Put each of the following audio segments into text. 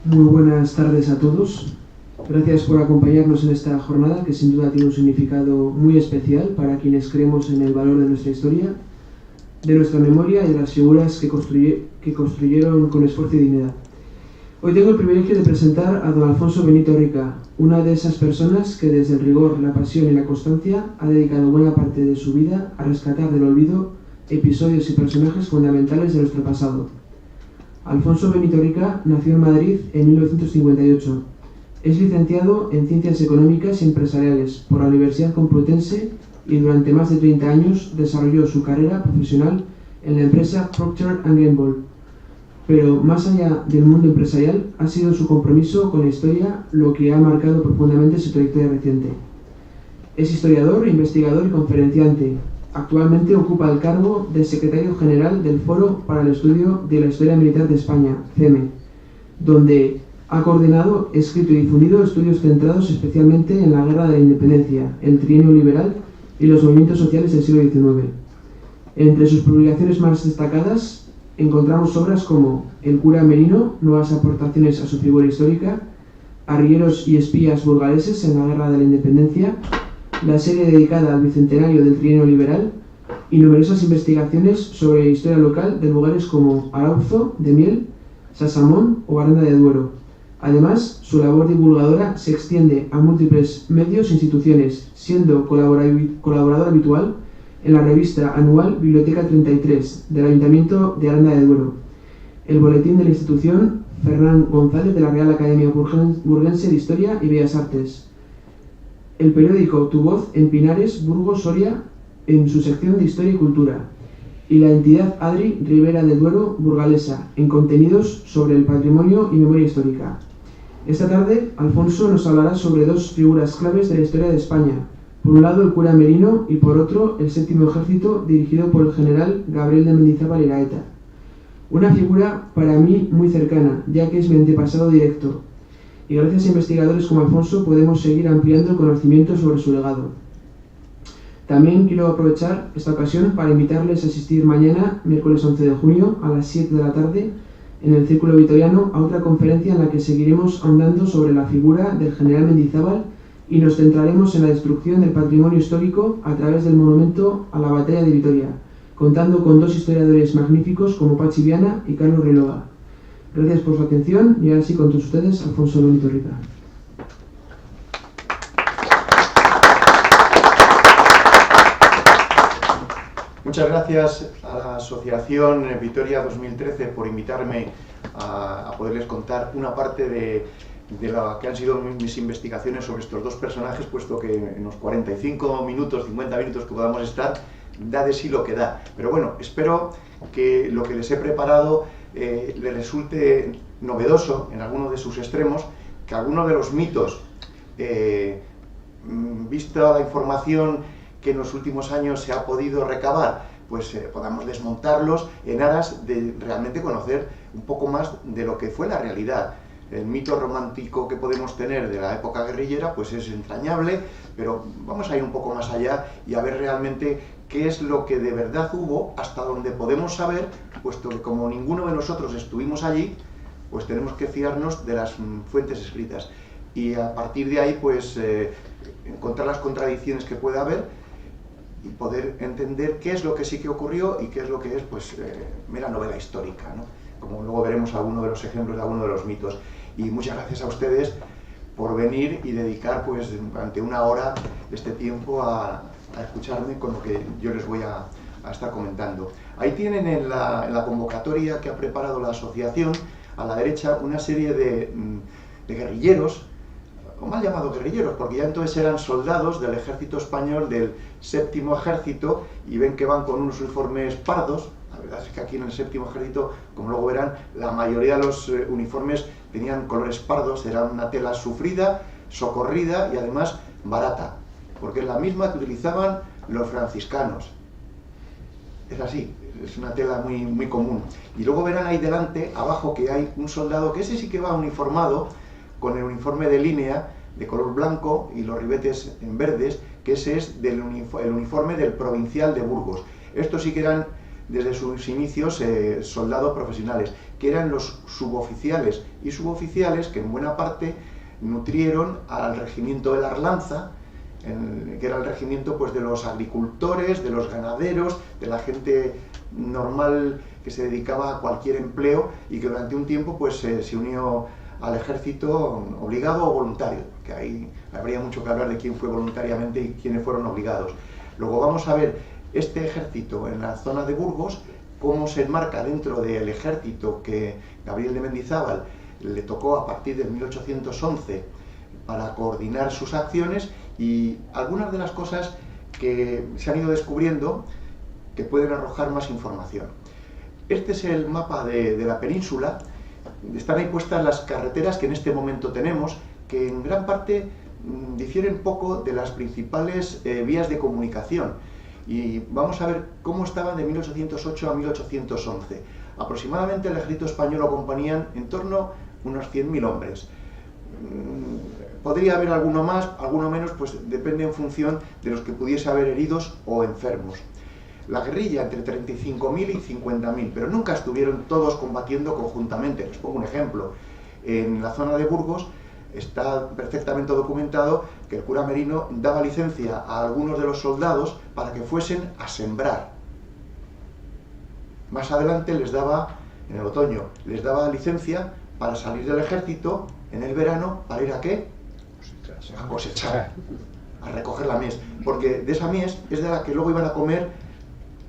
Muy buenas tardes a todos. Gracias por acompañarnos en esta jornada que sin duda tiene un significado muy especial para quienes creemos en el valor de nuestra historia, de nuestra memoria y de las figuras que construyeron con esfuerzo y dignidad. Hoy tengo el privilegio de presentar a don Alfonso Benito Rica, una de esas personas que desde el rigor, la pasión y la constancia ha dedicado buena parte de su vida a rescatar del olvido episodios y personajes fundamentales de nuestro pasado. Alfonso Benito Rica nació en Madrid en 1958. Es licenciado en Ciencias Económicas y Empresariales por la Universidad Complutense y durante más de 30 años desarrolló su carrera profesional en la empresa Procter & Gamble. Pero más allá del mundo empresarial, ha sido su compromiso con la historia lo que ha marcado profundamente su trayectoria reciente. Es historiador, investigador y conferenciante. Actualmente ocupa el cargo de secretario general del Foro para el Estudio de la Historia Militar de España, CEME, donde ha coordinado, escrito y difundido estudios centrados especialmente en la Guerra de la Independencia, el Trienio Liberal y los movimientos sociales del siglo XIX. Entre sus publicaciones más destacadas encontramos obras como El cura Merino, nuevas aportaciones a su figura histórica, Arrieros y espías burgaleses en la Guerra de la Independencia, la serie dedicada al bicentenario del Trienio Liberal y numerosas investigaciones sobre historia local de lugares como Arauzo de Miel, Sasamón o Aranda de Duero. Además, su labor divulgadora se extiende a múltiples medios e instituciones, siendo colaborador habitual en la revista anual Biblioteca 33 del Ayuntamiento de Aranda de Duero, el boletín de la institución Fernán González de la Real Academia Burguense de Historia y Bellas Artes, el periódico Tu Voz en Pinares, Burgos, Soria, en su sección de Historia y Cultura, y la entidad Adri Ribera del Duero Burgalesa, en contenidos sobre el patrimonio y memoria histórica. Esta tarde, Alfonso nos hablará sobre dos figuras claves de la historia de España. Por un lado, el cura Merino y por otro, el Séptimo Ejército dirigido por el general Gabriel de Mendizábal y Gaeta. Una figura para mí muy cercana, ya que es mi antepasado directo. Y gracias a investigadores como Alfonso podemos seguir ampliando el conocimiento sobre su legado. También quiero aprovechar esta ocasión para invitarles a asistir mañana, miércoles 11 de junio, a las 7 de la tarde, en el Círculo Vitoriano, a otra conferencia en la que seguiremos ahondando sobre la figura del general Mendizábal y nos centraremos en la destrucción del patrimonio histórico a través del monumento a la batalla de Vitoria, contando con dos historiadores magníficos como Pachi Viana y Carlos Riloa. Gracias por su atención y ahora sí con todos ustedes, Alfonso Benito Rica. Muchas gracias a la Asociación Vitoria 2013 por invitarme a poderles contar una parte de lo que han sido mis investigaciones sobre estos dos personajes, puesto que en los 45 minutos, 50 minutos que podamos estar, da de sí lo que da. Pero bueno, espero que lo que les he preparado le resulte novedoso en alguno de sus extremos, que algunos de los mitos, vista la información que en los últimos años se ha podido recabar, pues podamos desmontarlos en aras de realmente conocer un poco más de lo que fue la realidad. El mito romántico que podemos tener de la época guerrillera pues es entrañable, pero vamos a ir un poco más allá y a ver realmente qué es lo que de verdad hubo, hasta donde podemos saber, puesto que como ninguno de nosotros estuvimos allí, pues tenemos que fiarnos de las fuentes escritas y a partir de ahí pues encontrar las contradicciones que pueda haber y poder entender qué es lo que sí que ocurrió y qué es lo que es pues mera novela histórica, ¿no? Como luego veremos algunos de los ejemplos de algunos de los mitos. Y muchas gracias a ustedes por venir y dedicar pues durante una hora este tiempo a escucharme con lo que yo les voy a estar comentando. Ahí tienen en la convocatoria que ha preparado la asociación, a la derecha, una serie de guerrilleros, o mal llamados guerrilleros, porque ya entonces eran soldados del ejército español, del Séptimo Ejército, y ven que van con unos uniformes pardos. La verdad es que aquí en el Séptimo Ejército, como luego verán, la mayoría de los uniformes tenían colores pardos, era una tela sufrida, socorrida y además barata, porque es la misma que utilizaban los franciscanos. Es así, es una tela muy, muy común. Y luego verán ahí delante, abajo, que hay un soldado, que ese sí que va uniformado, con el uniforme de línea, de color blanco y los ribetes en verdes, que ese es el uniforme del provincial de Burgos. Estos sí que eran desde sus inicios soldados profesionales, que eran los suboficiales y suboficiales que en buena parte nutrieron al regimiento de la Arlanza, que era el regimiento pues, de los agricultores, de los ganaderos, de la gente normal que se dedicaba a cualquier empleo y que durante un tiempo pues, se unió al ejército obligado o voluntario, que ahí habría mucho que hablar de quién fue voluntariamente y quiénes fueron obligados. Luego vamos a ver este ejército en la zona de Burgos, cómo se enmarca dentro del ejército que Gabriel de Mendizábal le tocó a partir de 1811 para coordinar sus acciones y algunas de las cosas que se han ido descubriendo que pueden arrojar más información. Este es el mapa de la península. Están ahí puestas las carreteras que en este momento tenemos, que en gran parte difieren poco de las principales vías de comunicación. Y vamos a ver cómo estaban de 1808 a 1811. Aproximadamente el ejército español lo acompañaban en torno a unos 100.000 hombres. Podría haber alguno más, alguno menos, pues depende en función de los que pudiese haber heridos o enfermos. La guerrilla entre 35.000 y 50.000, pero nunca estuvieron todos combatiendo conjuntamente. Les pongo un ejemplo. En la zona de Burgos está perfectamente documentado que el cura Merino daba licencia a algunos de los soldados para que fuesen a sembrar. Más adelante les daba, en el otoño, les daba licencia para salir del ejército en el verano, ¿para ir a qué? A cosechar, a recoger la mies, porque de esa mies es de la que luego iban a comer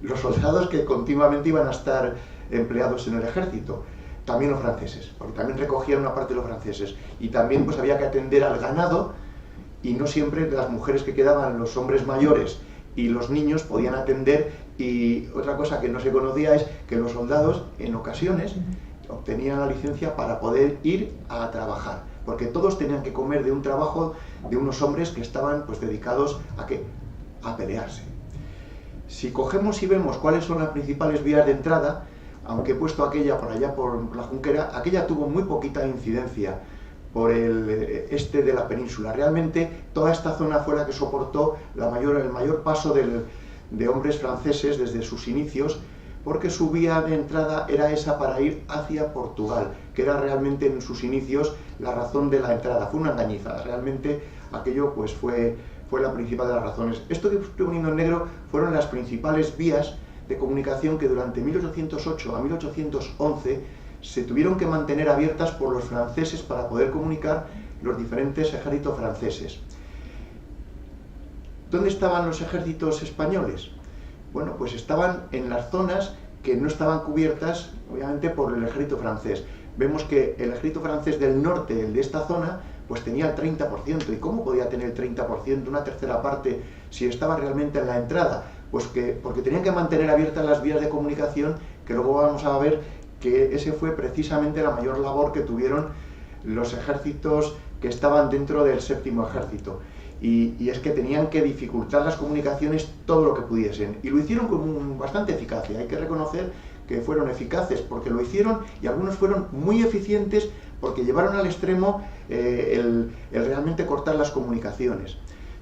los soldados que continuamente iban a estar empleados en el ejército. También los franceses, porque también recogían una parte de los franceses, y también pues había que atender al ganado, y no siempre las mujeres que quedaban, los hombres mayores y los niños podían atender, y otra cosa que no se conocía es que los soldados en ocasiones obtenían la licencia para poder ir a trabajar, porque todos tenían que comer de un trabajo de unos hombres que estaban pues dedicados a ¿qué? A pelearse. Si cogemos y vemos cuáles son las principales vías de entrada, aunque he puesto aquella por allá por la Junquera, aquella tuvo muy poquita incidencia por el este de la península. Realmente toda esta zona fue la que soportó el mayor paso de hombres franceses desde sus inicios, porque su vía de entrada era esa para ir hacia Portugal, que era realmente en sus inicios la razón de la entrada. Fue una engañiza, realmente aquello pues fue la principal de las razones. Esto que estoy poniendo en negro fueron las principales vías de comunicación que durante 1808 a 1811 se tuvieron que mantener abiertas por los franceses para poder comunicar los diferentes ejércitos franceses. ¿Dónde estaban los ejércitos españoles? Bueno, pues estaban en las zonas que no estaban cubiertas, obviamente, por el ejército francés. Vemos que el ejército francés del norte, el de esta zona, pues tenía el 30%. ¿Y cómo podía tener el 30%, una tercera parte, si estaba realmente en la entrada? Pues porque tenían que mantener abiertas las vías de comunicación, que luego vamos a ver que ese fue precisamente la mayor labor que tuvieron los ejércitos que estaban dentro del séptimo ejército. Y es que tenían que dificultar las comunicaciones todo lo que pudiesen. Y lo hicieron con bastante eficacia. Hay que reconocer que fueron eficaces porque lo hicieron, y algunos fueron muy eficientes porque llevaron al extremo el realmente cortar las comunicaciones.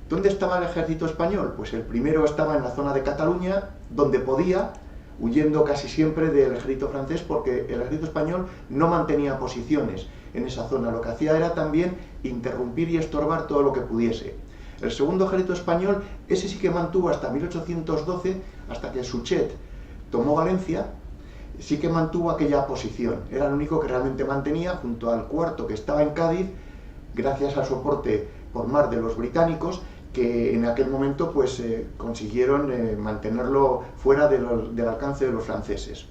¿Dónde estaba el ejército español? Pues el primero estaba en la zona de Cataluña, donde podía, huyendo casi siempre del ejército francés, porque el ejército español no mantenía posiciones en esa zona. Lo que hacía era también interrumpir y estorbar todo lo que pudiese. El segundo ejército español, ese sí que mantuvo hasta 1812, hasta que Suchet tomó Valencia, sí que mantuvo aquella posición. Era el único que realmente mantenía, junto al cuarto que estaba en Cádiz, gracias al soporte por mar de los británicos, que en aquel momento pues consiguieron mantenerlo fuera del alcance de los franceses.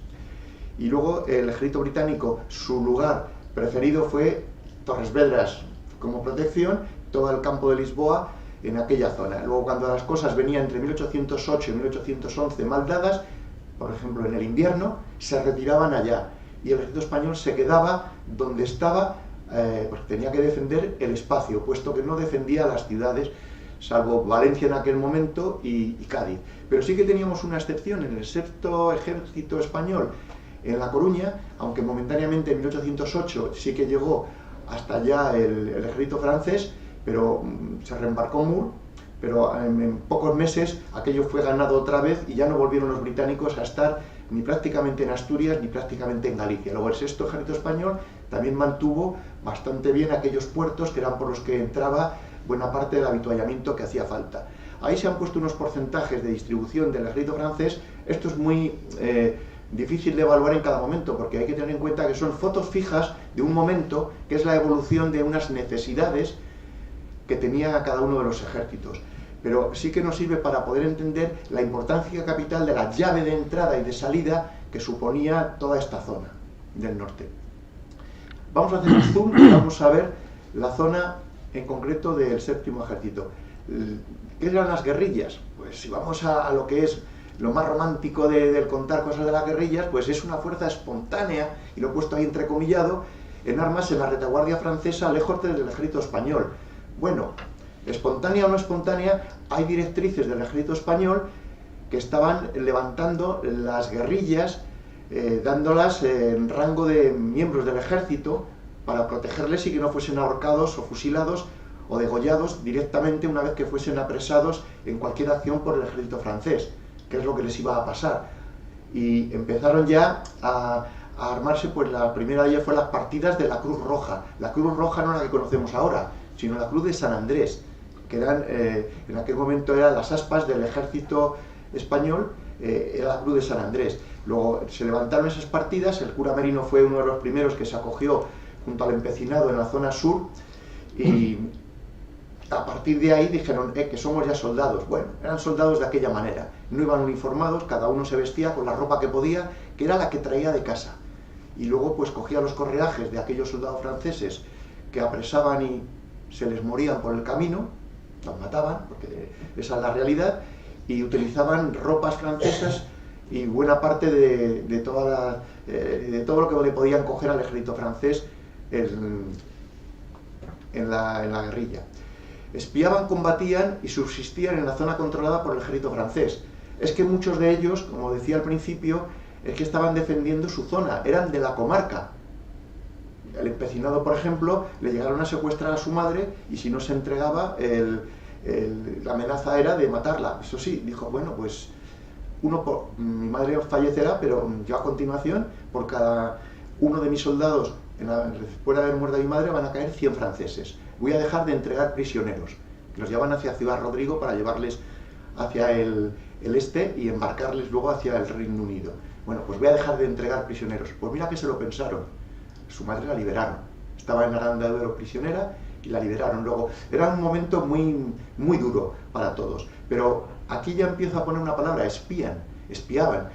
Y luego el ejército británico, su lugar preferido fue Torres Vedras como protección, todo el campo de Lisboa en aquella zona. Luego, cuando las cosas venían entre 1808 y 1811 mal dadas, por ejemplo en el invierno, se retiraban allá, y el ejército español se quedaba donde estaba, pues tenía que defender el espacio, puesto que no defendía las ciudades, salvo Valencia en aquel momento y Cádiz. Pero sí que teníamos una excepción en el sexto ejército español, en La Coruña, aunque momentáneamente en 1808 sí que llegó hasta allá el ejército francés, pero se reembarcó Moore, pero en pocos meses aquello fue ganado otra vez y ya no volvieron los británicos a estar ni prácticamente en Asturias ni prácticamente en Galicia. Luego el sexto ejército español también mantuvo bastante bien aquellos puertos que eran por los que entraba buena parte del avituallamiento que hacía falta. Ahí se han puesto unos porcentajes de distribución del ejército francés. Esto es muy difícil de evaluar en cada momento, porque hay que tener en cuenta que son fotos fijas de un momento que es la evolución de unas necesidades que tenía cada uno de los ejércitos. Pero sí que nos sirve para poder entender la importancia capital de la llave de entrada y de salida que suponía toda esta zona del norte. Vamos a hacer un zoom y vamos a ver la zona en concreto del séptimo ejército. ¿Qué eran las guerrillas? Pues si vamos a lo que es lo más romántico del contar cosas de las guerrillas, pues es una fuerza espontánea, y lo he puesto ahí entrecomillado, en armas en la retaguardia francesa lejos del ejército español. Bueno, espontánea o no espontánea, hay directrices del ejército español que estaban levantando las guerrillas, dándolas en rango de miembros del ejército para protegerles y que no fuesen ahorcados o fusilados o degollados directamente una vez que fuesen apresados en cualquier acción por el ejército francés, que es lo que les iba a pasar. Y empezaron ya a armarse, pues la primera de ellas fue las partidas de la Cruz Roja. La Cruz Roja no la que conocemos ahora, sino la Cruz de San Andrés, que eran, en aquel momento eran las aspas del ejército español, era la Cruz de San Andrés. Luego se levantaron esas partidas, el cura Merino fue uno de los primeros que se acogió junto al empecinado en la zona sur, y a partir de ahí dijeron que somos ya soldados. Bueno, eran soldados de aquella manera, no iban uniformados, cada uno se vestía con la ropa que podía, que era la que traía de casa, y luego pues cogía los correajes de aquellos soldados franceses que apresaban y se les morían por el camino, los mataban, porque esa es la realidad, y utilizaban ropas francesas y buena parte de todo lo que le podían coger al ejército francés en la guerrilla. Espiaban, combatían y subsistían en la zona controlada por el ejército francés. Es que muchos de ellos, como decía al principio, es que estaban defendiendo su zona, eran de la comarca. El empecinado, por ejemplo, le llegaron a secuestrar a su madre y si no se entregaba, la amenaza era de matarla. Eso sí, dijo, bueno, pues mi madre fallecerá, pero yo a continuación, por cada uno de mis soldados, después de haber muerto a mi madre, van a caer 100 franceses. Voy a dejar de entregar prisioneros, que los llevan hacia Ciudad Rodrigo para llevarles hacia el este y embarcarles luego hacia el Reino Unido. Bueno, pues voy a dejar de entregar prisioneros. Pues mira que se lo pensaron. Su madre la liberaron. Estaba en Aranda de Duero prisionera y la liberaron. Luego, era un momento muy, muy duro para todos. Pero aquí ya empiezo a poner una palabra, espiaban.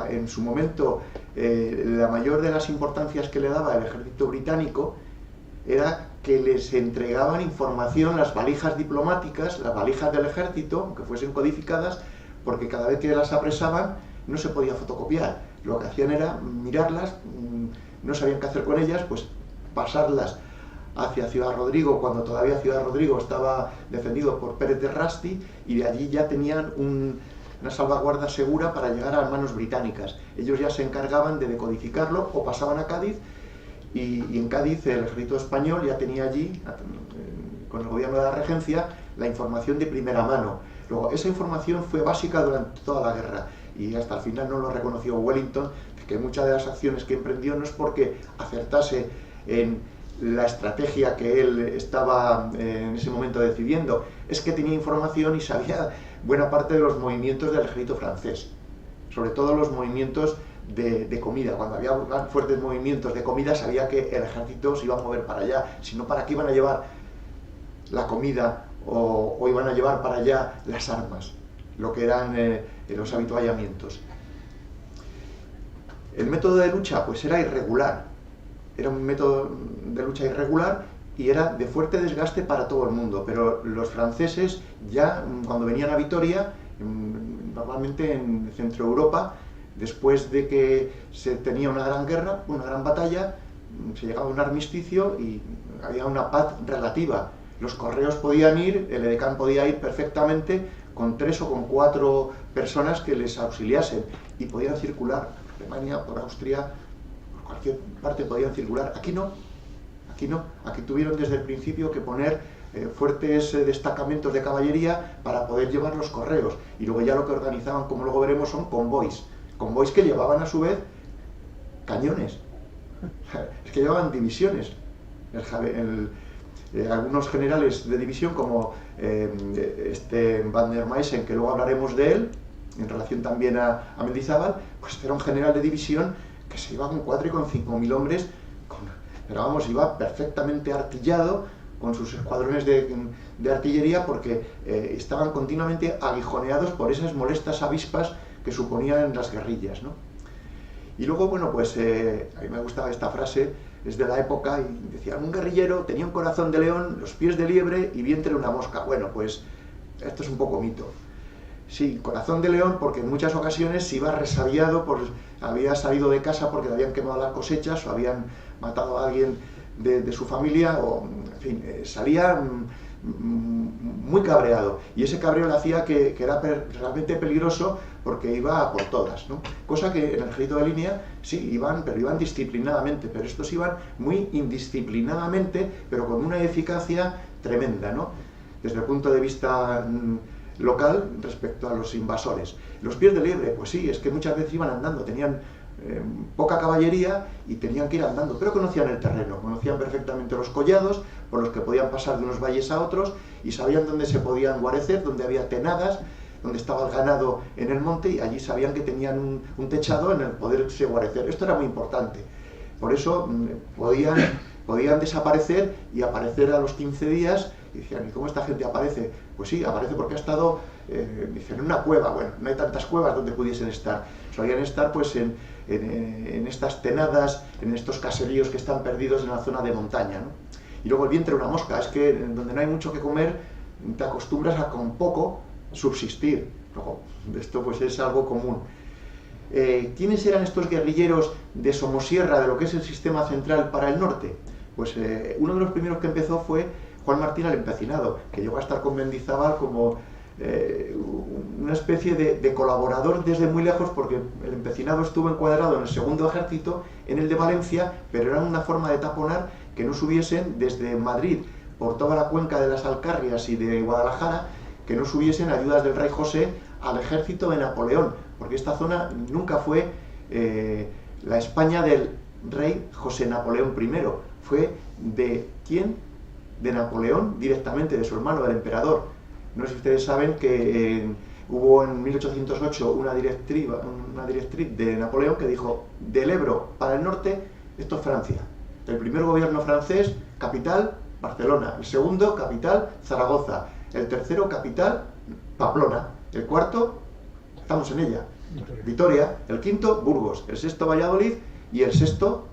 En su momento, la mayor de las importancias que le daba el ejército británico era que les entregaban información, las valijas diplomáticas, las valijas del ejército, aunque fuesen codificadas, porque cada vez que las apresaban no se podía fotocopiar. Lo que hacían era mirarlas, no sabían qué hacer con ellas, pues pasarlas hacia Ciudad Rodrigo, cuando todavía Ciudad Rodrigo estaba defendido por Pérez de Rasti, y de allí ya tenían una salvaguarda segura para llegar a manos británicas. Ellos ya se encargaban de decodificarlo o pasaban a Cádiz, y en Cádiz el ejército español ya tenía allí, con el gobierno de la regencia, la información de primera mano. Luego, esa información fue básica durante toda la guerra, y hasta el final no lo reconoció Wellington, que muchas de las acciones que emprendió no es porque acertase en la estrategia que él estaba en ese momento decidiendo, es que tenía información y sabía buena parte de los movimientos del ejército francés, sobre todo los movimientos de comida. Cuando había fuertes movimientos de comida, sabía que el ejército se iba a mover para allá, sino para qué iban a llevar la comida o iban a llevar para allá las armas, lo que eran los avituallamientos. El método de lucha pues era irregular, era un método de lucha irregular y era de fuerte desgaste para todo el mundo, pero los franceses ya cuando venían a Vitoria, normalmente en Centro Europa, después de que se tenía una gran guerra, una gran batalla, se llegaba a un armisticio y había una paz relativa. Los correos podían ir, el edecán podía ir perfectamente con 3 o con 4 personas que les auxiliasen y podían circular por Alemania, por Austria, por cualquier parte podían circular. Aquí no, aquí tuvieron desde el principio que poner fuertes destacamentos de caballería para poder llevar los correos, y luego ya lo que organizaban, como luego veremos, son convoys convoys que llevaban a su vez cañones. Es que llevaban divisiones. Algunos generales de división como Van der Meissen, que luego hablaremos de él, en relación también a Mendizábal, pues era un general de división que se iba con 4 y con 5.000 hombres, pero vamos, iba perfectamente artillado con sus escuadrones de artillería, porque estaban continuamente aguijoneados por esas molestas avispas que suponían las guerrillas, ¿no? Y luego, bueno, pues a mí me gustaba esta frase, es de la época, y decía, un guerrillero tenía un corazón de león, los pies de liebre y vientre de una mosca. Bueno, pues esto es un poco mito. Sí, corazón de león, porque en muchas ocasiones se iba resabiado, había salido de casa porque le habían quemado las cosechas o habían matado a alguien de su familia, o en fin, salía muy cabreado, y ese cabreo le hacía que era realmente peligroso, porque iba por todas, ¿no? Cosa que en el ejército de línea sí iban, pero iban disciplinadamente, pero estos iban muy indisciplinadamente, pero con una eficacia tremenda, ¿no? Desde el punto de vista local respecto a los invasores. Los pies de liebre, pues sí, es que muchas veces iban andando, tenían poca caballería y tenían que ir andando, pero conocían el terreno, conocían perfectamente los collados por los que podían pasar de unos valles a otros, y sabían dónde se podían guarecer, dónde había tenadas, donde estaba el ganado en el monte, y allí sabían que tenían un techado en el poderse guarecer. Esto era muy importante. Por eso podían desaparecer y aparecer a los 15 días, y decían, ¿y cómo esta gente aparece? Pues sí, aparece porque ha estado dicen, en una cueva. Bueno, no hay tantas cuevas donde pudiesen estar. Solían estar pues en estas tenadas, en estos caseríos que están perdidos en la zona de montaña, ¿no? Y luego el vientre de una mosca, es que donde no hay mucho que comer, te acostumbras a con poco subsistir. Luego, esto pues es algo común. ¿Quiénes eran estos guerrilleros de Somosierra, de lo que es el sistema central para el norte? Pues uno de los primeros que empezó fue Juan Martín el Empecinado, que llegó a estar con Mendizábal como una especie de colaborador desde muy lejos, porque el Empecinado estuvo encuadrado en el segundo ejército, en el de Valencia, pero era una forma de taponar que no subiesen desde Madrid, por toda la cuenca de las Alcarrias y de Guadalajara, que no subiesen ayudas del rey José al ejército de Napoleón, porque esta zona nunca fue la España del rey José Napoleón I, fue de ¿quién? De Napoleón directamente, de su hermano, del emperador. No sé si ustedes saben que hubo en 1808 una directriz de Napoleón que dijo, del Ebro para el norte, esto es Francia. El primer gobierno francés, capital, Barcelona. El segundo, capital, Zaragoza. El tercero, capital, Pamplona. El cuarto, estamos en ella, Vitoria. El quinto, Burgos. El sexto, Valladolid. Y el sexto,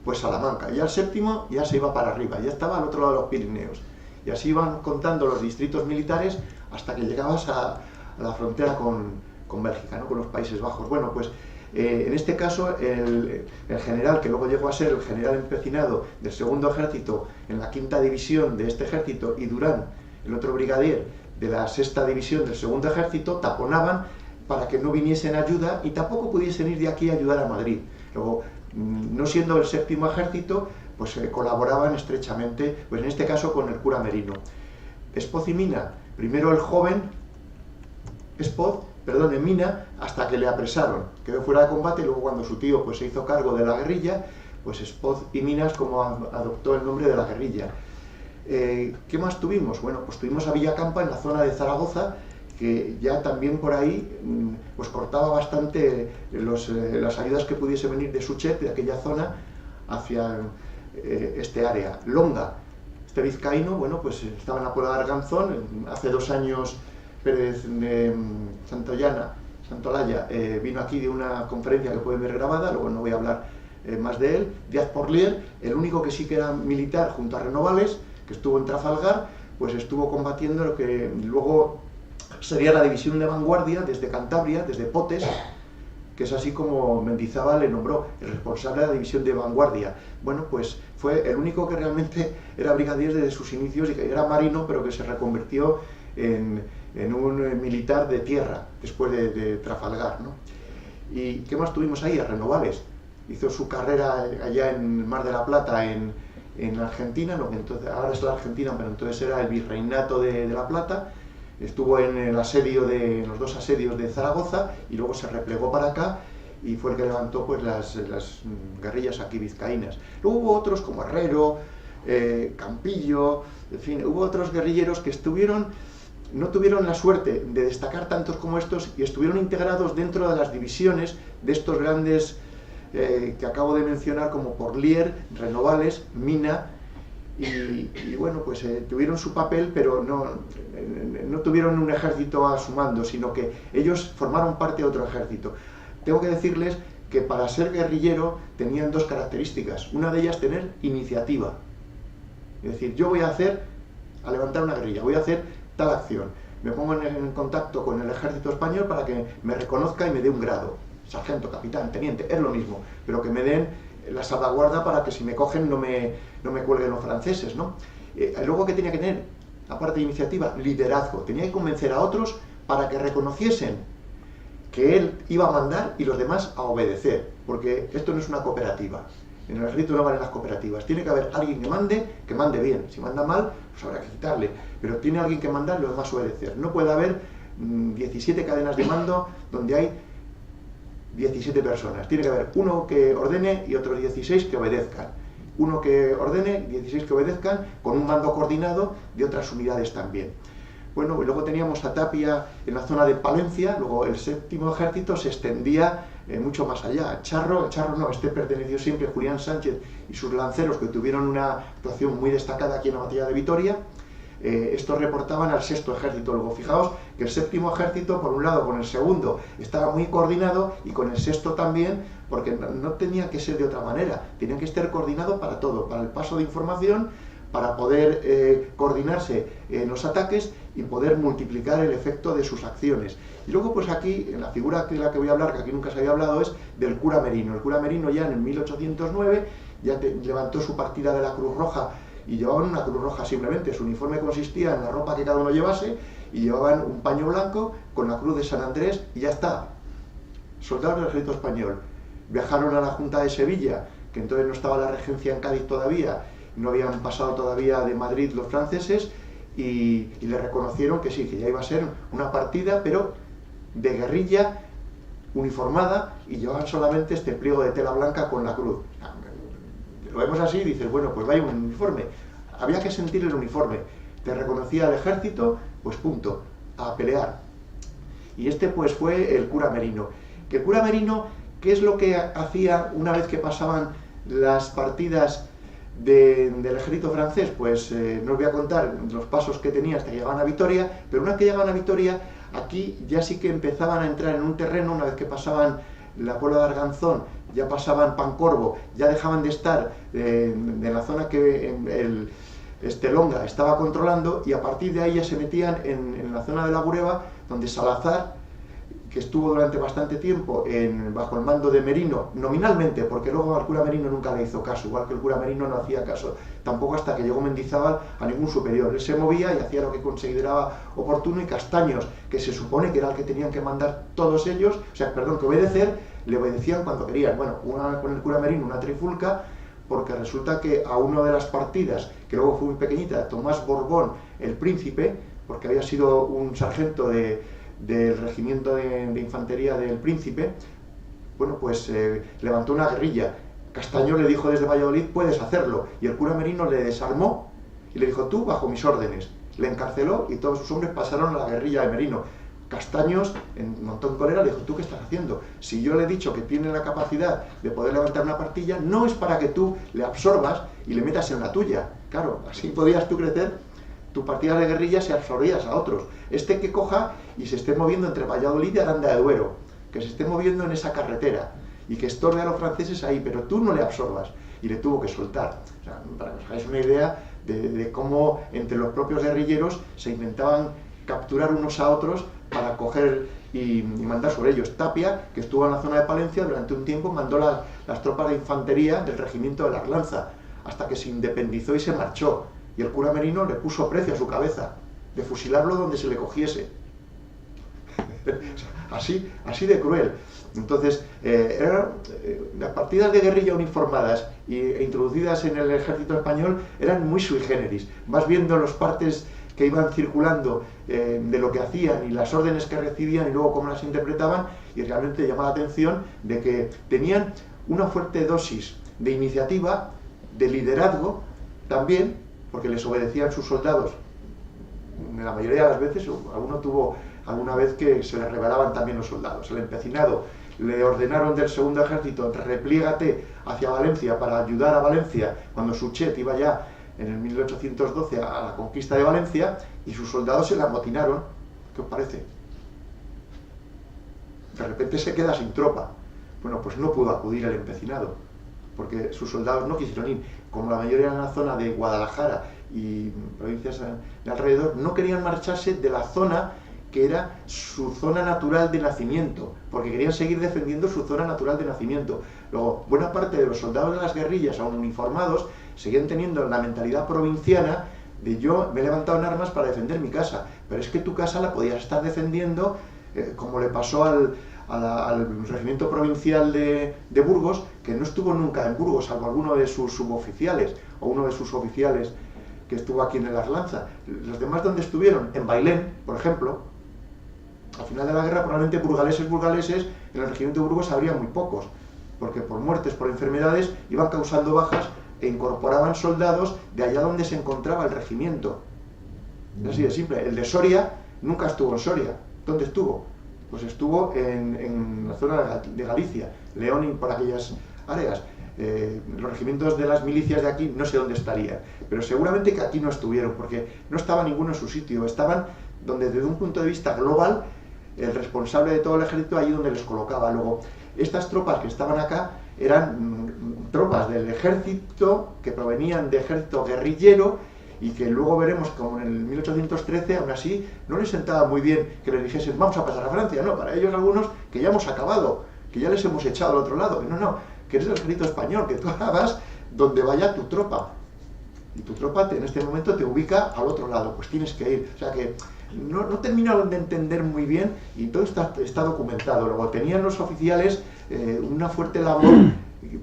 pues Salamanca. Ya el séptimo ya se iba para arriba, ya estaba al otro lado de los Pirineos. Y así iban contando los distritos militares hasta que llegabas a la frontera con Bélgica, ¿no? Con los Países Bajos. Bueno, pues en este caso el general, que luego llegó a ser el general empecinado del segundo ejército en la quinta división de este ejército, y Durán, el otro brigadier de la sexta división del segundo ejército, taponaban para que no viniesen ayuda y tampoco pudiesen ir de aquí a ayudar a Madrid. Luego, no siendo el séptimo ejército, pues colaboraban estrechamente, pues en este caso con el cura Merino. Espoz y Mina, primero el joven en Mina, hasta que le apresaron, quedó fuera de combate, y luego cuando su tío pues se hizo cargo de la guerrilla, pues Espoz y Mina es como adoptó el nombre de la guerrilla. ¿Qué más tuvimos? Bueno, pues tuvimos a Villacampa en la zona de Zaragoza, que ya también por ahí pues cortaba bastante las ayudas que pudiese venir de Suchet, de aquella zona, hacia este área. Longa, este vizcaíno, bueno, pues estaba en la Puebla de Arganzón. Hace 2 años Pérez de Santolaya vino aquí de una conferencia que pueden ver grabada, luego no voy a hablar más de él. Díaz Porlier, el único que sí que era militar junto a Renovales, que estuvo en Trafalgar, pues estuvo combatiendo lo que luego sería la división de vanguardia desde Cantabria, desde Potes, que es así como Mendizábal le nombró el responsable de la división de vanguardia. Bueno, pues fue el único que realmente era brigadier desde sus inicios y que era marino, pero que se reconvirtió en un militar de tierra después de Trafalgar, ¿no? ¿Y qué más tuvimos ahí? A Renovales. Hizo su carrera allá en Mar de la Plata, en Argentina, lo que entonces, ahora es la Argentina, pero entonces era el Virreinato de La Plata. Estuvo en el asedio los 2 asedios de Zaragoza, y luego se replegó para acá, y fue el que levantó pues las guerrillas aquí vizcaínas. Luego hubo otros como Herrero, Campillo, en fin, hubo otros guerrilleros que no tuvieron la suerte de destacar tantos como estos y estuvieron integrados dentro de las divisiones de estos grandes que acabo de mencionar, como Porlier, Renovales, Mina, y bueno, pues tuvieron su papel, pero no tuvieron un ejército a su mando, sino que ellos formaron parte de otro ejército. Tengo que decirles que para ser guerrillero tenían dos características. Una de ellas, tener iniciativa. Es decir, yo voy a levantar una guerrilla, voy a hacer tal acción. Me pongo en contacto con el ejército español para que me reconozca y me dé un grado. Sargento, capitán, teniente, es lo mismo, pero que me den la salvaguarda para que si me cogen no me cuelguen los franceses, ¿no? Luego, ¿qué tenía que tener? Aparte de iniciativa, liderazgo. Tenía que convencer a otros para que reconociesen que él iba a mandar y los demás a obedecer, porque esto no es una cooperativa. En el ejército no valen las cooperativas. Tiene que haber alguien que mande bien. Si manda mal, pues habrá que quitarle. Pero tiene alguien que mandar y los demás obedecer. No puede haber 17 cadenas de mando donde hay 17 personas. Tiene que haber uno que ordene y otros 16 que obedezcan. Uno que ordene, 16 que obedezcan, con un mando coordinado de otras unidades también. Bueno, y luego teníamos a Tapia en la zona de Palencia. Luego el séptimo ejército se extendía mucho más allá. Charro no, este perteneció siempre a Julián Sánchez y sus lanceros, que tuvieron una actuación muy destacada aquí en la batalla de Vitoria. Estos reportaban al sexto ejército. Luego fijaos que el séptimo ejército, por un lado, con el segundo estaba muy coordinado, y con el sexto también, porque no tenía que ser de otra manera. Tenía que estar coordinado para todo, para el paso de información, para poder coordinarse en los ataques y poder multiplicar el efecto de sus acciones. Y luego, pues aquí, en la figura de la que voy a hablar, que aquí nunca se había hablado, es del cura Merino. El cura Merino ya en el 1809 ya levantó su partida de la Cruz Roja, y llevaban una Cruz Roja simplemente. Su uniforme consistía en la ropa que cada uno llevase, y llevaban un paño blanco con la Cruz de San Andrés, y ya está. Soldados del ejército español. Viajaron a la Junta de Sevilla, que entonces no estaba la regencia en Cádiz todavía, no habían pasado todavía de Madrid los franceses, y le reconocieron que sí, que ya iba a ser una partida, pero de guerrilla uniformada, y llevaban solamente este pliego de tela blanca con la cruz. Lo vemos así y dices, bueno, pues vaya un uniforme. Había que sentir el uniforme. Te reconocía el ejército, pues punto, a pelear. Y este pues fue el cura Merino. Que el cura Merino, ¿qué es lo que hacía una vez que pasaban las partidas del ejército francés? Pues no os voy a contar los pasos que tenía hasta que llegaban a Vitoria, pero una vez que llegaban a Vitoria, aquí ya sí que empezaban a entrar en un terreno. Una vez que pasaban la Puebla de Arganzón, ya pasaban Pancorbo, ya dejaban de estar en la zona que Longa estaba controlando, y a partir de ahí ya se metían en la zona de la Bureba, donde Salazar, que estuvo durante bastante tiempo bajo el mando de Merino, nominalmente, porque luego al cura Merino nunca le hizo caso, igual que el cura Merino no hacía caso, tampoco hasta que llegó Mendizábal, a ningún superior. Él se movía y hacía lo que consideraba oportuno, y Castaños, que se supone que era el que tenían que mandar todos ellos, que obedecer, le obedecían cuando querían. Bueno, con el cura Merino una trifulca, porque resulta que a una de las partidas, que luego fue muy pequeñita, Tomás Borbón, el príncipe, porque había sido un sargento del regimiento de infantería del príncipe, bueno, pues levantó una guerrilla. Castaño le dijo desde Valladolid, puedes hacerlo, y el cura Merino le desarmó y le dijo, tú bajo mis órdenes. Le encarceló y todos sus hombres pasaron a la guerrilla de Merino. Castaños, en un montón de cólera, le dijo, ¿tú qué estás haciendo? Si yo le he dicho que tiene la capacidad de poder levantar una partilla, no es para que tú le absorbas y le metas en la tuya. Claro, así podías tú crecer, tu partida de guerrilla se absorbías a otros. Este que coja y se esté moviendo entre Valladolid y Aranda de Duero, que se esté moviendo en esa carretera y que estorbe a los franceses ahí, pero tú no le absorbas. Y le tuvo que soltar. O sea, para que os hagáis una idea de cómo entre los propios guerrilleros se intentaban capturar unos a otros para coger y mandar sobre ellos. Tapia, que estuvo en la zona de Palencia durante un tiempo, mandó las tropas de infantería del regimiento de la Arlanza, hasta que se independizó y se marchó. Y el cura Merino le puso precio a su cabeza, de fusilarlo donde se le cogiese. así de cruel. Entonces, las partidas de guerrilla uniformadas e introducidas en el ejército español eran muy sui generis. Vas viendo los partes que iban circulando de lo que hacían y las órdenes que recibían y luego cómo las interpretaban, y realmente llamaba la atención de que tenían una fuerte dosis de iniciativa, de liderazgo también, porque les obedecían sus soldados. La mayoría de las veces, alguno tuvo alguna vez que se le rebelaban también los soldados. El empecinado le ordenaron del segundo ejército: replígate hacia Valencia para ayudar a Valencia, cuando Suchet iba ya en el 1812 a la conquista de Valencia, y sus soldados se la amotinaron. ¿Qué os parece? De repente se queda sin tropa. Bueno, pues no pudo acudir el empecinado, porque sus soldados no quisieron ir. Como la mayoría de la zona de Guadalajara y provincias de alrededor, no querían marcharse de la zona que era su zona natural de nacimiento, porque querían seguir defendiendo su zona natural de nacimiento. Luego, buena parte de los soldados de las guerrillas, aún uniformados, seguían teniendo la mentalidad provinciana de: yo me he levantado en armas para defender mi casa, pero es que tu casa la podías estar defendiendo, como le pasó al regimiento provincial de Burgos, que no estuvo nunca en Burgos, salvo alguno de sus suboficiales, o uno de sus oficiales que estuvo aquí en el Arlanza. Los demás, ¿dónde estuvieron? En Bailén, por ejemplo. Al final de la guerra, probablemente burgaleses, en el regimiento de Burgos habría muy pocos, porque por muertes, por enfermedades, iban causando bajas e incorporaban soldados de allá donde se encontraba el regimiento. Es así de simple. El de Soria nunca estuvo en Soria. ¿Dónde estuvo? Pues estuvo en la zona de Galicia, León y por aquellas áreas. Los regimientos de las milicias de aquí no sé dónde estarían, pero seguramente que aquí no estuvieron, porque no estaba ninguno en su sitio. Estaban donde, desde un punto de vista global, el responsable de todo el ejército allí donde les colocaba. Luego, estas tropas que estaban acá eran tropas del ejército, que provenían de ejército guerrillero, y que luego veremos como en el 1813, aún así, no les sentaba muy bien que les dijesen: vamos a pasar a Francia. No, para ellos algunos, que ya hemos acabado, que ya les hemos echado al otro lado. No, que eres el ejército español, que tú vas donde vaya tu tropa. Y tu tropa en este momento te ubica al otro lado, pues tienes que ir. O sea que no terminaron de entender muy bien, y todo está documentado. Luego tenían los oficiales una fuerte labor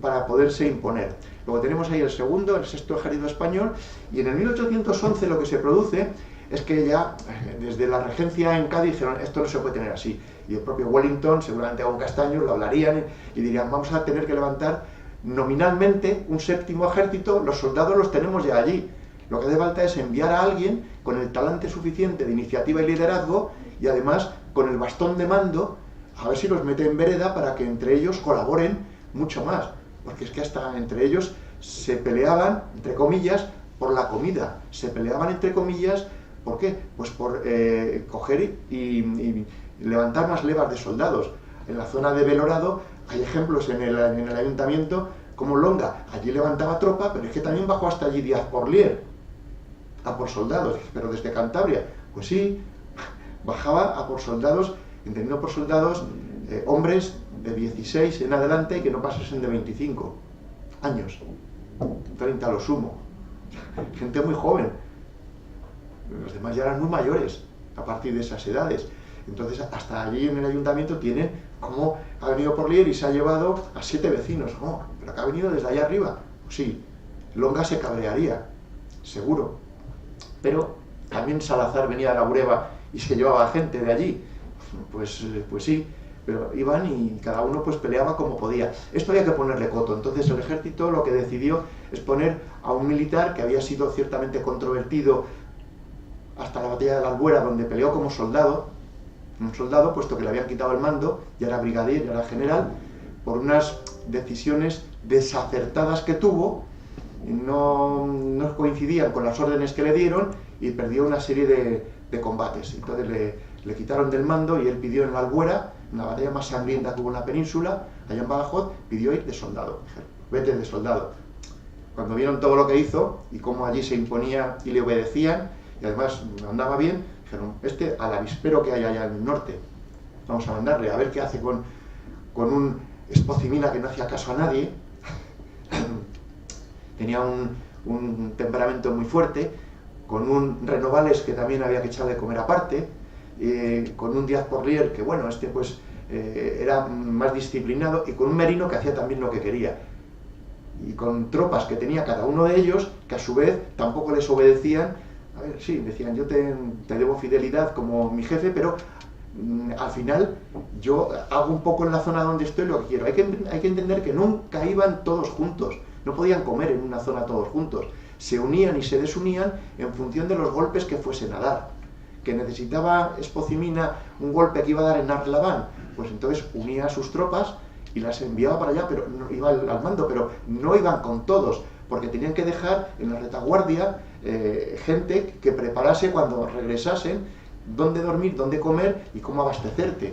para poderse imponer. Luego tenemos ahí el sexto ejército español, y en el 1811 lo que se produce es que ya desde la regencia en Cádiz dijeron: esto no se puede tener así. Y el propio Wellington, seguramente a un Castaño, lo hablarían y dirían: vamos a tener que levantar nominalmente un séptimo ejército, los soldados los tenemos ya allí. Lo que hace falta es enviar a alguien con el talante suficiente de iniciativa y liderazgo, y además con el bastón de mando, a ver si los mete en vereda para que entre ellos colaboren mucho más. Porque es que hasta entre ellos se peleaban, entre comillas, por la comida. Se peleaban, entre comillas, ¿por qué? Pues por coger y levantar más levas de soldados. En la zona de Belorado hay ejemplos en el ayuntamiento como Longa. Allí levantaba tropa, pero es que también bajó hasta allí Díaz Porlier a por soldados. Pero desde Cantabria, pues sí, bajaba a por soldados, entendiendo por soldados hombres de 16 en adelante, y que no pasasen de 25 años, 30 a lo sumo. Gente muy joven. Los demás ya eran muy mayores a partir de esas edades. Entonces, hasta allí en el ayuntamiento tienen cómo ha venido Porlier y se ha llevado a 7 vecinos. Oh, pero que ha venido desde allá arriba. Pues sí, Longa se cabrearía, seguro. Pero también Salazar venía de la Bureba y se llevaba gente de allí. Pues sí, pero iban y cada uno pues peleaba como podía. Esto había que ponerle coto. Entonces el ejército lo que decidió es poner a un militar que había sido ciertamente controvertido hasta la batalla de la Albuera, donde peleó como soldado, un soldado, puesto que le habían quitado el mando, ya era brigadier, ya era general, por unas decisiones desacertadas que tuvo, no coincidían con las órdenes que le dieron, y perdió una serie de combates. Entonces le quitaron del mando, y él pidió en la Albuera, en la batalla más sangrienta que hubo en la península, allá en Badajoz, pidió ir de soldado. Dijeron: vete de soldado. Cuando vieron todo lo que hizo y cómo allí se imponía y le obedecían, y además andaba bien, dijeron: este al avispero que hay allá en el norte, vamos a mandarle a ver qué hace con un Espocimina que no hacía caso a nadie. Tenía un temperamento muy fuerte, con un Renovales que también había que echarle de comer aparte, con un Díaz Porlier que, bueno, pues era más disciplinado, y con un Merino que hacía también lo que quería, y con tropas que tenía cada uno de ellos, que a su vez tampoco les obedecían a ver, sí, decían, yo te debo fidelidad como mi jefe, pero al final yo hago un poco en la zona donde estoy lo que quiero. Hay que entender que nunca iban todos juntos, no podían comer en una zona todos juntos. Se unían y se desunían en función de los golpes que fuesen a dar. Que necesitaba Espocimina un golpe que iba a dar en Arlabán, pues entonces unía a sus tropas y las enviaba para allá, pero no iba al mando, pero no iban con todos, porque tenían que dejar en la retaguardia gente que preparase cuando regresasen dónde dormir, dónde comer y cómo abastecerte.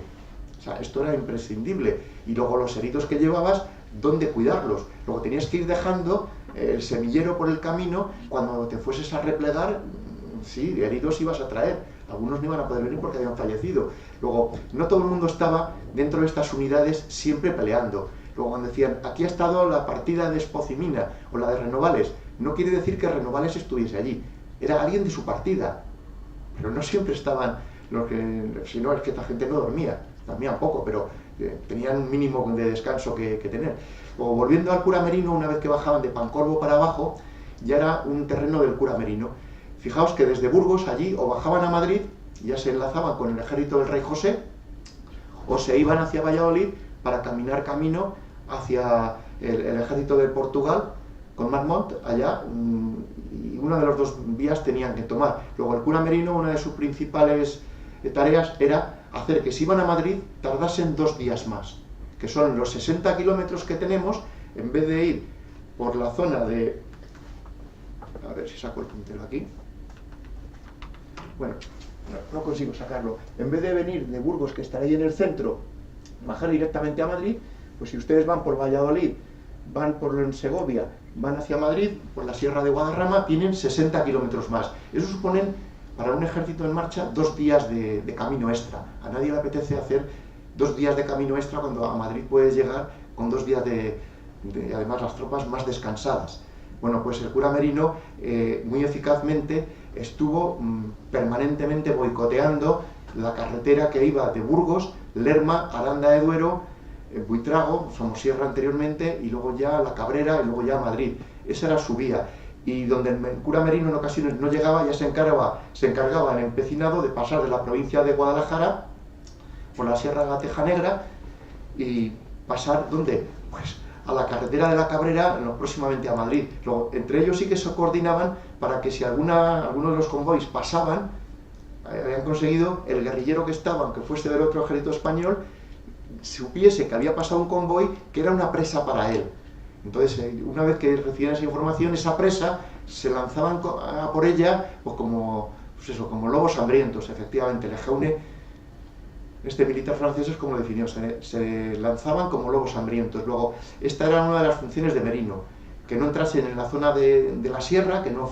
O sea, esto era imprescindible. Y luego los heridos que llevabas, dónde cuidarlos. Luego tenías que ir dejando el semillero por el camino, cuando te fueses a replegar, sí, heridos ibas a traer. Algunos no iban a poder venir porque habían fallecido. Luego, no todo el mundo estaba dentro de estas unidades siempre peleando. Luego cuando decían, aquí ha estado la partida de Espocimina o la de Renovales, no quiere decir que Renovales estuviese allí. Era alguien de su partida. Pero no siempre estaban los que, si no, es que esta gente no dormía poco, pero tenían un mínimo de descanso que tener. O volviendo al cura Merino, una vez que bajaban de Pancorbo para abajo, ya era un terreno del cura Merino. Fijaos que desde Burgos allí o bajaban a Madrid, ya se enlazaban con el ejército del rey José, o se iban hacia Valladolid para caminar camino hacia el ejército de Portugal, con Marmont allá, y una de las dos vías tenían que tomar. Luego el cura Merino, una de sus principales tareas era hacer que si iban a Madrid tardasen 2 días más, que son los 60 kilómetros que tenemos, en vez de ir por la zona de... A ver si saco el puntero aquí. Bueno, no consigo sacarlo. En vez de venir de Burgos, que estará ahí en el centro, bajar directamente a Madrid, pues si ustedes van por Valladolid, van por Segovia, van hacia Madrid, por la Sierra de Guadarrama, tienen 60 kilómetros más. Eso suponen, para un ejército en marcha, 2 días de camino extra. A nadie le apetece hacer 2 días de camino extra cuando a Madrid puedes llegar con 2 días además las tropas más descansadas. Bueno, pues el cura Merino muy eficazmente estuvo permanentemente boicoteando la carretera que iba de Burgos, Lerma, Aranda de Duero, Buitrago, Somosierra anteriormente, y luego ya La Cabrera, y luego ya Madrid. Esa era su vía. Y donde el cura Merino en ocasiones no llegaba, ya se encargaba el empecinado de pasar de la provincia de Guadalajara por la Sierra de la Teja Negra y pasar, ¿dónde? Pues a la carretera de La Cabrera, próximamente a Madrid. Luego, entre ellos sí que se coordinaban para que si alguno de los convoys pasaban, habían conseguido el guerrillero que estaba, aunque fuese del otro ejército español, supiese que había pasado un convoy que era una presa para él. Entonces, una vez que recibían esa información, esa presa, se lanzaban a por ella pues como lobos hambrientos. Efectivamente, Lejeune, este militar francés, es como lo definió, se lanzaban como lobos hambrientos. Luego, esta era una de las funciones de Merino, que no entrasen en la zona de la sierra, que no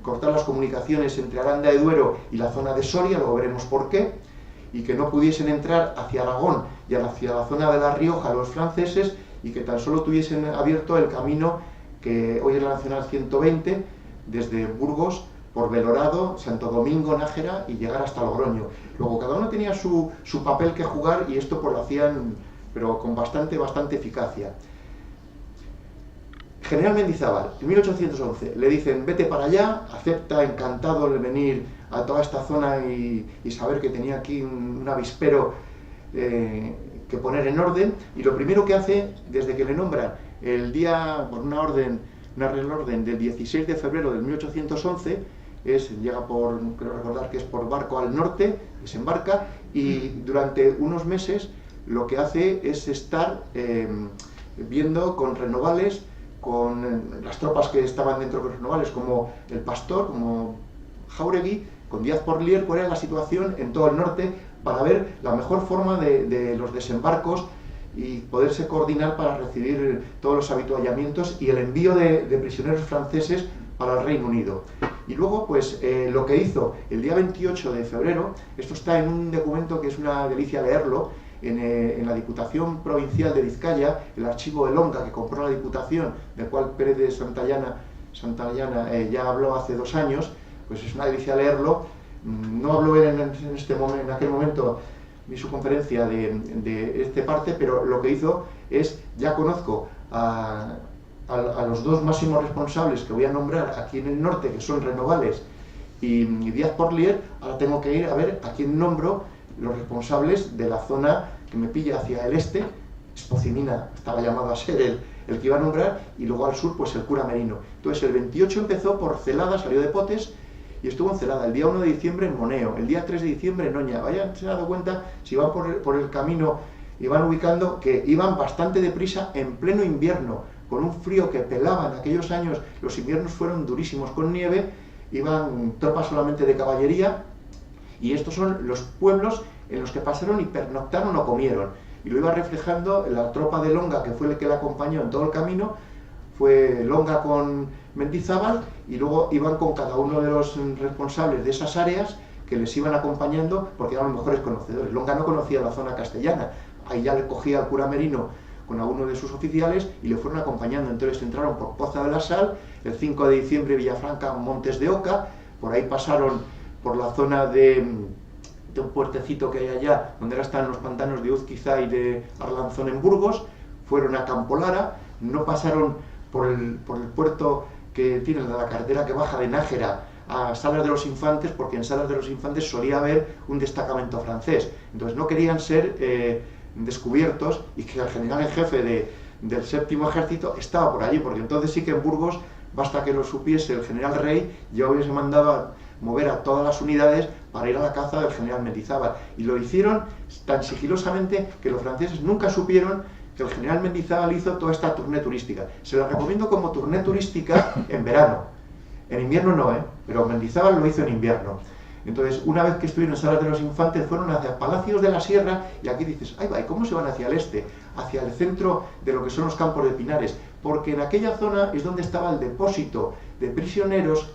cortar las comunicaciones entre Aranda de Duero y la zona de Soria, luego veremos por qué, y que no pudiesen entrar hacia Aragón y hacia la zona de La Rioja los franceses, y que tan solo tuviesen abierto el camino que hoy es la Nacional 120, desde Burgos, por Belorado, Santo Domingo, Nájera, y llegar hasta Logroño. Luego cada uno tenía su papel que jugar, y esto pues lo hacían, pero con bastante eficacia. General Mendizábal, en 1811, le dicen, vete para allá, acepta encantado el venir a toda esta zona y saber que tenía aquí un avispero que poner en orden, y lo primero que hace, desde que le nombran el día, por una real orden del 16 de febrero de 1811, llega por, creo recordar que es por barco al norte, desembarca, y durante unos meses lo que hace es estar viendo con Renovales, con las tropas que estaban dentro de los Renovales, como el Pastor, como Jáuregui, con Díaz Porlier, cuál era la situación en todo el norte, para ver la mejor forma de los desembarcos y poderse coordinar para recibir todos los habituallamientos y el envío de prisioneros franceses para el Reino Unido. Y luego, pues, lo que hizo el día 28 de febrero, esto está en un documento que es una delicia leerlo, en la Diputación Provincial de Vizcaya, el archivo de Longa que compró la Diputación, del cual Pérez de Santayana ya habló hace 2 años, pues es una delicia leerlo. No habló en aquel momento ni su conferencia de esta parte, pero lo que hizo es, ya conozco a los 2 máximos responsables que voy a nombrar aquí en el norte, que son Renovales y Díaz Porlier, ahora tengo que ir a ver a quién nombro los responsables de la zona que me pilla hacia el este. Espocinina estaba llamado a ser el que iba a nombrar, y luego al sur pues el cura Merino. Entonces el 28 empezó por Celada, salió de Potes y estuvo en Celada. El día 1 de diciembre en Moneo, el día 3 de diciembre en Oña. Vayan, se han dado cuenta, si van por el camino y van ubicando, que iban bastante deprisa en pleno invierno, con un frío que pelaba. En aquellos años los inviernos fueron durísimos con nieve, iban tropas solamente de caballería, y estos son los pueblos en los que pasaron y pernoctaron o comieron. Y lo iba reflejando la tropa de Longa, que fue el que la acompañó en todo el camino. Fue Longa con Mendizábal, y luego iban con cada uno de los responsables de esas áreas que les iban acompañando, porque eran los mejores conocedores. Longa no conocía la zona castellana, ahí ya le cogía al cura Merino con alguno de sus oficiales y le fueron acompañando. Entonces entraron por Poza de la Sal, el 5 de diciembre Villafranca, Montes de Oca, por ahí pasaron por la zona de un puertecito que hay allá, donde ahora están los pantanos de Uzquiza y de Arlanzón en Burgos, fueron a Campolara, no pasaron por el puerto que tiene la carretera que baja de Nájera a Salas de los Infantes, porque en Salas de los Infantes solía haber un destacamento francés. Entonces no querían ser descubiertos, y que el general en jefe del séptimo ejército estaba por allí, porque entonces sí que en Burgos, basta que lo supiese el general Rey, ya hubiese mandado a mover a todas las unidades para ir a la caza del general Mendizábal. Y lo hicieron tan sigilosamente que los franceses nunca supieron que el general Mendizábal hizo toda esta tournée turística. Se la recomiendo como tournée turística en verano. En invierno no, pero Mendizábal lo hizo en invierno. Entonces, una vez que estuvieron en Salas de los Infantes, fueron hacia Palacios de la Sierra, y aquí dices, ay va, ¿y cómo se van hacia el este? Hacia el centro de lo que son los Campos de Pinares, porque en aquella zona es donde estaba el depósito de prisioneros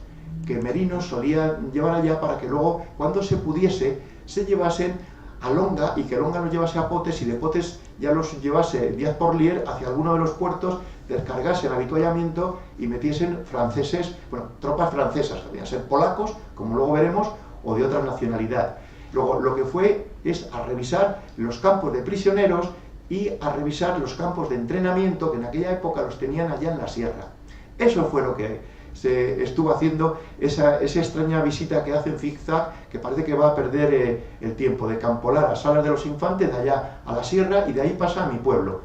que Merino solía llevar allá, para que luego, cuando se pudiese, se llevasen a Longa, y que Longa los llevase a Potes, y de Potes ya los llevase Díaz Porlier hacia alguno de los puertos, descargasen avituallamiento y metiesen franceses, bueno, tropas francesas, podían ser polacos, como luego veremos, o de otra nacionalidad. Luego, lo que fue es a revisar los campos de prisioneros y a revisar los campos de entrenamiento, que en aquella época los tenían allá en la sierra. Eso fue lo que se estuvo haciendo, esa extraña visita que hace en zigzag, que parece que va a perder el tiempo, de Campolar a Salas de los Infantes, de allá a la sierra, y de ahí pasa a mi pueblo.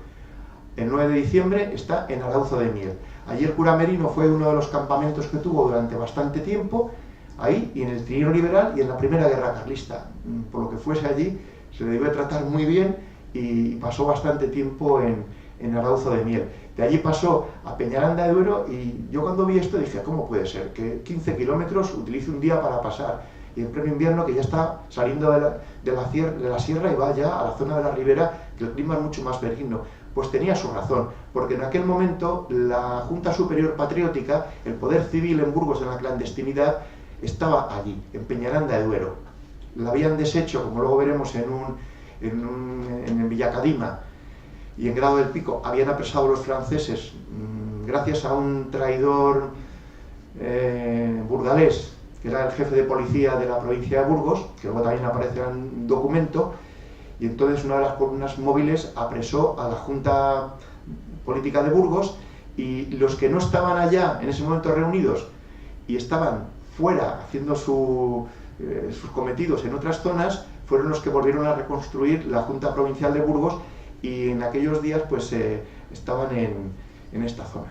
El 9 de diciembre está en Arauzo de Miel. Allí el cura Merino fue uno de los campamentos que tuvo durante bastante tiempo, ahí, y en el Trienio Liberal y en la Primera Guerra Carlista. Por lo que fuese allí, se le debió tratar muy bien, y pasó bastante tiempo en Arauzo de Miel. De allí pasó a Peñaranda de Duero, y yo cuando vi esto dije, ¿cómo puede ser que 15 kilómetros utilice un día para pasar? Y en pleno invierno, que ya está saliendo de la sierra y va ya a la zona de la ribera, que el clima es mucho más benigno. Pues tenía su razón, porque en aquel momento la Junta Superior Patriótica, el poder civil en Burgos, en la clandestinidad, estaba allí, en Peñaranda de Duero. La habían deshecho, como luego veremos, en Villacadima y en Grado del Pico. Habían apresado a los franceses gracias a un traidor burgalés, que era el jefe de policía de la provincia de Burgos, que luego también aparece en un documento, y entonces una de las columnas móviles apresó a la Junta Política de Burgos, y los que no estaban allá en ese momento reunidos y estaban fuera haciendo sus cometidos en otras zonas, fueron los que volvieron a reconstruir la Junta Provincial de Burgos, y en aquellos días pues estaban en esta zona.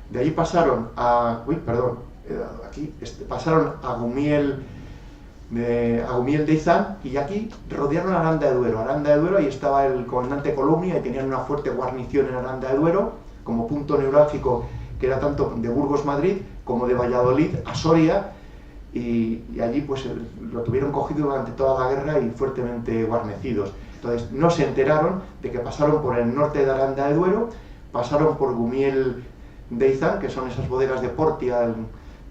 De ahí pasaron a... pasaron a Gumiel de Izán, y aquí rodearon Aranda de Duero. Aranda de Duero, ahí estaba el comandante Columnia, y tenían una fuerte guarnición en Aranda de Duero, como punto neurálgico, que era tanto de Burgos-Madrid como de Valladolid a Soria, y allí pues lo tuvieron cogido durante toda la guerra y fuertemente guarnecidos. Entonces no se enteraron de que pasaron por el norte de Aranda de Duero, pasaron por Gumiel de Izán, que son esas bodegas de Portia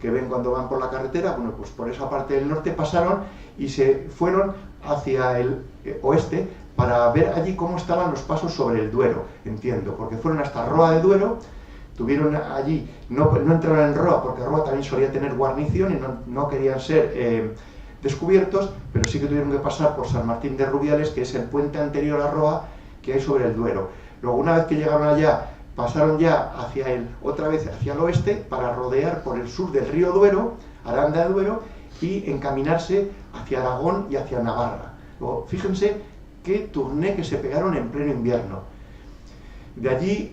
que ven cuando van por la carretera. Bueno, pues por esa parte del norte pasaron y se fueron hacia el oeste para ver allí cómo estaban los pasos sobre el Duero, entiendo, porque fueron hasta Roa de Duero, tuvieron allí, no entraron en Roa, porque Roa también solía tener guarnición y no querían ser descubiertos, pero sí que tuvieron que pasar por San Martín de Rubiales, que es el puente anterior a Roa que hay sobre el Duero. Luego, una vez que llegaron allá, pasaron ya otra vez hacia el oeste, para rodear por el sur del río Duero, Aranda de Duero, y encaminarse hacia Aragón y hacia Navarra. Luego, fíjense qué tourné que se pegaron en pleno invierno. De allí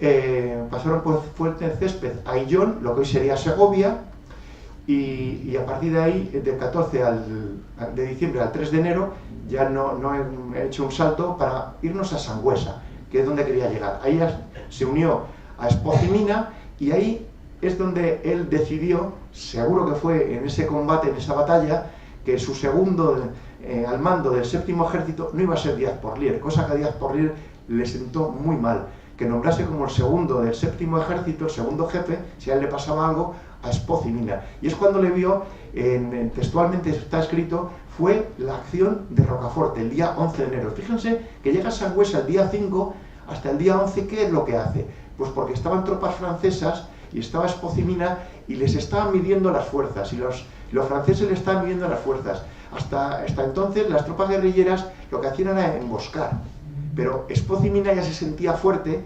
pasaron por Fuentecésped a Ayllón, lo que hoy sería Segovia, y a partir de ahí, del 14 de diciembre al 3 de enero, ya no he hecho un salto para irnos a Sangüesa, que es donde quería llegar. Ahí se unió a Espoz-y-Mina, y ahí es donde él decidió, seguro que fue en ese combate, en esa batalla, que su segundo al mando del séptimo ejército no iba a ser Díaz Porlier, cosa que a Díaz Porlier le sentó muy mal, que nombrase como el segundo del séptimo ejército, el segundo jefe, si a él le pasaba algo, a Espoz-y-Mina. Y es cuando le vio, textualmente está escrito, fue la acción de Rocaforte, el día 11 de enero. Fíjense que llega a Sangüesa el día 5, hasta el día 11, ¿qué es lo que hace? Pues porque estaban tropas francesas y estaba Espoz-y-Mina y les estaban midiendo las fuerzas, y los franceses le estaban midiendo las fuerzas. Hasta entonces las tropas guerrilleras lo que hacían era emboscar, pero Espoz-y-Mina ya se sentía fuerte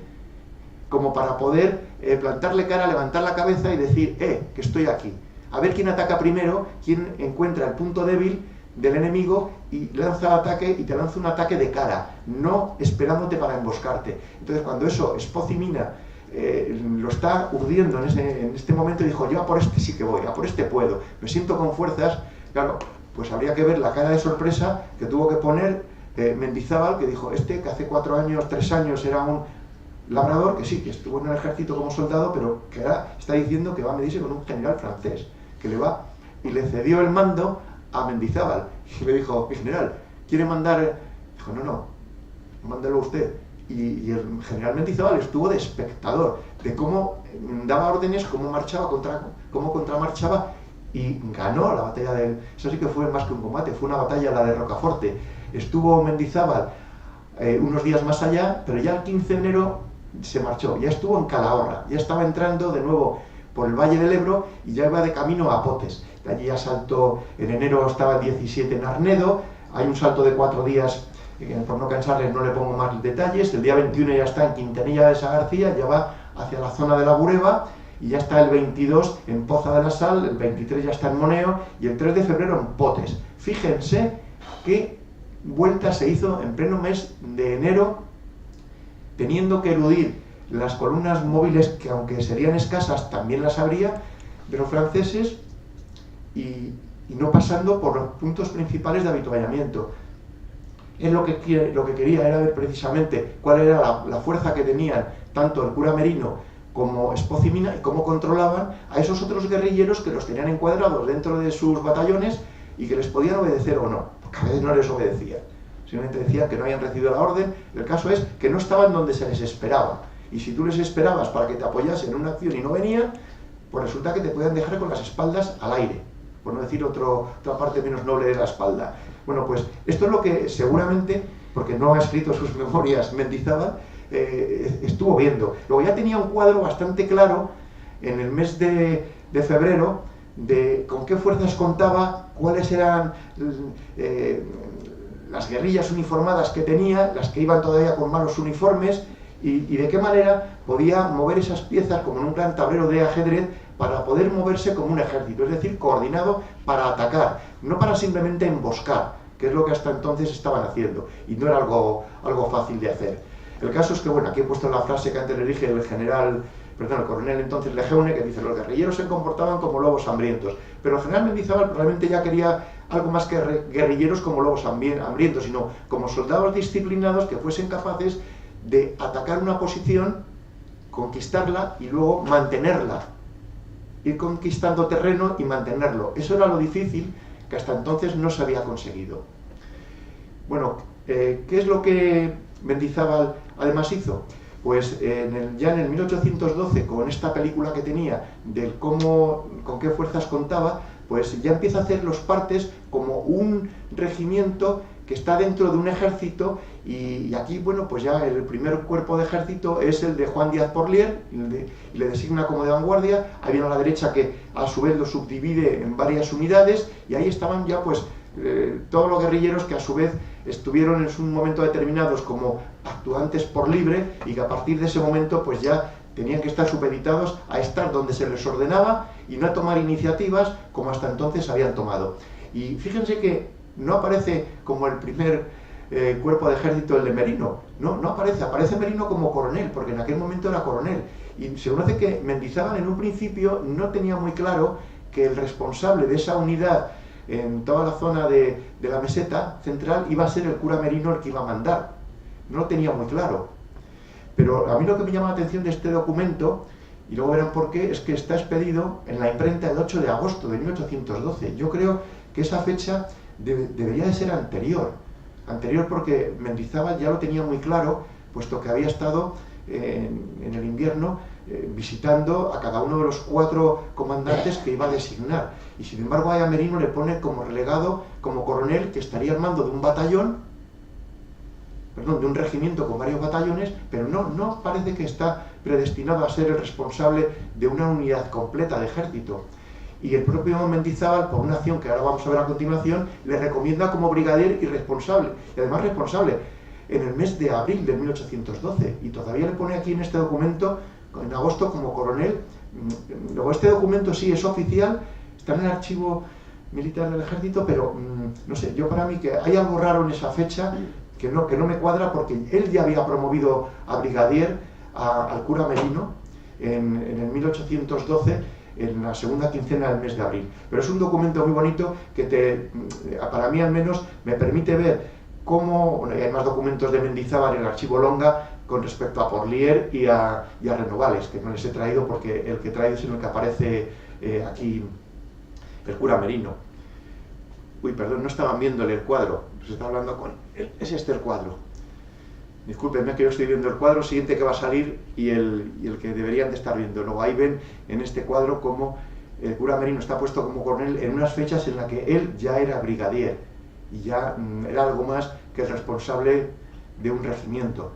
como para poder plantarle cara, levantar la cabeza y decir, que estoy aquí. A ver quién ataca primero, quién encuentra el punto débil del enemigo y lanza el ataque, y te lanza un ataque de cara, no esperándote para emboscarte. Entonces, cuando eso Espoz-y-Mina lo está urdiendo en este momento, dijo, yo a por este sí que voy, a por este puedo, me siento con fuerzas. Claro, pues habría que ver la cara de sorpresa que tuvo que poner Mendizábal, que dijo, que hace 4 años, 3 años era un labrador, que sí, que estuvo en el ejército como soldado, pero que ahora está diciendo que va a medirse con un general francés, que le va, y le cedió el mando a Mendizábal, y le dijo, mi general, ¿quiere mandar? Dijo, no, mándelo usted. Y el general Mendizábal estuvo de espectador, de cómo daba órdenes, cómo contramarchaba, y ganó la batalla de él. Eso sí que fue más que un combate, fue una batalla, la de Rocaforte. Estuvo Mendizábal unos días más allá, pero ya el 15 de enero se marchó, ya estuvo en Calahorra, ya estaba entrando de nuevo por el Valle del Ebro y ya iba de camino a Potes. De allí ya saltó, en enero estaba el 17 en Arnedo, hay un salto de 4 días, por no cansarles no le pongo más detalles, el día 21 ya está en Quintanilla de Sagarcía, ya va hacia la zona de la Bureba, y ya está el 22 en Poza de la Sal, el 23 ya está en Moneo, y el 3 de febrero en Potes. Fíjense qué vuelta se hizo en pleno mes de enero, teniendo que eludir las columnas móviles, que aunque serían escasas también las habría, de los franceses, y no pasando por los puntos principales de avituallamiento. Él lo que quería era ver precisamente cuál era la fuerza que tenían tanto el cura Merino como Espoz-y-Mina, y cómo controlaban a esos otros guerrilleros que los tenían encuadrados dentro de sus batallones y que les podían obedecer o no, porque a veces no les obedecían, simplemente decían que no habían recibido la orden. El caso es que no estaban donde se les esperaba, y si tú les esperabas para que te apoyasen en una acción y no venían, pues resulta que te podían dejar con las espaldas al aire, por no decir otra parte menos noble de la espalda. Bueno, pues esto es lo que seguramente, porque no ha escrito sus memorias Mendizábal, estuvo viendo. Luego ya tenía un cuadro bastante claro en el mes de febrero de con qué fuerzas contaba, cuáles eran las guerrillas uniformadas que tenía, las que iban todavía con malos uniformes, y de qué manera podía mover esas piezas como en un gran tablero de ajedrez para poder moverse como un ejército, es decir, coordinado para atacar, no para simplemente emboscar, que es lo que hasta entonces estaban haciendo, y no era algo fácil de hacer. El caso es que, bueno, aquí he puesto la frase que antes le dije el coronel entonces Lejeune, que dice, los guerrilleros se comportaban como lobos hambrientos, pero el general Mendizábal realmente ya quería algo más que guerrilleros como lobos hambrientos, sino como soldados disciplinados que fuesen capaces de atacar una posición, conquistarla y luego mantenerla, ir conquistando terreno y mantenerlo. Eso era lo difícil, que hasta entonces no se había conseguido. Bueno, ¿qué es lo que Mendizábal además hizo? Pues ya en el 1812, con esta película que tenía de con qué fuerzas contaba, pues ya empieza a hacer los partes como un regimiento que está dentro de un ejército, y aquí, bueno, pues ya el primer cuerpo de ejército es el de Juan Díaz Porlier, y le designa como de vanguardia. Ahí viene a la derecha, que a su vez lo subdivide en varias unidades, y ahí estaban ya pues todos los guerrilleros que a su vez estuvieron en un momento determinados como actuantes por libre, y que a partir de ese momento pues ya tenían que estar supeditados a estar donde se les ordenaba y no a tomar iniciativas como hasta entonces habían tomado. Y fíjense que no aparece como el primer cuerpo de ejército, el de Merino. No aparece Merino como coronel, porque en aquel momento era coronel. Y se conoce que Mendizábal en un principio no tenía muy claro que el responsable de esa unidad en toda la zona de la meseta central iba a ser el cura Merino el que iba a mandar. No lo tenía muy claro. Pero a mí lo que me llama la atención de este documento, y luego verán por qué, es que está expedido en la imprenta el 8 de agosto de 1812. Yo creo que esa fecha debería de ser anterior porque Mendizábal ya lo tenía muy claro, puesto que había estado en el invierno visitando a cada uno de los 4 comandantes que iba a designar. Y sin embargo a Merino le pone como relegado, como coronel, que estaría al mando de un batallón, de un regimiento con varios batallones, pero no parece que está predestinado a ser el responsable de una unidad completa de ejército. Y el propio Mendizábal, por una acción que ahora vamos a ver a continuación, le recomienda como brigadier y responsable, y además responsable, en el mes de abril de 1812, y todavía le pone aquí en este documento, en agosto, como coronel. Luego este documento sí es oficial, está en el archivo militar del ejército, pero no sé, yo para mí que hay algo raro en esa fecha que no me cuadra, porque él ya había promovido a brigadier al cura Merino en el 1812, en la segunda quincena del mes de abril. Pero es un documento muy bonito que para mí al menos me permite ver cómo, hay más documentos de Mendizábal en el archivo Longa con respecto a Porlier y a Renovales, que no les he traído porque el que he traído es en el que aparece aquí el cura Merino. Uy, perdón, no estaban viéndole el cuadro, se está hablando con él. Es este el cuadro. Discúlpenme que yo estoy viendo el cuadro siguiente que va a salir y el que deberían de estar viendo. Luego ahí ven en este cuadro cómo el cura Merino está puesto como coronel en unas fechas en las que él ya era brigadier y ya era algo más que el responsable de un regimiento.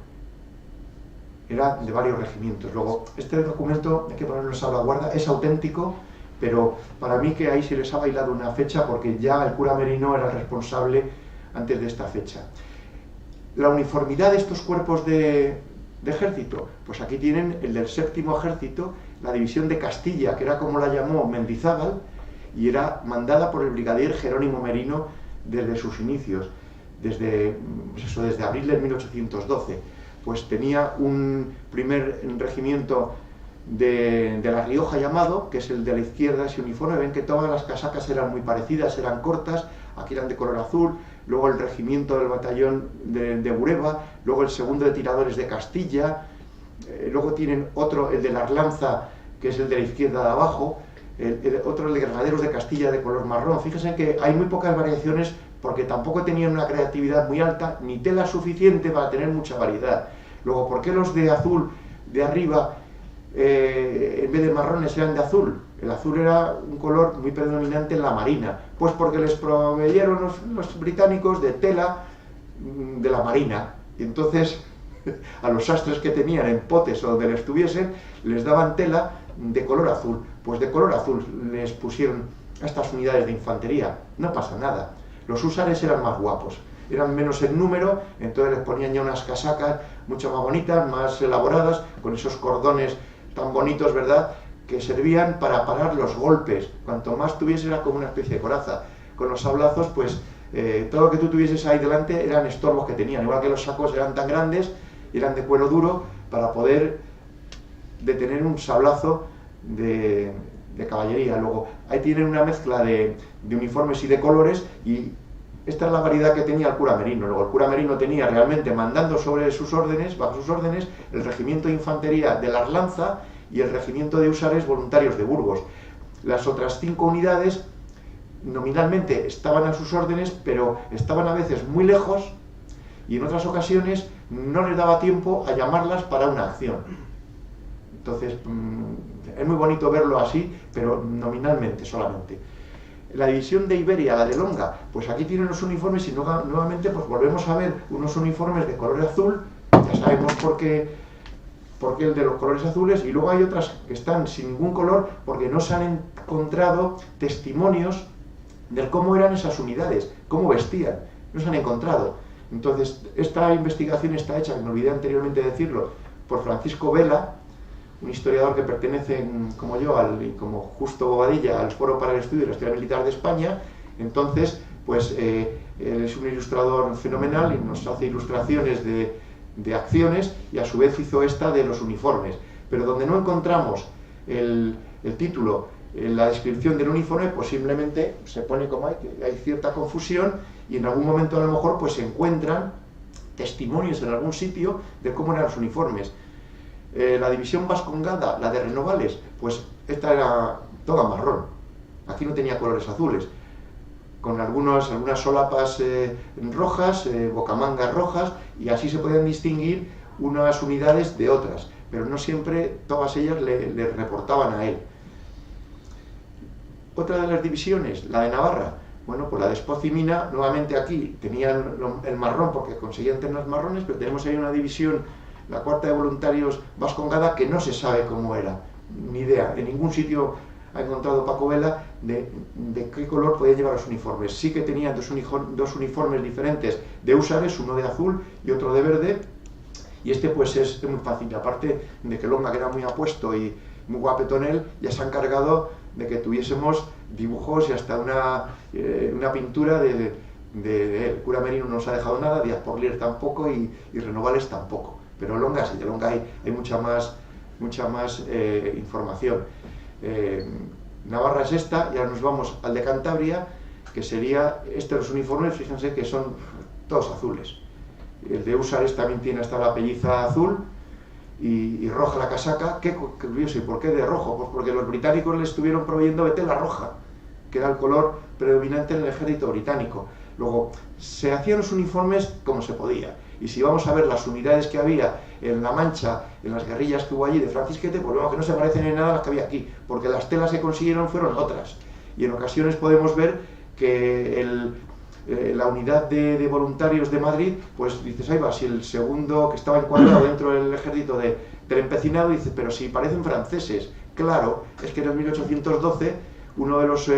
Era de varios regimientos. Luego, este documento, hay que ponerlo en salvaguarda, es auténtico, pero para mí que ahí se les ha bailado una fecha porque ya el cura Merino era el responsable antes de esta fecha. La uniformidad de estos cuerpos de ejército, pues aquí tienen el del 7º ejército, la división de Castilla, que era como la llamó Mendizábal, y era mandada por el brigadier Jerónimo Merino desde sus inicios, desde abril de 1812. Pues tenía un primer regimiento de La Rioja llamado, que es el de la izquierda, ese uniforme. Ven que todas las casacas eran muy parecidas, eran cortas, aquí eran de color azul. Luego el regimiento del batallón de Bureba, luego el segundo de tiradores de Castilla, luego tienen otro, el de la Arlanza, que es el de la izquierda de abajo, otro el de granaderos de Castilla de color marrón. Fíjense que hay muy pocas variaciones porque tampoco tenían una creatividad muy alta, ni tela suficiente para tener mucha variedad. Luego, ¿por qué los de azul de arriba, en vez de marrones, eran de azul? El azul era un color muy predominante en la marina, pues porque les proveyeron los británicos de tela de la marina, y entonces a los sastres que tenían en potes o donde les estuviesen, les daban tela de color azul. Pues de color azul les pusieron a estas unidades de infantería, no pasa nada. Los húsares eran más guapos, eran menos en número, entonces les ponían ya unas casacas mucho más bonitas, más elaboradas, con esos cordones tan bonitos, ¿verdad?, que servían para parar los golpes. Cuanto más tuviese era como una especie de coraza. Con los sablazos, pues todo lo que tú tuvieses ahí delante eran estorbos que tenían, igual que los sacos eran tan grandes, eran de cuero duro, para poder detener un sablazo de caballería. Luego ahí tienen una mezcla de uniformes y de colores, y esta es la variedad que tenía el cura Merino. Luego el cura Merino tenía realmente mandando sobre sus órdenes, bajo sus órdenes, el regimiento de infantería de la Arlanza y el regimiento de húsares voluntarios de Burgos. Las otras 5 unidades nominalmente estaban a sus órdenes, pero estaban a veces muy lejos y en otras ocasiones no les daba tiempo a llamarlas para una acción. Entonces, es muy bonito verlo así, pero nominalmente solamente. La división de Iberia, la de Longa, pues aquí tienen los uniformes y nuevamente pues volvemos a ver unos uniformes de color azul. Ya sabemos por qué el de los colores azules, y luego hay otras que están sin ningún color porque no se han encontrado testimonios de cómo eran esas unidades, cómo vestían, no se han encontrado. Entonces, esta investigación está hecha, que me olvidé anteriormente de decirlo, por Francisco Vela, un historiador que pertenece, como yo, como Justo Bobadilla, al Foro para el Estudio de la Historia Militar de España, Entonces, pues él es un ilustrador fenomenal y nos hace ilustraciones de acciones, y a su vez hizo esta de los uniformes. Pero donde no encontramos el título, la descripción del uniforme, pues simplemente se pone como hay cierta confusión, y en algún momento a lo mejor pues se encuentran testimonios en algún sitio de cómo eran los uniformes. La división vascongada, la de Renovales, pues esta era toda marrón, aquí no tenía colores azules, con algunas solapas rojas, bocamangas rojas, y así se podían distinguir unas unidades de otras, pero no siempre todas ellas le reportaban a él. Otra de las divisiones, la de Navarra, bueno, pues la de Espoz y Mina, nuevamente aquí tenían el marrón porque conseguían ternas marrones, pero tenemos ahí una división, la cuarta de voluntarios vascongada, que no se sabe cómo era, ni idea. En ningún sitio ha encontrado Paco Vela de qué color podían llevar los uniformes. Sí que tenían dos uniformes diferentes de húsares, uno de azul y otro de verde, y este pues es muy fácil. Aparte de que Longa, que era muy apuesto y muy guapetón él, ya se ha encargado de que tuviésemos dibujos y hasta una pintura de él. Cura Merino no nos ha dejado nada, Díaz Porlier tampoco y Renovales tampoco. Pero Longa sí, de Longa hay mucha más información. Navarra es esta, y ahora nos vamos al de Cantabria, que sería los uniformes, fíjense que son todos azules. El de húsares también tiene hasta la pelliza azul y roja la casaca. Qué curioso. ¿Y por qué de rojo? Pues porque los británicos le estuvieron proveyendo de tela roja, que era el color predominante en el ejército británico. Luego, se hacían los uniformes como se podía. Y si vamos a ver las unidades que había en La Mancha, en las guerrillas que hubo allí de Francisquete, pues vemos que no se parecen en nada a las que había aquí, porque las telas que consiguieron fueron otras. Y en ocasiones podemos ver que la unidad de voluntarios de Madrid, pues dices, ahí va, si el segundo que estaba encuadrado dentro del ejército del empecinado, dice, pero si parecen franceses. Claro, es que en el 1812 uno de los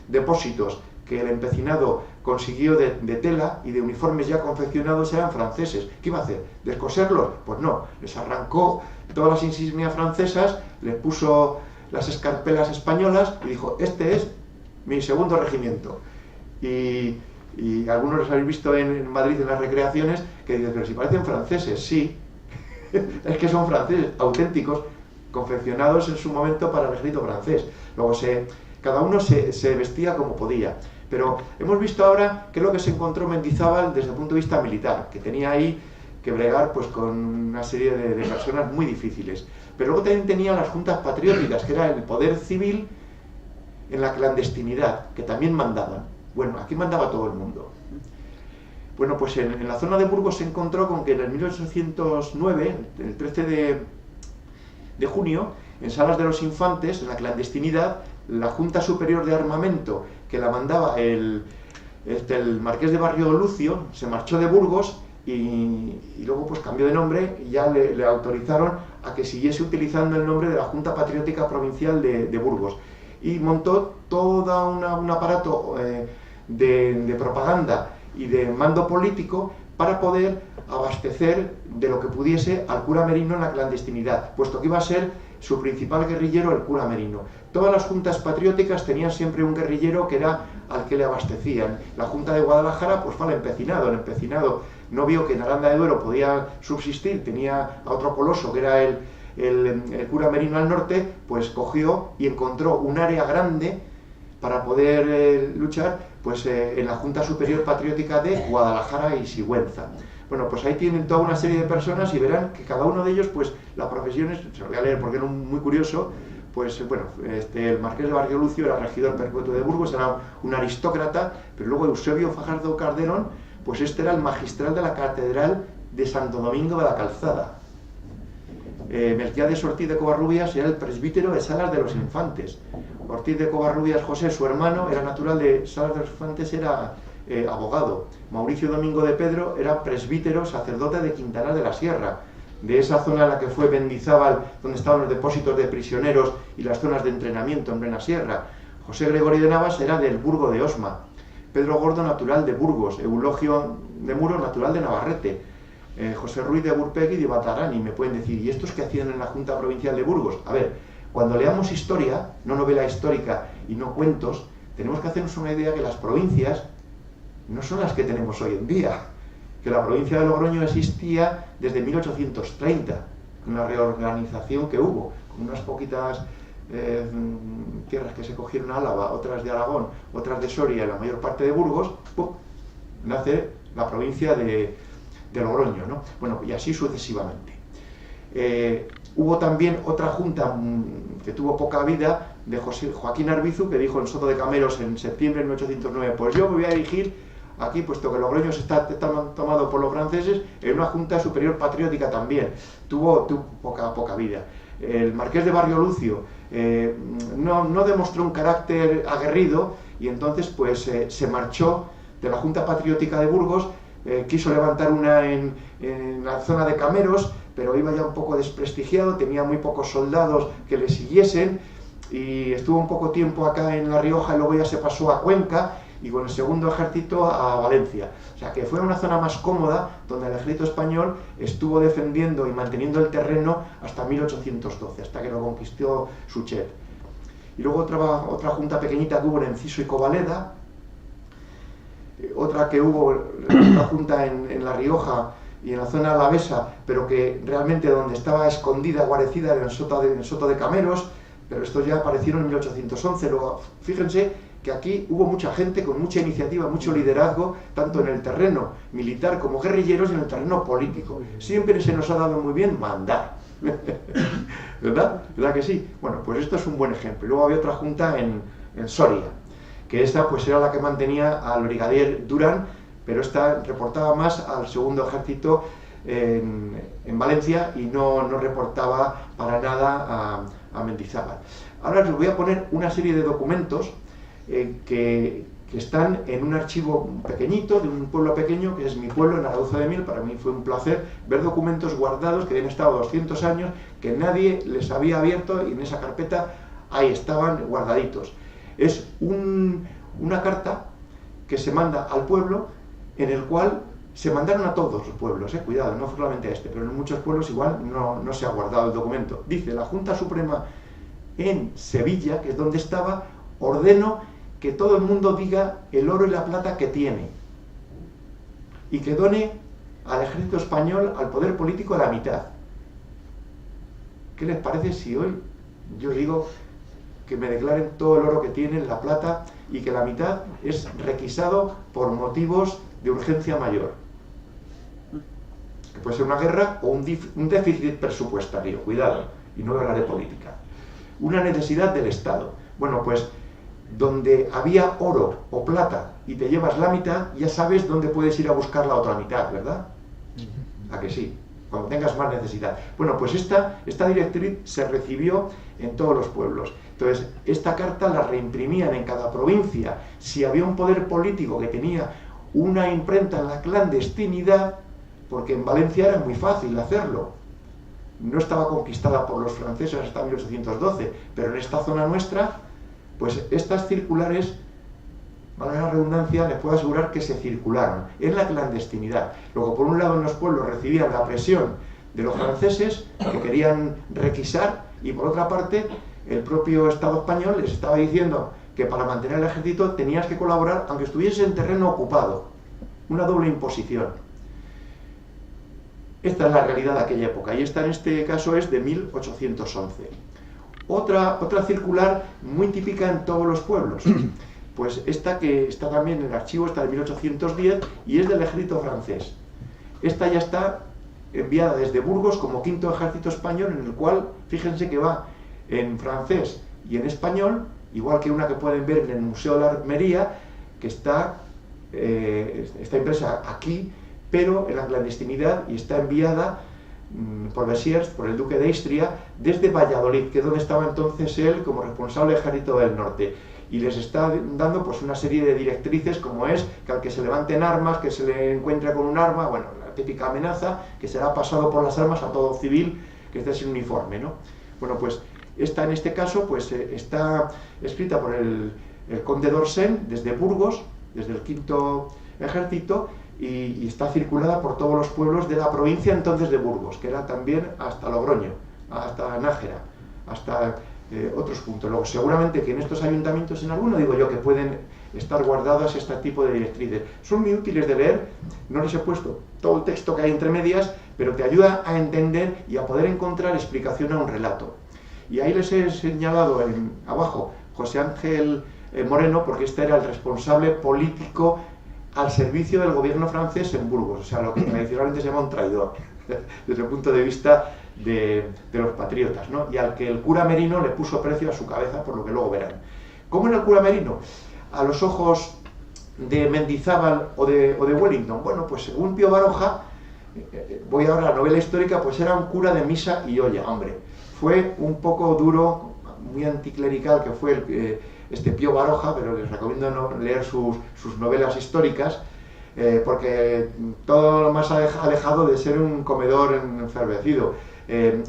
depósitos que el empecinado consiguió de tela y de uniformes ya confeccionados eran franceses. ¿Qué iba a hacer? ¿Descoserlos? Pues no, les arrancó todas las insignias francesas, les puso las escarpelas españolas y dijo, este es mi segundo regimiento. Y algunos los habéis visto en Madrid en las recreaciones que dicen, pero si parecen franceses. Sí, es que son franceses auténticos, confeccionados en su momento para el ejército francés. Luego cada uno se vestía como podía. Pero hemos visto ahora qué es lo que se encontró Mendizábal desde el punto de vista militar, que tenía ahí que bregar pues con una serie de personas muy difíciles. Pero luego también tenía las juntas patrióticas, que era el poder civil en la clandestinidad, que también mandaban. Bueno, aquí mandaba todo el mundo. Bueno, pues en la zona de Burgos se encontró con que en el 1809, el 13 de junio, en Salas de los Infantes, en la clandestinidad, la Junta Superior de Armamento, que la mandaba el marqués de Barrio Lucio, se marchó de Burgos y luego pues cambió de nombre y ya le autorizaron a que siguiese utilizando el nombre de la Junta Patriótica Provincial de Burgos. Y montó todo un aparato de propaganda y de mando político para poder abastecer de lo que pudiese al cura Merino en la clandestinidad, puesto que iba a ser su principal guerrillero el cura Merino. Todas las juntas patrióticas tenían siempre un guerrillero que era al que le abastecían. La Junta de Guadalajara pues fue al empecinado. El empecinado no vio que en Aranda de Duero podía subsistir, tenía a otro coloso que era el cura Merino al norte, pues cogió y encontró un área grande para poder luchar pues en la Junta Superior Patriótica de Guadalajara y Sigüenza. Bueno, pues ahí tienen toda una serie de personas y verán que cada uno de ellos, pues la profesión es, se lo voy a leer porque era muy curioso, pues bueno, el marqués de Barrio Lucio era regidor perpetuo de Burgos, era un aristócrata, pero luego Eusebio Fajardo Calderón, pues este era el magistral de la Catedral de Santo Domingo de la Calzada. Melquiades Ortiz de Covarrubias era el presbítero de Salas de los Infantes. Ortiz de Covarrubias José, su hermano, era natural de Salas de los Infantes, era abogado. Mauricio Domingo de Pedro era presbítero, sacerdote de Quintanar de la Sierra, de esa zona en la que fue Mendizábal, donde estaban los depósitos de prisioneros y las zonas de entrenamiento en plena sierra. José Gregorio de Navas era del Burgo de Osma. Pedro Gordo, natural de Burgos. Eulogio de Muro, natural de Navarrete. José Ruiz de Burpegui y de Batarani. Me pueden decir, ¿y estos qué hacían en la Junta Provincial de Burgos? A ver, cuando leamos historia, no novela histórica y no cuentos, tenemos que hacernos una idea que las provincias no son las que tenemos hoy en día, que la provincia de Logroño existía desde 1830, una reorganización que hubo, con unas poquitas tierras que se cogieron a Álava, otras de Aragón, otras de Soria y la mayor parte de Burgos, ¡pum!, nace la provincia de Logroño, ¿no? Bueno, y así sucesivamente. Hubo también otra junta que tuvo poca vida, de Joaquín Arbizu, que dijo en Soto de Cameros en septiembre de 1809, pues yo me voy a dirigir aquí, puesto que Logroño está tomado por los franceses, en una junta superior patriótica también. Tuvo poca vida. El marqués de Barriolucio no demostró un carácter aguerrido y entonces pues se marchó de la Junta Patriótica de Burgos, quiso levantar una en la zona de Cameros, pero iba ya un poco desprestigiado, tenía muy pocos soldados que le siguiesen y estuvo un poco tiempo acá en La Rioja y luego ya se pasó a Cuenca y con el segundo ejército a Valencia. O sea que fue una zona más cómoda donde el ejército español estuvo defendiendo y manteniendo el terreno hasta 1812, hasta que lo conquistó Suchet. Y luego otra junta pequeñita que hubo en Enciso y Covaleda, otra que hubo, otra junta en La Rioja y en la zona alavesa, pero que realmente donde estaba escondida, guarecida, en el Soto de Cameros, pero estos ya aparecieron en 1811. Luego, fíjense que aquí hubo mucha gente con mucha iniciativa, mucho liderazgo, tanto en el terreno militar como guerrilleros y en el terreno político. Siempre se nos ha dado muy bien mandar. ¿Verdad? ¿Verdad que sí? Bueno, pues esto es un buen ejemplo. Y luego había otra junta en Soria, que esta pues era la que mantenía al brigadier Durán, pero esta reportaba más al segundo ejército en Valencia y no reportaba para nada a Mendizábal. Ahora les voy a poner una serie de documentos que están en un archivo pequeñito, de un pueblo pequeño, que es mi pueblo, en Arauzo de Miel. Para mí fue un placer ver documentos guardados que habían estado 200 años, que nadie les había abierto, y en esa carpeta ahí estaban guardaditos. Es una carta que se manda al pueblo, en el cual se mandaron a todos los pueblos, cuidado, no solamente a este, pero en muchos pueblos igual no se ha guardado el documento. Dice: la Junta Suprema en Sevilla, que es donde estaba, ordeno que todo el mundo diga el oro y la plata que tiene y que done al ejército español, al poder político, la mitad. ¿Qué les parece si hoy yo digo que me declaren todo el oro que tienen, la plata, y que la mitad es requisado por motivos de urgencia mayor? Que puede ser una guerra o un déficit presupuestario, cuidado, y no hablar de política. Una necesidad del Estado. Bueno, pues donde había oro o plata y te llevas la mitad, ya sabes dónde puedes ir a buscar la otra mitad, ¿verdad? ¿A que sí? Cuando tengas más necesidad. Bueno, pues esta directriz se recibió en todos los pueblos. Entonces, esta carta la reimprimían en cada provincia. Si había un poder político que tenía una imprenta en la clandestinidad, porque en Valencia era muy fácil hacerlo, no estaba conquistada por los franceses hasta 1812, pero en esta zona nuestra, pues estas circulares, valga la redundancia, les puedo asegurar que se circularon en la clandestinidad. Luego, por un lado, en los pueblos recibían la presión de los franceses, que querían requisar, y por otra parte, el propio Estado español les estaba diciendo que para mantener el ejército tenías que colaborar aunque estuvieses en terreno ocupado. Una doble imposición. Esta es la realidad de aquella época, y esta en este caso es de 1811. Otra circular muy típica en todos los pueblos, pues esta que está también en el archivo, está de 1810 y es del ejército francés. Esta ya está enviada desde Burgos como quinto ejército español, en el cual, fíjense que va en francés y en español, igual que una que pueden ver en el Museo de la Armería, que está impresa aquí, pero en la clandestinidad, y está enviada por Bessiers, por el duque de Istria, desde Valladolid, que es donde estaba entonces él como responsable del ejército del norte, y les está dando pues una serie de directrices, como es que al que se levanten armas, que se le encuentre con un arma, bueno, la típica amenaza, que será pasado por las armas a todo civil que esté sin uniforme, ¿no? Bueno, pues esta en este caso pues está escrita por el conde d'Orsay desde Burgos, desde el quinto ejército, y está circulada por todos los pueblos de la provincia entonces de Burgos, que era también hasta Logroño, hasta Nájera, hasta otros puntos. Luego, seguramente que en estos ayuntamientos, en alguno, digo yo, que pueden estar guardadas este tipo de directrices. Son muy útiles de leer, no les he puesto todo el texto que hay entre medias, pero te ayuda a entender y a poder encontrar explicación a un relato. Y ahí les he señalado abajo José Ángel Moreno, porque este era el responsable político al servicio del gobierno francés en Burgos, o sea, lo que tradicionalmente se llama un traidor, desde el punto de vista de los patriotas, ¿no? Y al que el cura Merino le puso precio a su cabeza, por lo que luego verán. ¿Cómo era el cura Merino? A los ojos de Mendizábal o de Wellington. Bueno, pues según Pío Baroja, voy ahora a la novela histórica, pues era un cura de misa y olla, hombre. Fue un poco duro, muy anticlerical, que fue este Pío Baroja, pero les recomiendo leer sus novelas históricas, porque todo lo más alejado de ser un comedor enfervecido.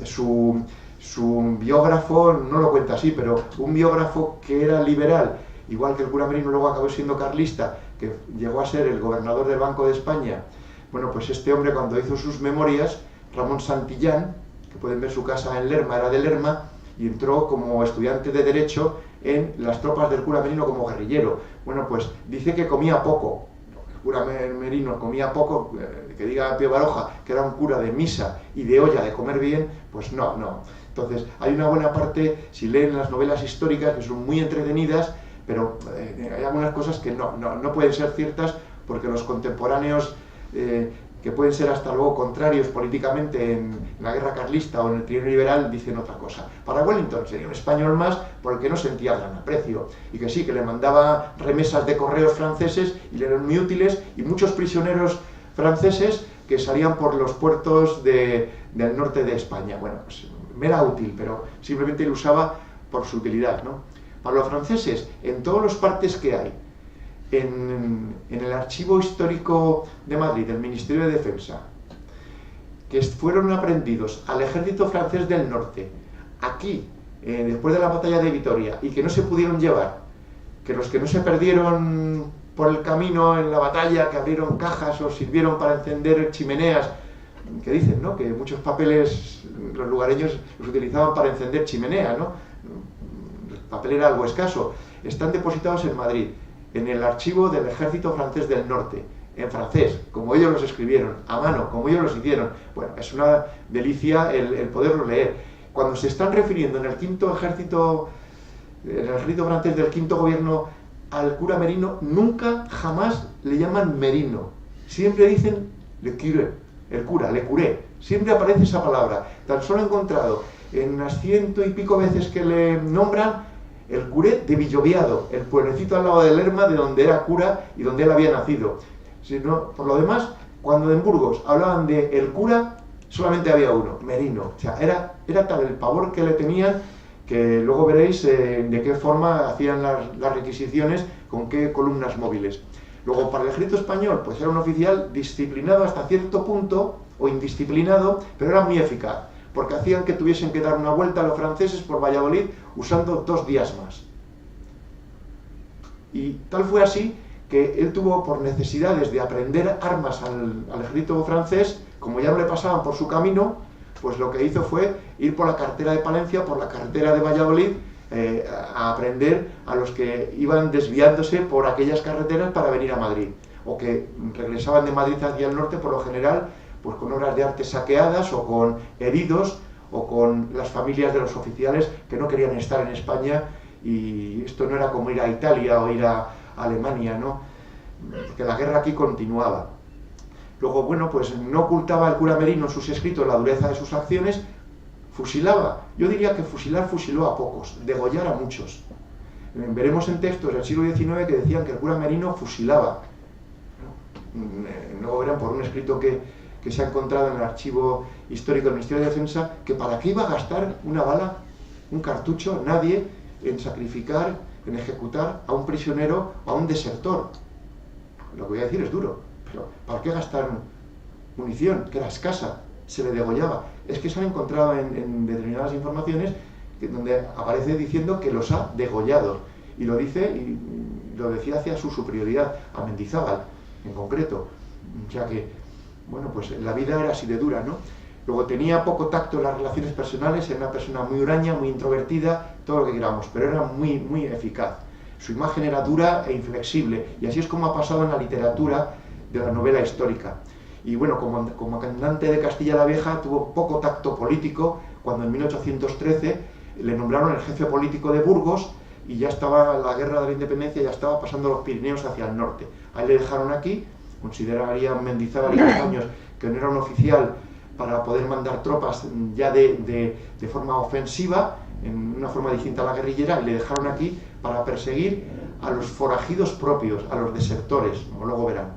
Su biógrafo no lo cuenta así, pero un biógrafo que era liberal, igual que el cura Merino luego acabó siendo carlista, que llegó a ser el gobernador del Banco de España. Bueno, pues este hombre, cuando hizo sus memorias, Ramón Santillán, que pueden ver su casa en Lerma, era de Lerma, y entró como estudiante de Derecho en las tropas del cura Merino como guerrillero. Bueno, pues dice que comía poco. El cura Merino comía poco, que diga Pío Baroja que era un cura de misa y de olla, de comer bien, pues no. Entonces, hay una buena parte, si leen las novelas históricas, que son muy entretenidas, pero hay algunas cosas que no pueden ser ciertas, porque los contemporáneos, que pueden ser hasta luego contrarios políticamente en la guerra carlista o en el trienio liberal, dicen otra cosa. Para Wellington sería un español más por el que no sentía gran aprecio, y que sí, que le mandaba remesas de correos franceses y le eran muy útiles, y muchos prisioneros franceses que salían por los puertos del norte de España. Bueno, pues me era útil, pero simplemente lo usaba por su utilidad, ¿no? Para los franceses, en todos los partes que hay, en el archivo histórico de Madrid, del Ministerio de Defensa, que fueron aprendidos al ejército francés del norte, aquí, después de la batalla de Vitoria, y que no se pudieron llevar, que los que no se perdieron por el camino en la batalla, que abrieron cajas o sirvieron para encender chimeneas, que dicen, ¿no?, que muchos papeles los lugareños los utilizaban para encender chimeneas, ¿no? El papel era algo escaso. Están depositados en Madrid, en el archivo del ejército francés del norte, en francés, como ellos los escribieron, a mano, como ellos los hicieron. Bueno, es una delicia el poderlo leer. Cuando se están refiriendo en el ejército francés del quinto gobierno al cura Merino, nunca, jamás le llaman Merino. Siempre dicen le curé, el cura, le curé. Siempre aparece esa palabra. Tan solo he encontrado en las 100 y pico veces que le nombran el curé de Villoviado, el pueblecito al lado de Lerma, de donde era cura y donde él había nacido. Por lo demás, cuando en Burgos hablaban de el cura, solamente había uno, Merino. O sea, era tal el pavor que le tenían, que luego veréis de qué forma hacían las requisiciones, con qué columnas móviles. Luego, para el ejército español, pues era un oficial disciplinado hasta cierto punto, o indisciplinado, pero era muy eficaz, porque hacían que tuviesen que dar una vuelta a los franceses por Valladolid usando 2 días más. Y tal fue así que él tuvo, por necesidades de aprender armas al ejército francés, como ya no le pasaban por su camino, pues lo que hizo fue ir por la carretera de Palencia, por la carretera de Valladolid, a aprender a los que iban desviándose por aquellas carreteras para venir a Madrid, o que regresaban de Madrid hacia el norte, por lo general, pues con obras de arte saqueadas, o con heridos, o con las familias de los oficiales que no querían estar en España, y esto no era como ir a Italia o ir a Alemania, ¿no? Porque la guerra aquí continuaba. Luego, bueno, pues no ocultaba el cura Merino en sus escritos la dureza de sus acciones, fusilaba. Yo diría que fusiló a pocos, degollar a muchos. Veremos en textos del siglo XIX que decían que el cura Merino fusilaba. Luego verán por un escrito que se ha encontrado en el archivo histórico del Ministerio de Defensa, que para qué iba a gastar una bala, un cartucho, nadie, en sacrificar, en ejecutar a un prisionero o a un desertor. Lo que voy a decir es duro, pero ¿para qué gastar munición, que era escasa? Se le degollaba. Es que se han encontrado en determinadas informaciones donde aparece diciendo que los ha degollado, y lo dice, y lo decía hacia su superioridad, a Mendizábal en concreto. O sea que, bueno, pues la vida era así de dura, ¿no? Luego tenía poco tacto en las relaciones personales, era una persona muy huraña, muy introvertida, todo lo que queramos, pero era muy, muy eficaz. Su imagen era dura e inflexible, y así es como ha pasado en la literatura de la novela histórica. Y bueno, como comandante de Castilla la Vieja tuvo poco tacto político, cuando en 1813 le nombraron el jefe político de Burgos, y ya estaba la guerra de la independencia, ya estaba pasando los Pirineos hacia el norte. Ahí le dejaron aquí, considerarían Mendizábal y Castaños que no era un oficial para poder mandar tropas ya de forma ofensiva, en una forma distinta a la guerrillera, y le dejaron aquí para perseguir a los forajidos propios, a los desertores, como luego verán.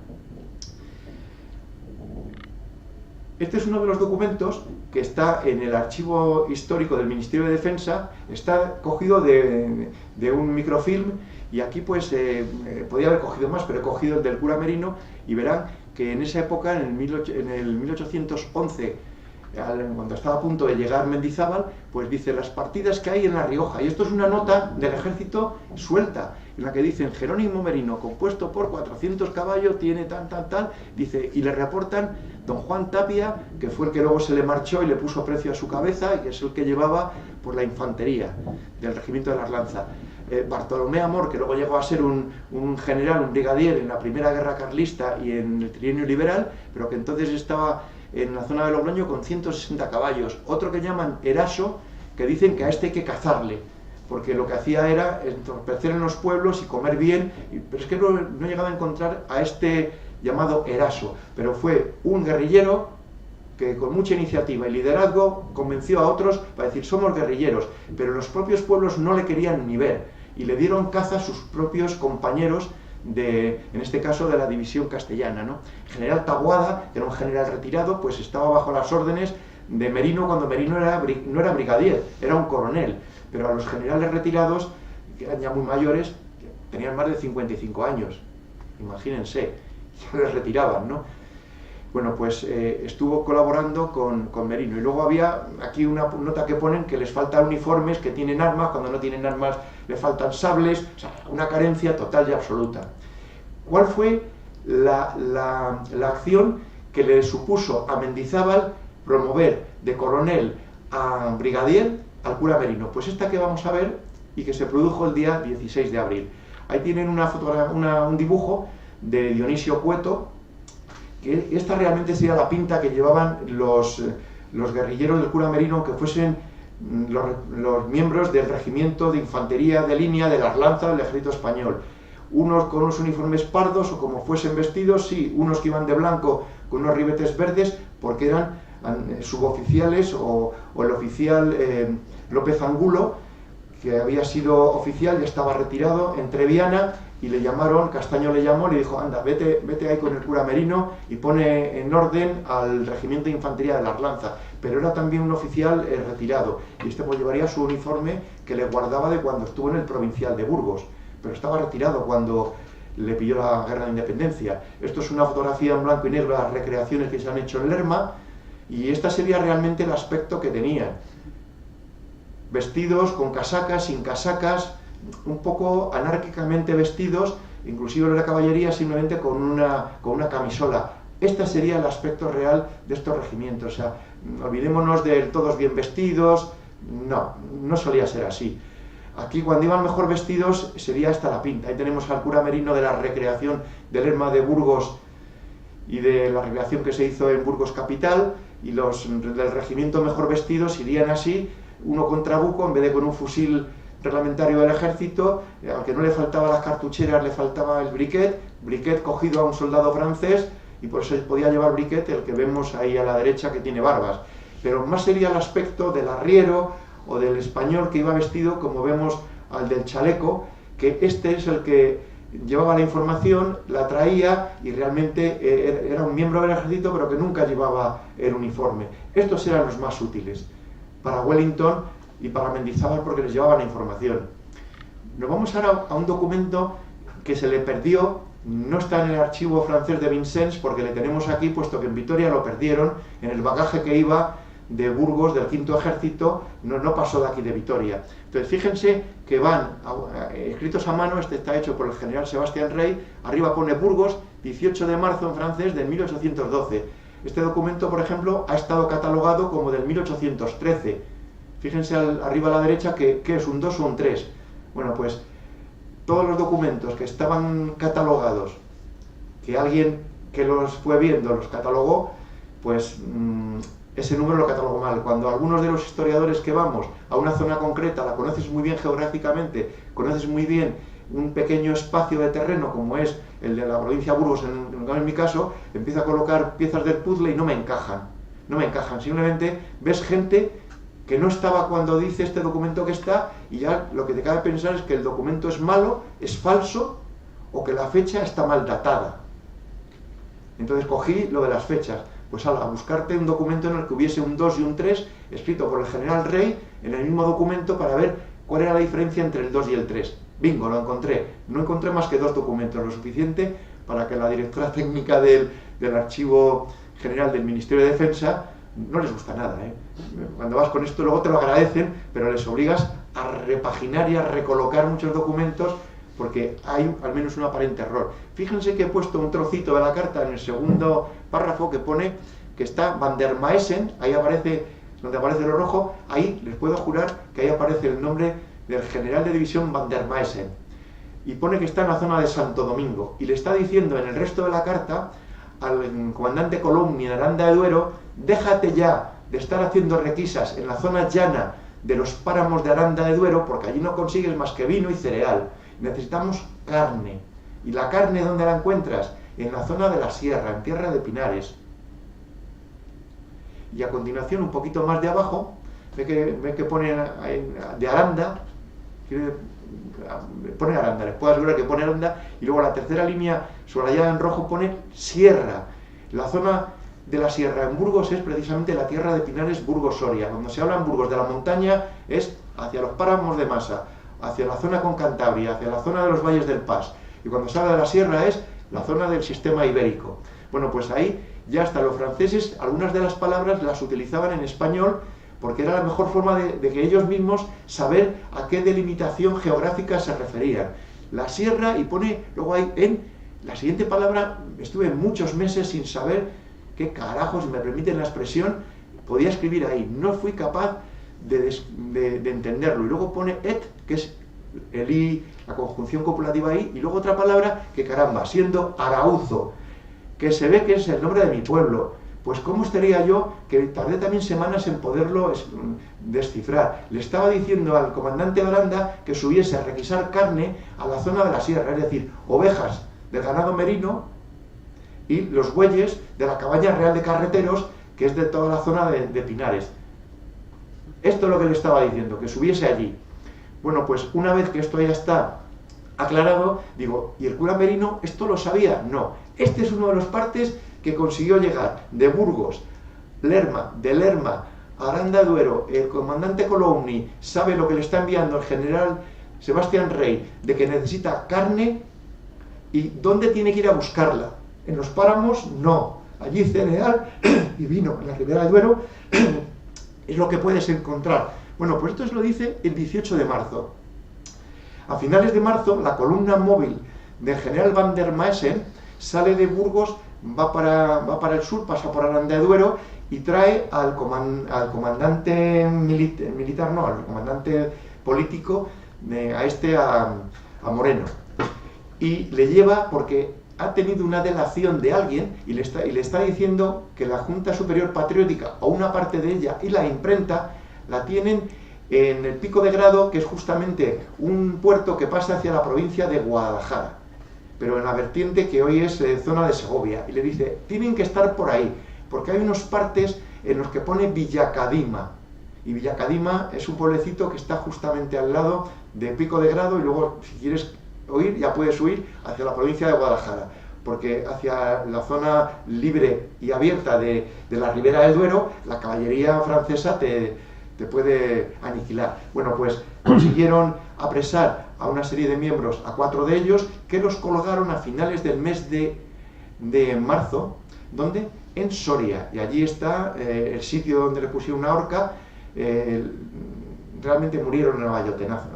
Este es uno de los documentos que está en el archivo histórico del Ministerio de Defensa, está cogido de un microfilm, y aquí pues podía haber cogido más, pero he cogido el del cura Merino, y verán que en esa época, en el 1811, cuando estaba a punto de llegar Mendizábal, pues dice las partidas que hay en La Rioja, y esto es una nota del ejército suelta, en la que dicen Jerónimo Merino, compuesto por 400 caballos, tiene tal, dice, y le reportan don Juan Tapia, que fue el que luego se le marchó y le puso precio a su cabeza, y que es el que llevaba por la infantería del regimiento de las Lanzas. Bartolomé Amor, que luego llegó a ser un general, un brigadier en la primera guerra carlista y en el trienio liberal, pero que entonces estaba en la zona de Logroño con 160 caballos. Otro que llaman Eraso, que dicen que a este hay que cazarle, porque lo que hacía era entorpecer en los pueblos y comer bien, pero es que no llegaba a encontrar a este llamado Eraso, pero fue un guerrillero que con mucha iniciativa y liderazgo convenció a otros para decir somos guerrilleros, pero los propios pueblos no le querían ni ver, y le dieron caza a sus propios compañeros en este caso de la división castellana, ¿no? General Taboada, que era un general retirado, pues estaba bajo las órdenes de Merino cuando Merino no era brigadier, era un coronel, pero a los generales retirados, que eran ya muy mayores, tenían más de 55 años, imagínense, ya les retiraban, ¿no? Bueno, pues estuvo colaborando con Merino, y luego había aquí una nota que ponen que les faltan uniformes, que tienen armas, cuando no tienen armas le faltan sables, o sea, una carencia total y absoluta. ¿Cuál fue la acción que le supuso a Mendizábal promover de coronel a brigadier al cura Merino? Pues esta que vamos a ver, y que se produjo el día 16 de abril. Ahí tienen un dibujo de Dionisio Cueto, que esta realmente sería la pinta que llevaban los guerrilleros del cura Merino, que fuesen los miembros del regimiento de infantería de línea de las Lanzas del ejército español. Unos con unos uniformes pardos o como fuesen vestidos, sí, unos que iban de blanco con unos ribetes verdes, porque eran suboficiales, o el oficial López Angulo, que había sido oficial y estaba retirado en Treviana, y le llamaron, Castaño le llamó, le dijo, anda, vete ahí con el cura Merino y pone en orden al regimiento de infantería de las Lanzas. Pero era también un oficial retirado, y este pues llevaría su uniforme que le guardaba de cuando estuvo en el provincial de Burgos, pero estaba retirado cuando le pilló la guerra de independencia. Esto es una fotografía en blanco y negro de las recreaciones que se han hecho en Lerma, y esta sería realmente el aspecto que tenían. Vestidos con casacas, sin casacas, un poco anárquicamente vestidos, inclusive los de caballería simplemente con una camisola. Este sería el aspecto real de estos regimientos. O sea, olvidémonos de todos bien vestidos, no solía ser así. Aquí cuando iban mejor vestidos sería hasta la pinta. Ahí tenemos al cura Merino de la recreación del Lerma de Burgos y de la recreación que se hizo en Burgos capital, y los del regimiento mejor vestidos irían así, uno con trabuco en vez de con un fusil reglamentario del ejército, aunque no le faltaba las cartucheras, le faltaba el briquet cogido a un soldado francés, y por eso podía llevar briquet el que vemos ahí a la derecha que tiene barbas. Pero más sería el aspecto del arriero o del español que iba vestido como vemos al del chaleco, que este es el que llevaba la información, la traía, y realmente era un miembro del ejército pero que nunca llevaba el uniforme. Estos eran los más útiles para Wellington y para Mendizábal, porque les llevaba la información. Nos vamos ahora a un documento que se le perdió, no está en el archivo francés de Vincennes, porque le tenemos aquí, puesto que en Vitoria lo perdieron, en el bagaje que iba de Burgos, del V Ejército, no pasó de aquí de Vitoria. Entonces fíjense que van escritos a mano, este está hecho por el general Sebastián Rey, arriba pone Burgos, 18 de marzo en francés de 1812. Este documento, por ejemplo, ha estado catalogado como del 1813. Fíjense arriba a la derecha que es un 2 o un 3. Bueno, pues todos los documentos que estaban catalogados, que alguien que los fue viendo los catalogó, pues ese número lo catalogó mal. Cuando algunos de los historiadores que vamos a una zona concreta, la conoces muy bien geográficamente, conoces muy bien un pequeño espacio de terreno como es el de la provincia de Burgos, en mi caso, empiezo a colocar piezas del puzzle y no me encajan. No me encajan. Simplemente ves gente que no estaba cuando dice este documento que está, y ya lo que te cabe pensar es que el documento es malo, es falso, o que la fecha está mal datada. Entonces cogí lo de las fechas. Pues a buscarte un documento en el que hubiese un 2 y un 3 escrito por el general Rey en el mismo documento para ver cuál era la diferencia entre el 2 y el 3. Bingo, lo encontré. No encontré más que 2 documentos, lo suficiente para que la directora técnica del Archivo General del Ministerio de Defensa no les gusta nada, ¿eh? Cuando vas con esto luego te lo agradecen, pero les obligas a repaginar y a recolocar muchos documentos porque hay al menos un aparente error. Fíjense que he puesto un trocito de la carta en el segundo párrafo que pone que está Van der Meissen, ahí aparece, donde aparece lo rojo, ahí les puedo jurar que ahí aparece el nombre del general de división Van der Meissen. Y pone que está en la zona de Santo Domingo. Y le está diciendo en el resto de la carta al comandante Colomni en Aranda de Duero: déjate ya de estar haciendo requisas en la zona llana de los páramos de Aranda de Duero, porque allí no consigues más que vino y cereal. Necesitamos carne. ¿Y la carne dónde la encuentras? En la zona de la sierra, en tierra de pinares. Y a continuación, un poquito más de abajo, ve que pone de Aranda, pone Aranda, les puedo asegurar que pone Aranda, y luego la tercera línea subrayada en rojo pone sierra. La zona de la sierra en Burgos es precisamente la tierra de pinares Burgos-Soria. Cuando se habla en Burgos de la montaña es hacia los páramos de Masa, hacia la zona con Cantabria, hacia la zona de los valles del Pas. Y cuando se habla de la sierra es la zona del sistema ibérico. Bueno, pues ahí ya hasta los franceses algunas de las palabras las utilizaban en español porque era la mejor forma de que ellos mismos saber a qué delimitación geográfica se referían. La sierra, y pone, luego hay en la siguiente palabra, estuve muchos meses sin saber qué carajos, si me permiten la expresión, podía escribir ahí. No fui capaz de entenderlo. Y luego pone et, que es el i, la conjunción copulativa i, y luego otra palabra que caramba, siendo Arauzo, que se ve que es el nombre de mi pueblo. Pues cómo estaría yo, que tardé también semanas en poderlo descifrar. Le estaba diciendo al comandante Aranda que subiese a requisar carne a la zona de la sierra, es decir, ovejas del ganado merino y los bueyes de la cabaña real de carreteros, que es de toda la zona de Pinares. Esto es lo que le estaba diciendo, que subiese allí. Bueno, pues una vez que esto ya está aclarado, digo, ¿y el cura merino esto lo sabía? No. Este es uno de los partes que consiguió llegar de Burgos, Lerma, de Lerma a Aranda de Duero. El comandante Colomni sabe lo que le está enviando el general Sebastián Rey, de que necesita carne, y ¿dónde tiene que ir a buscarla? En los páramos, no. Allí cereal y vino, en la Ribera de Duero, es lo que puedes encontrar. Bueno, pues esto lo dice el 18 de marzo. A finales de marzo, la columna móvil del general Van der Meissen sale de Burgos, va para el sur, pasa por Aranda de Duero y trae al comandante militar, no, al comandante político, a Moreno. Y le lleva porque ha tenido una delación de alguien y le está diciendo que la Junta Superior Patriótica, o una parte de ella, y la imprenta, la tienen en el Pico de Grado, que es justamente un puerto que pasa hacia la provincia de Guadalajara, pero en la vertiente que hoy es zona de Segovia. Y le dice, tienen que estar por ahí, porque hay unos partes en los que pone Villacadima. Y Villacadima es un pueblecito que está justamente al lado de Pico de Grado, y luego, si quieres huir, ya puedes huir hacia la provincia de Guadalajara, porque hacia la zona libre y abierta de la Ribera del Duero, la caballería francesa te puede aniquilar. Bueno, pues consiguieron apresar a una serie de miembros, a 4 de ellos, que los colgaron a finales del mes de marzo. ¿Dónde? En Soria. Y allí está el sitio donde le pusieron una horca. Realmente murieron en el bayotenazo,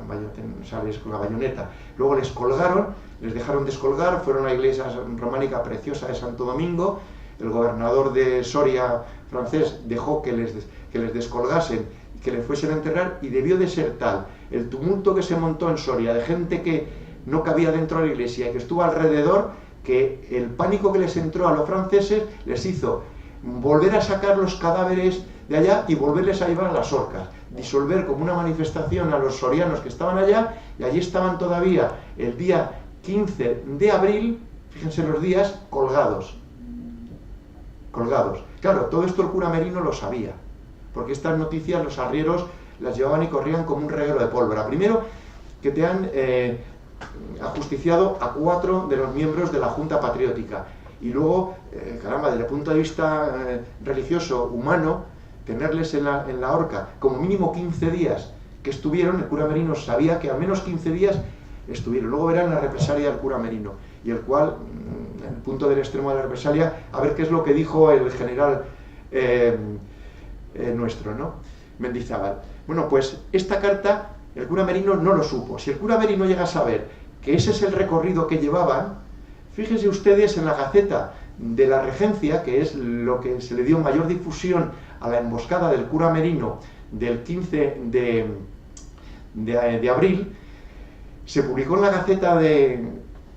con la bayoneta. Luego les colgaron, les dejaron descolgar, fueron a la iglesia románica preciosa de Santo Domingo, el gobernador de Soria francés dejó que les descolgasen y que les fuesen a enterrar, y debió de ser tal el tumulto que se montó en Soria de gente que no cabía dentro de la iglesia y que estuvo alrededor, que el pánico que les entró a los franceses les hizo volver a sacar los cadáveres de allá y volverles a llevar a las horcas, disolver como una manifestación a los sorianos que estaban allá, y allí estaban todavía el día 15 de abril, fíjense los días, colgados. Claro, todo esto el cura Merino lo sabía, porque estas noticias los arrieros las llevaban y corrían como un reguero de pólvora. Primero, que te han ajusticiado a 4 de los miembros de la Junta Patriótica, y luego, caramba, desde el punto de vista religioso, humano, tenerles en la horca como mínimo 15 días que estuvieron. El cura Merino sabía que al menos 15 días estuvieron. Luego verán la represalia del cura Merino, y el cual, en el punto del extremo de la represalia, a ver qué es lo que dijo el general nuestro, ¿no? Mendizábal. Bueno, pues esta carta el cura Merino no lo supo. Si el cura Merino llega a saber que ese es el recorrido que llevaban, fíjense ustedes en la Gaceta de la Regencia, que es lo que se le dio mayor difusión a la emboscada del cura Merino del 15 de abril, se publicó en la Gaceta de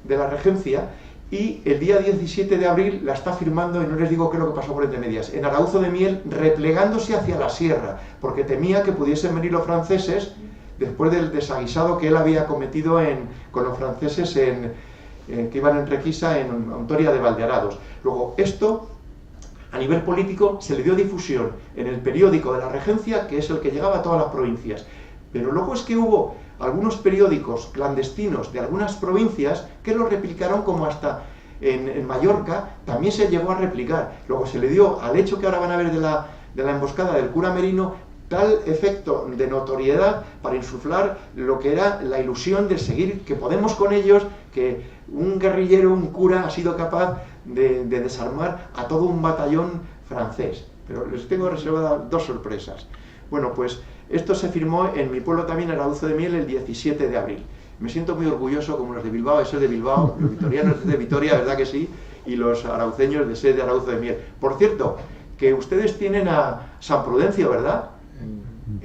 la Regencia, y el día 17 de abril la está firmando, y no les digo qué es lo que pasó por entre medias, en Arauzo de Miel, replegándose hacia la sierra, porque temía que pudiesen venir los franceses después del desaguisado que él había cometido con los franceses que iban en requisa en Ontoria de Valdearados. Luego, esto, a nivel político, se le dio difusión en el periódico de la Regencia, que es el que llegaba a todas las provincias. Pero luego es que hubo algunos periódicos clandestinos de algunas provincias que lo replicaron, como hasta en Mallorca también se llegó a replicar. Luego se le dio al hecho que ahora van a ver de la emboscada del cura Merino tal efecto de notoriedad para insuflar lo que era la ilusión de seguir, que podemos con ellos, que un guerrillero, un cura, ha sido capaz de desarmar a todo un batallón francés. Pero les tengo reservadas 2 sorpresas. Bueno, pues esto se firmó en mi pueblo también, en Arauzo de Miel, el 17 de abril. Me siento muy orgulloso, como los de Bilbao, de ser de Bilbao, los vitorianos de Vitoria, ¿verdad que sí? Y los arauceños de ser de Arauzo de Miel. Por cierto, que ustedes tienen a San Prudencio, ¿verdad?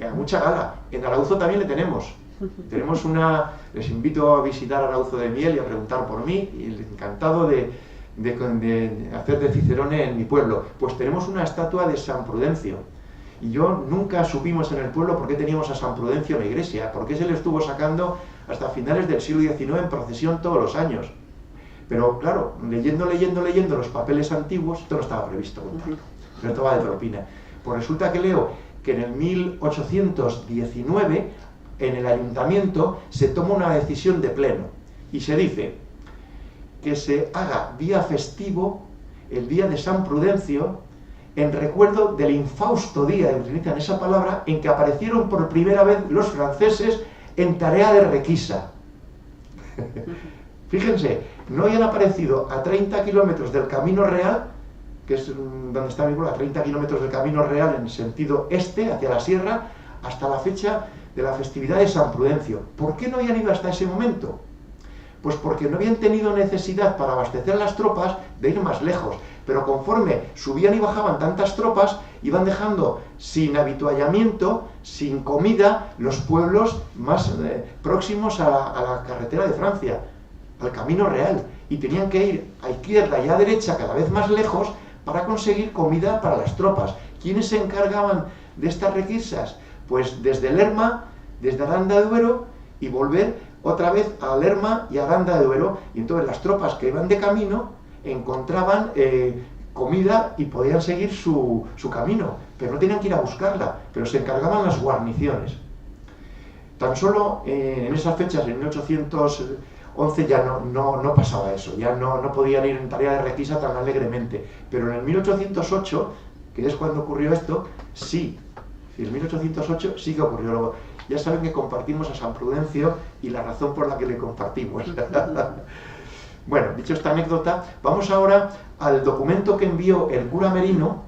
A mucha gala. En Arauzo también le tenemos. Tenemos les invito a visitar Arauzo de Miel y a preguntar por mí, y encantado de hacer de cicerone en mi pueblo. Pues tenemos una estatua de San Prudencio. Y nunca supimos en el pueblo por qué teníamos a San Prudencio en la iglesia, por qué se le estuvo sacando hasta finales del siglo XIX en procesión todos los años. Pero claro, leyendo los papeles antiguos, esto no estaba previsto, pero esto va de propina. Pues resulta que leo que en el 1819, en el ayuntamiento, se toma una decisión de pleno, y se dice que se haga día festivo, el día de San Prudencio, en recuerdo del infausto día, y utilizan esa palabra, en que aparecieron por primera vez los franceses en tarea de requisa. Fíjense, no habían aparecido a 30 kilómetros del Camino Real, que es donde está mi pueblo, a 30 kilómetros del Camino Real en sentido este, hacia la sierra, hasta la fecha de la festividad de San Prudencio. ¿Por qué no habían ido hasta ese momento? Pues porque no habían tenido necesidad para abastecer las tropas de ir más lejos, pero conforme subían y bajaban tantas tropas, iban dejando sin habituallamiento, sin comida, los pueblos más próximos a la carretera de Francia, al Camino Real, y tenían que ir a izquierda y a derecha cada vez más lejos para conseguir comida para las tropas. ¿Quiénes se encargaban de estas requisas? Pues desde Lerma, desde Aranda de Duero, y volver otra vez a Lerma y Aranda de Duero, y entonces las tropas que iban de camino encontraban comida y podían seguir su camino, pero no tenían que ir a buscarla, pero se encargaban las guarniciones. Tan solo en esas fechas, en 1811, ya no pasaba eso, ya no podían ir en tarea de requisa tan alegremente, pero en el 1808, que es cuando ocurrió esto, sí, en 1808 sí que ocurrió. Luego, ya saben que compartimos a San Prudencio y la razón por la que le compartimos. Bueno, dicho esta anécdota, vamos ahora al documento que envió el cura Merino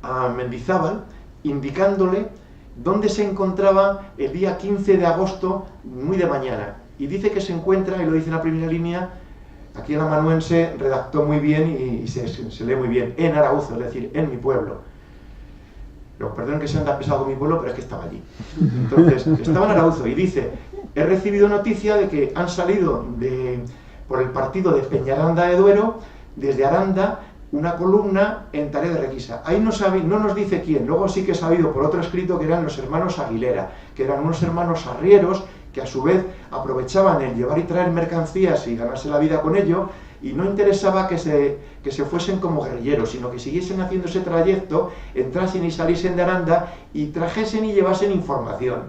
a Mendizábal, indicándole dónde se encontraba el día 15 de agosto, muy de mañana. Y dice que se encuentra, y lo dice en la primera línea, Aquí el amanuense redactó muy bien y se lee muy bien, en Arauzo, es decir, en mi pueblo. Perdón que sea tan pesado con mi pueblo, pero es que estaba allí. Entonces, estaba en Arauzo y dice, he recibido noticia de que han salido por el partido de Peñaranda de Duero, desde Aranda, una columna en Tarea de Requisa. Ahí no nos dice quién, luego sí que he sabido por otro escrito que eran los hermanos Aguilera, que eran unos hermanos arrieros que a su vez aprovechaban el llevar y traer mercancías y ganarse la vida con ello, y no interesaba que se fuesen como guerrilleros, sino que siguiesen haciendo ese trayecto, entrasen y saliesen de Aranda y trajesen y llevasen información.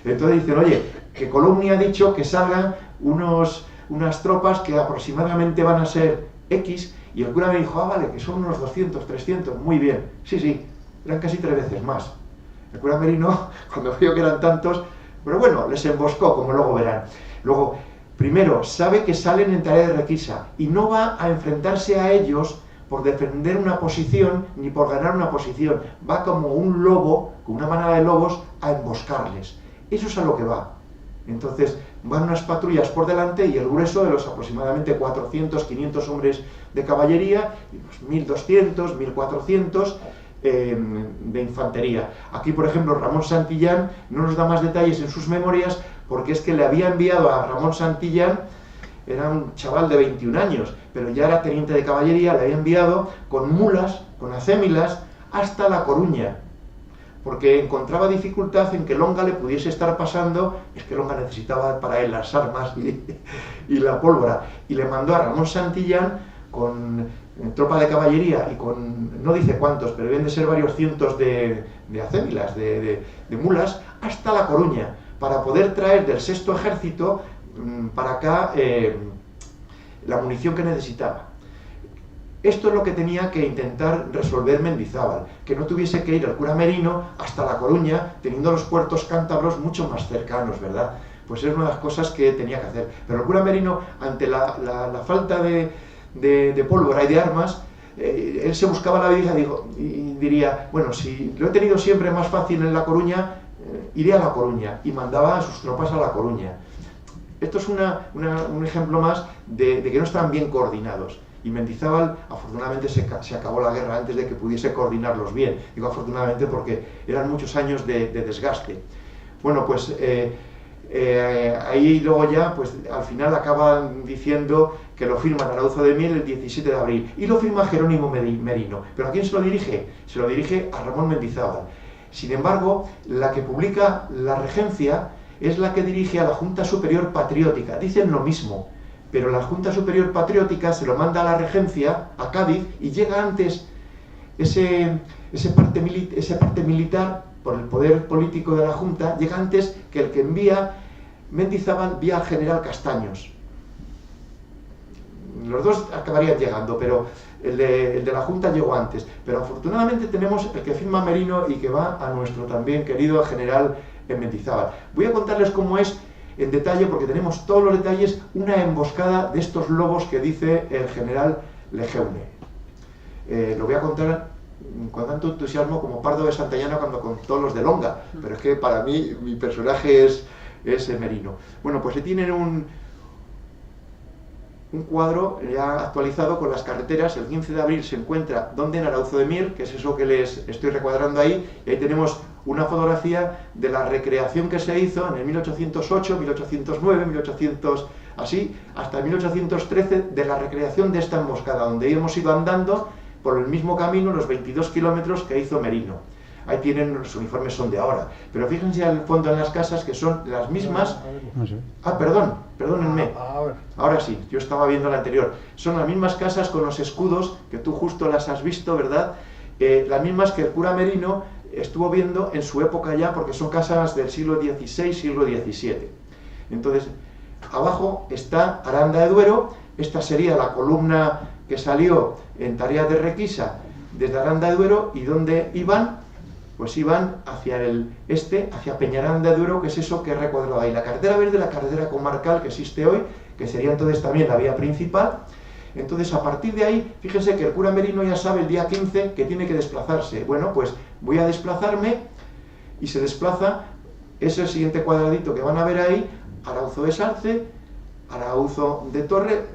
Entonces dicen, oye, que Columni ha dicho que salgan unas tropas que aproximadamente van a ser X, y el cura me dijo, vale, que son unos 200, 300, muy bien. Sí, eran casi 3 veces más. El cura Merino, cuando vio que eran tantos, pero bueno, les emboscó, como luego verán. Luego, primero, sabe que salen en Tarea de Requisa y no va a enfrentarse a ellos por defender una posición ni por ganar una posición. Va como un lobo, con una manada de lobos, a emboscarles. Eso es a lo que va. Entonces, van unas patrullas por delante y el grueso de los aproximadamente 400, 500 hombres de caballería y los 1200, 1400 de infantería. Aquí, por ejemplo, Ramón Santillán no nos da más detalles en sus memorias porque es que le había enviado a Ramón Santillán, era un chaval de 21 años, pero ya era teniente de caballería, le había enviado con mulas, con acémilas, hasta La Coruña, porque encontraba dificultad en que Longa le pudiese estar pasando, es que Longa necesitaba para él las armas y la pólvora, y le mandó a Ramón Santillán con tropa de caballería y con, no dice cuántos, pero deben de ser varios cientos de acémilas, de mulas, hasta La Coruña, para poder traer del Sexto Ejército para acá la munición que necesitaba. Esto es lo que tenía que intentar resolver Mendizábal, que no tuviese que ir el cura Merino hasta La Coruña, teniendo los puertos cántabros mucho más cercanos, ¿verdad? Pues es una de las cosas que tenía que hacer. Pero el cura Merino, ante la falta de pólvora y de armas, él se buscaba la vida y diría, bueno, si lo he tenido siempre más fácil en La Coruña, iré a La Coruña, y mandaba a sus tropas a La Coruña. Esto es un ejemplo más de que no estaban bien coordinados. Y Mendizábal, afortunadamente, se acabó la guerra antes de que pudiese coordinarlos bien. Digo afortunadamente porque eran muchos años de desgaste. Bueno, pues ahí luego ya, pues al final acaban diciendo que lo firman Arauzo de Miel el 17 de abril. Y lo firma Jerónimo Merino. ¿Pero a quién se lo dirige? Se lo dirige a Ramón Mendizábal. Sin embargo, la que publica la regencia es la que dirige a la Junta Superior Patriótica. Dicen lo mismo, pero la Junta Superior Patriótica se lo manda a la regencia, a Cádiz, y llega antes ese parte militar, por el poder político de la Junta, llega antes que el que envía Mendizábal vía al general Castaños. Los dos acabarían llegando, pero el de la Junta llegó antes. Pero afortunadamente tenemos el que firma Merino y que va a nuestro también querido general Mendizábal. Voy a contarles cómo es en detalle, porque tenemos todos los detalles, una emboscada de estos lobos que dice el general Lejeune. Lo voy a contar con tanto entusiasmo como Pardo de Santillana cuando contó los de Longa, pero es que para mí mi personaje es Merino. Bueno, pues se tienen un cuadro ya actualizado con las carreteras. El 15 de abril se encuentra donde en Arauzo de Miel, que es eso que les estoy recuadrando ahí, y ahí tenemos una fotografía de la recreación que se hizo en el 1808, 1809, 1800, así, hasta 1813, de la recreación de esta emboscada, donde hemos ido andando por el mismo camino los 22 kilómetros que hizo Merino. Ahí tienen, los uniformes son de ahora, pero fíjense al fondo en las casas que son las mismas. Perdónenme. Ahora sí, yo estaba viendo la anterior. Son las mismas casas con los escudos, que tú justo las has visto, ¿verdad? Las mismas que el cura Merino estuvo viendo en su época ya, porque son casas del siglo XVI, siglo XVII. Entonces, abajo está Aranda de Duero. Esta sería la columna que salió en Tarea de Requisa desde Aranda de Duero. ¿Y dónde iban? Pues iban hacia el este, hacia Peñaranda de Duero, que es eso que he recuadrado ahí. La carretera verde, la carretera comarcal que existe hoy, que sería entonces también la vía principal. Entonces, a partir de ahí, fíjense que el cura Merino ya sabe el día 15 que tiene que desplazarse. Bueno, pues voy a desplazarme, y se desplaza, es el siguiente cuadradito que van a ver ahí, Arauzo de Sarce, Arauzo de Torre,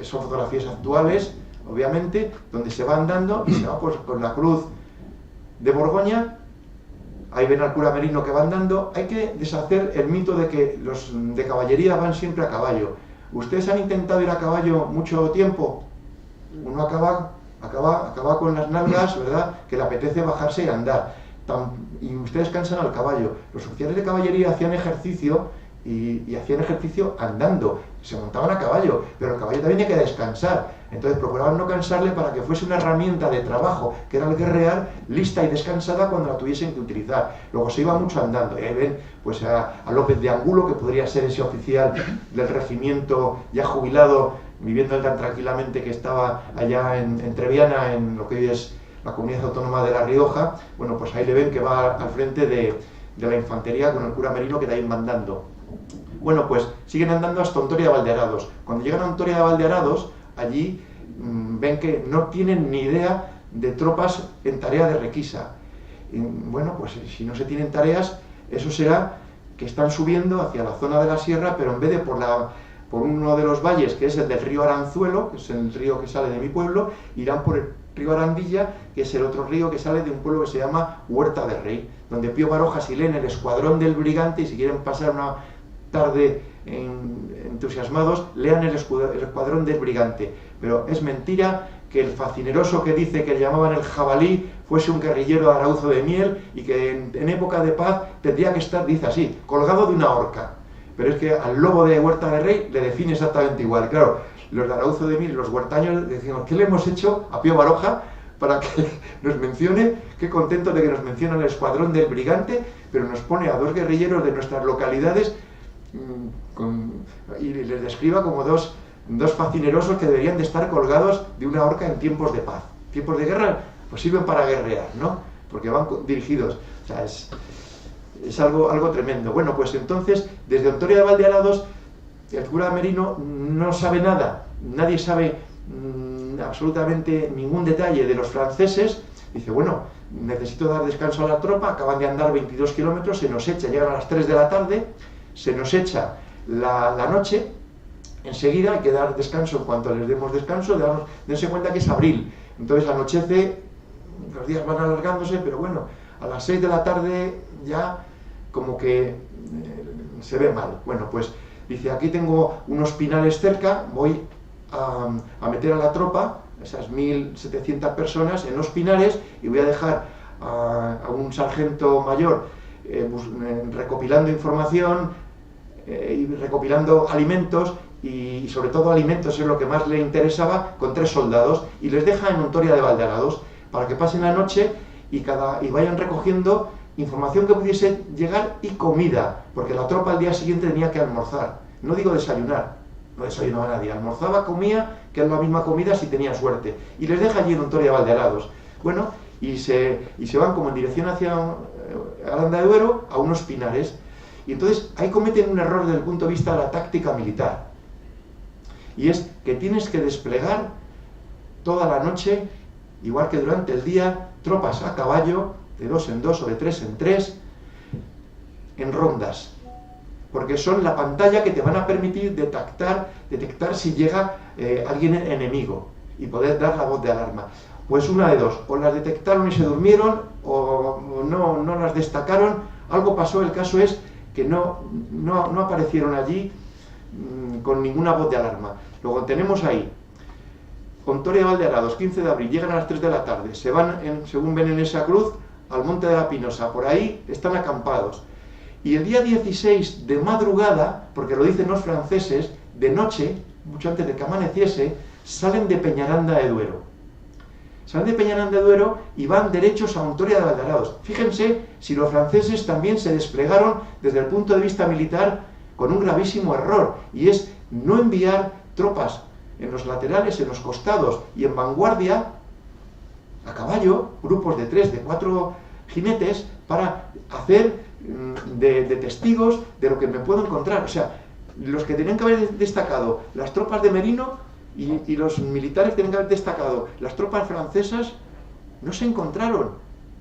son fotografías actuales, obviamente, donde se va andando y se va pues, con la cruz de Borgoña. Ahí ven al cura Merino que va andando. Hay que deshacer el mito de que los de caballería van siempre a caballo. ¿Ustedes han intentado ir a caballo mucho tiempo? Uno acaba con las nalgas, ¿verdad? Que le apetece bajarse y andar. Y ustedes cansan al caballo. Los oficiales de caballería hacían ejercicio y hacían ejercicio andando, se montaban a caballo, pero el caballo también tenía que descansar, entonces procuraban no cansarle para que fuese una herramienta de trabajo, que era el guerrear, lista y descansada cuando la tuviesen que utilizar. Luego se iba mucho andando, y ahí ven pues a López de Angulo, que podría ser ese oficial del regimiento ya jubilado, viviendo tan tranquilamente que estaba allá en Treviana, en lo que hoy es la comunidad autónoma de La Rioja. Bueno, pues ahí le ven que va al frente de la infantería con el cura Merino, que también va andando. Bueno, pues siguen andando hasta Ontoria de Valdearados. Cuando llegan a Ontoria de Valdearados, allí ven que no tienen ni idea de tropas en tarea de requisa. Y, bueno, pues si no se tienen tareas, eso será que están subiendo hacia la zona de la sierra, pero en vez de por uno de los valles, que es el del río Aranzuelo, que es el río que sale de mi pueblo, irán por el río Arandilla, que es el otro río que sale de un pueblo que se llama Huerta del Rey, donde Pío Barojas y leen el escuadrón del Brigante, y si quieren pasar una tarde entusiasmados, lean el escuadrón del Brigante. Pero es mentira que el facineroso que dice que le llamaban el jabalí fuese un guerrillero de Arauzo de Miel y que en época de paz tendría que estar, dice así, colgado de una horca. Pero es que al lobo de Huerta del Rey le define exactamente igual. Claro, los de Arauzo de Miel, los huertaños, decimos, ¿qué le hemos hecho a Pío Baroja para que nos mencione? Qué contento de que nos menciona el escuadrón del Brigante, pero nos pone a dos guerrilleros de nuestras localidades y les describa como dos facinerosos que deberían de estar colgados de una horca en tiempos de paz. Tiempos de guerra, pues sirven para guerrear, ¿no? Porque van dirigidos. O sea, es algo tremendo. Bueno, pues entonces, desde Ontoria de Valdearados, el cura Merino no sabe nada. Nadie sabe absolutamente ningún detalle de los franceses. Dice, bueno, necesito dar descanso a la tropa. Acaban de andar 22 kilómetros, se nos echa, llegan a las 3 de la tarde, se nos echa la noche. Enseguida hay que dar descanso. En cuanto les demos descanso, dense cuenta que es abril, entonces anochece, los días van alargándose, pero bueno, a las 6 de la tarde ya como que se ve mal. Bueno, pues dice, aquí tengo unos pinales cerca, voy a meter a la tropa, esas 1.700 personas, en los pinares, y voy a dejar a un sargento mayor recopilando información y recopilando alimentos, y sobre todo alimentos es lo que más le interesaba, con 3 soldados, y les deja en Ontoria de Valdearados para que pasen la noche y vayan recogiendo información que pudiese llegar y comida, porque la tropa al día siguiente tenía que almorzar. No digo desayunar, no desayunaba nadie, almorzaba, comía, que es la misma comida si tenía suerte, y les deja allí en Ontoria de Valdearados. Bueno, y se van como en dirección hacia Aranda de Duero, a unos pinares, y entonces ahí cometen un error desde el punto de vista de la táctica militar, y es que tienes que desplegar toda la noche, igual que durante el día, tropas a caballo, de 2 en 2 o de 3 en 3, en rondas, porque son la pantalla que te van a permitir detectar si llega alguien enemigo y poder dar la voz de alarma. Pues una de dos, o las detectaron y se durmieron, o no las destacaron, algo pasó. El caso es que no aparecieron allí con ninguna voz de alarma. Luego tenemos ahí Ontoria de Valdearados, 15 de abril, llegan a las 3 de la tarde, se van, según ven en esa cruz, al Monte de la Pinosa, por ahí están acampados. Y el día 16 de madrugada, porque lo dicen los franceses, de noche, mucho antes de que amaneciese, salen de Peñaranda de Duero. Salen de Peñaranda de Duero y van derechos a Ontoria de Valdearados. Fíjense si los franceses también se desplegaron desde el punto de vista militar con un gravísimo error, y es no enviar tropas en los laterales, en los costados y en vanguardia, a caballo, grupos de 3, de 4 jinetes, para hacer de testigos de lo que me puedo encontrar. O sea, los que tenían que haber destacado las tropas de Merino y los militares tenían que haber destacado las tropas francesas, no se encontraron,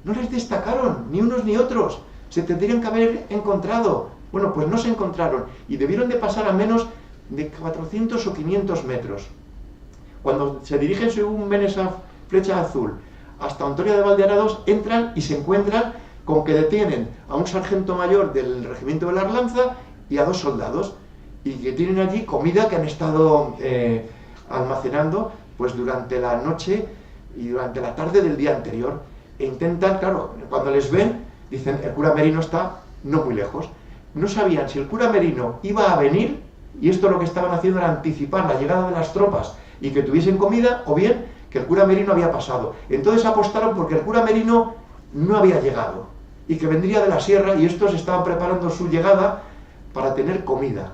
no les destacaron, ni unos ni otros, se tendrían que haber encontrado. Bueno, pues no se encontraron, y debieron de pasar al menos de 400 o 500 metros. Cuando se dirigen según ven esa flecha azul hasta Ontoria de Valdearados, entran y se encuentran con que detienen a un sargento mayor del regimiento de la Arlanza y a 2 soldados, y que tienen allí comida que han estado almacenando pues durante la noche y durante la tarde del día anterior, e intentan, claro, cuando les ven, dicen, el cura Merino está no muy lejos. No sabían si el cura Merino iba a venir, y esto lo que estaban haciendo era anticipar la llegada de las tropas y que tuviesen comida, o bien que el cura Merino había pasado. Entonces apostaron porque el cura Merino no había llegado y que vendría de la sierra, y estos estaban preparando su llegada para tener comida.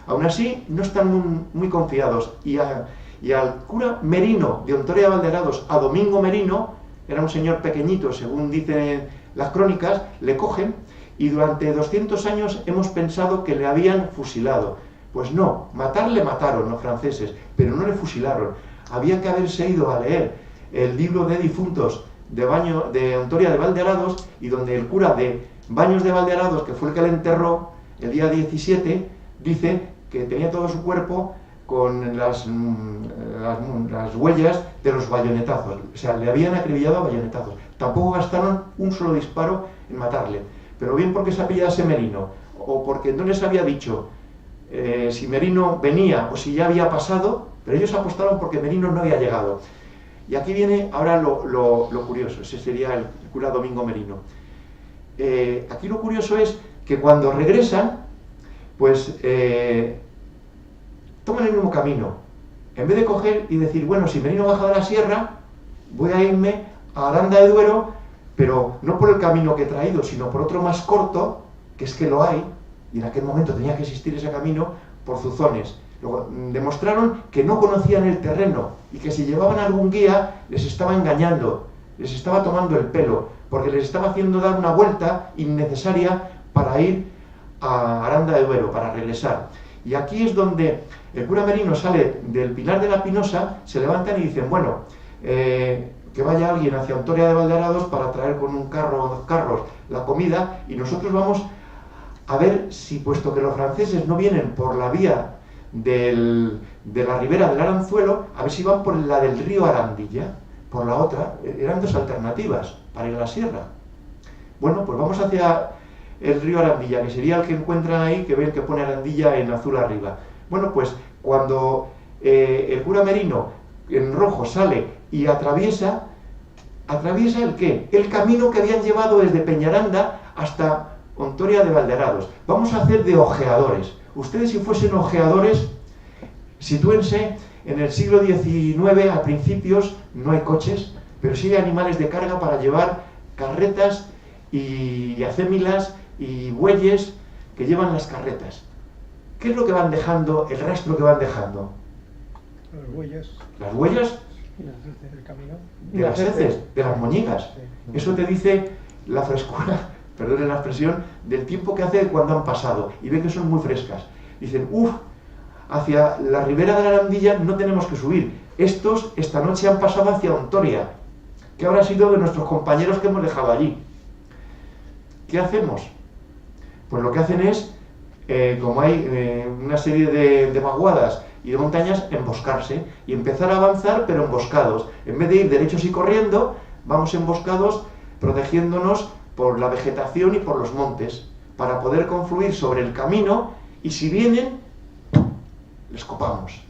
Aún así, no están muy confiados, y al cura Merino de Ontoria de Valdearados, a Domingo Merino, era un señor pequeñito, según dicen las crónicas, le cogen, y durante 200 años hemos pensado que le habían fusilado. Pues no, matarle mataron los franceses, pero no le fusilaron. Había que haberse ido a leer el libro de difuntos de Ontoria de Valdearados, y donde el cura de Baños de Valdearados, que fue el que le enterró el día 17, dice que tenía todo su cuerpo con las huellas de los bayonetazos. O sea, le habían acribillado a bayonetazos. Tampoco gastaron un solo disparo en matarle. Pero bien porque se apellidase Merino, o porque no les había dicho si Merino venía o si ya había pasado, pero ellos apostaron porque Merino no había llegado. Y aquí viene ahora lo curioso. Ese sería el cura Domingo Merino. Aquí lo curioso es que cuando regresan, pues toman el mismo camino. En vez de coger y decir, bueno, si Merino baja de la sierra, voy a irme a Aranda de Duero, pero no por el camino que he traído, sino por otro más corto, que es que lo hay, y en aquel momento tenía que existir ese camino, por Zuzones. Luego, demostraron que no conocían el terreno, y que si llevaban algún guía, les estaba engañando, les estaba tomando el pelo, porque les estaba haciendo dar una vuelta innecesaria para ir a Aranda de Duero, para regresar. Y aquí es donde el cura Merino sale del Pilar de la Pinosa, se levantan y dicen, bueno, que vaya alguien hacia Ontoria de Valdearados para traer con un carro o 2 carros la comida, y nosotros vamos a ver si, puesto que los franceses no vienen por la vía de la ribera del Aranzuelo, a ver si van por la del río Arandilla, por la otra. Eran 2 alternativas para ir a la sierra. Bueno, pues vamos hacia el río Arandilla, que sería el que encuentran ahí, que ven que pone Arandilla en azul arriba. Bueno, pues cuando el cura Merino en rojo sale y atraviesa ¿el qué? El camino que habían llevado desde Peñaranda hasta Ontoria de Valdearados. Vamos a hacer de ojeadores. Ustedes, si fuesen ojeadores, sitúense en el siglo XIX, a principios, no hay coches, pero sí hay animales de carga para llevar carretas y acémilas y bueyes que llevan las carretas. ¿Qué es lo que van dejando, el rastro que van dejando? Las huellas. Las huellas del camino. de las heces, de las moñigas. Sí. Eso te dice la frescura, perdonen la expresión, del tiempo que hace cuando han pasado. Y ven que son muy frescas. Dicen, hacia la ribera de la Arandilla no tenemos que subir. Estos esta noche han pasado hacia Ontoria. ¿Qué habrá sido de nuestros compañeros que hemos dejado allí? ¿Qué hacemos? Pues lo que hacen es, como hay una serie de vaguadas y de montañas, emboscarse y empezar a avanzar, pero emboscados. En vez de ir derechos y corriendo, vamos emboscados, protegiéndonos por la vegetación y por los montes, para poder confluir sobre el camino, y si vienen, les copamos.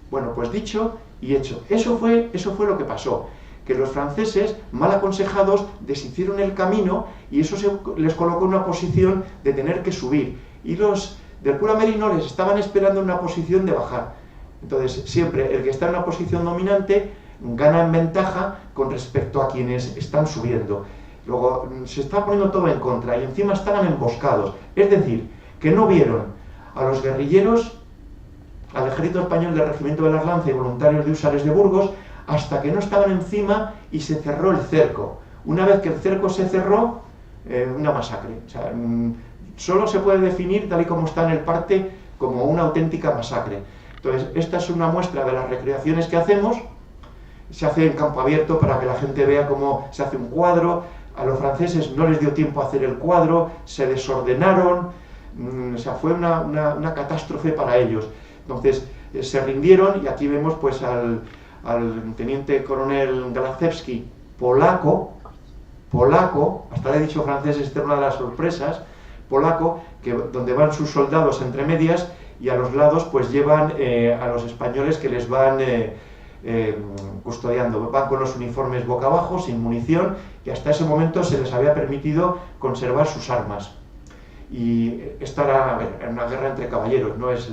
Bueno, pues dicho y hecho. Eso fue lo que pasó, que los franceses, mal aconsejados, deshicieron el camino, y eso les colocó en una posición de tener que subir, y los del cura Merino les estaban esperando en una posición de bajar. Entonces, siempre el que está en una posición dominante gana en ventaja con respecto a quienes están subiendo. Luego, se está poniendo todo en contra, y encima estaban emboscados. Es decir, que no vieron a los guerrilleros, al ejército español del Regimiento de la Arlanza y voluntarios de Húsares de Burgos, hasta que no estaban encima y se cerró el cerco. Una vez que el cerco se cerró, una masacre. O sea, solo se puede definir, tal y como está en el parte, como una auténtica masacre. Entonces, esta es una muestra de las recreaciones que hacemos. Se hace en campo abierto para que la gente vea cómo se hace un cuadro. A los franceses no les dio tiempo a hacer el cuadro, se desordenaron, o sea, fue una catástrofe para ellos. Entonces se rindieron, y aquí vemos pues al teniente coronel Galachewski, polaco, hasta le he dicho francés, esta es una de las sorpresas, polaco, donde van sus soldados entre medias, y a los lados pues llevan a los españoles que les van custodiando. Van con los uniformes boca abajo, sin munición, y hasta ese momento se les había permitido conservar sus armas. Y esta era una guerra entre caballeros, no es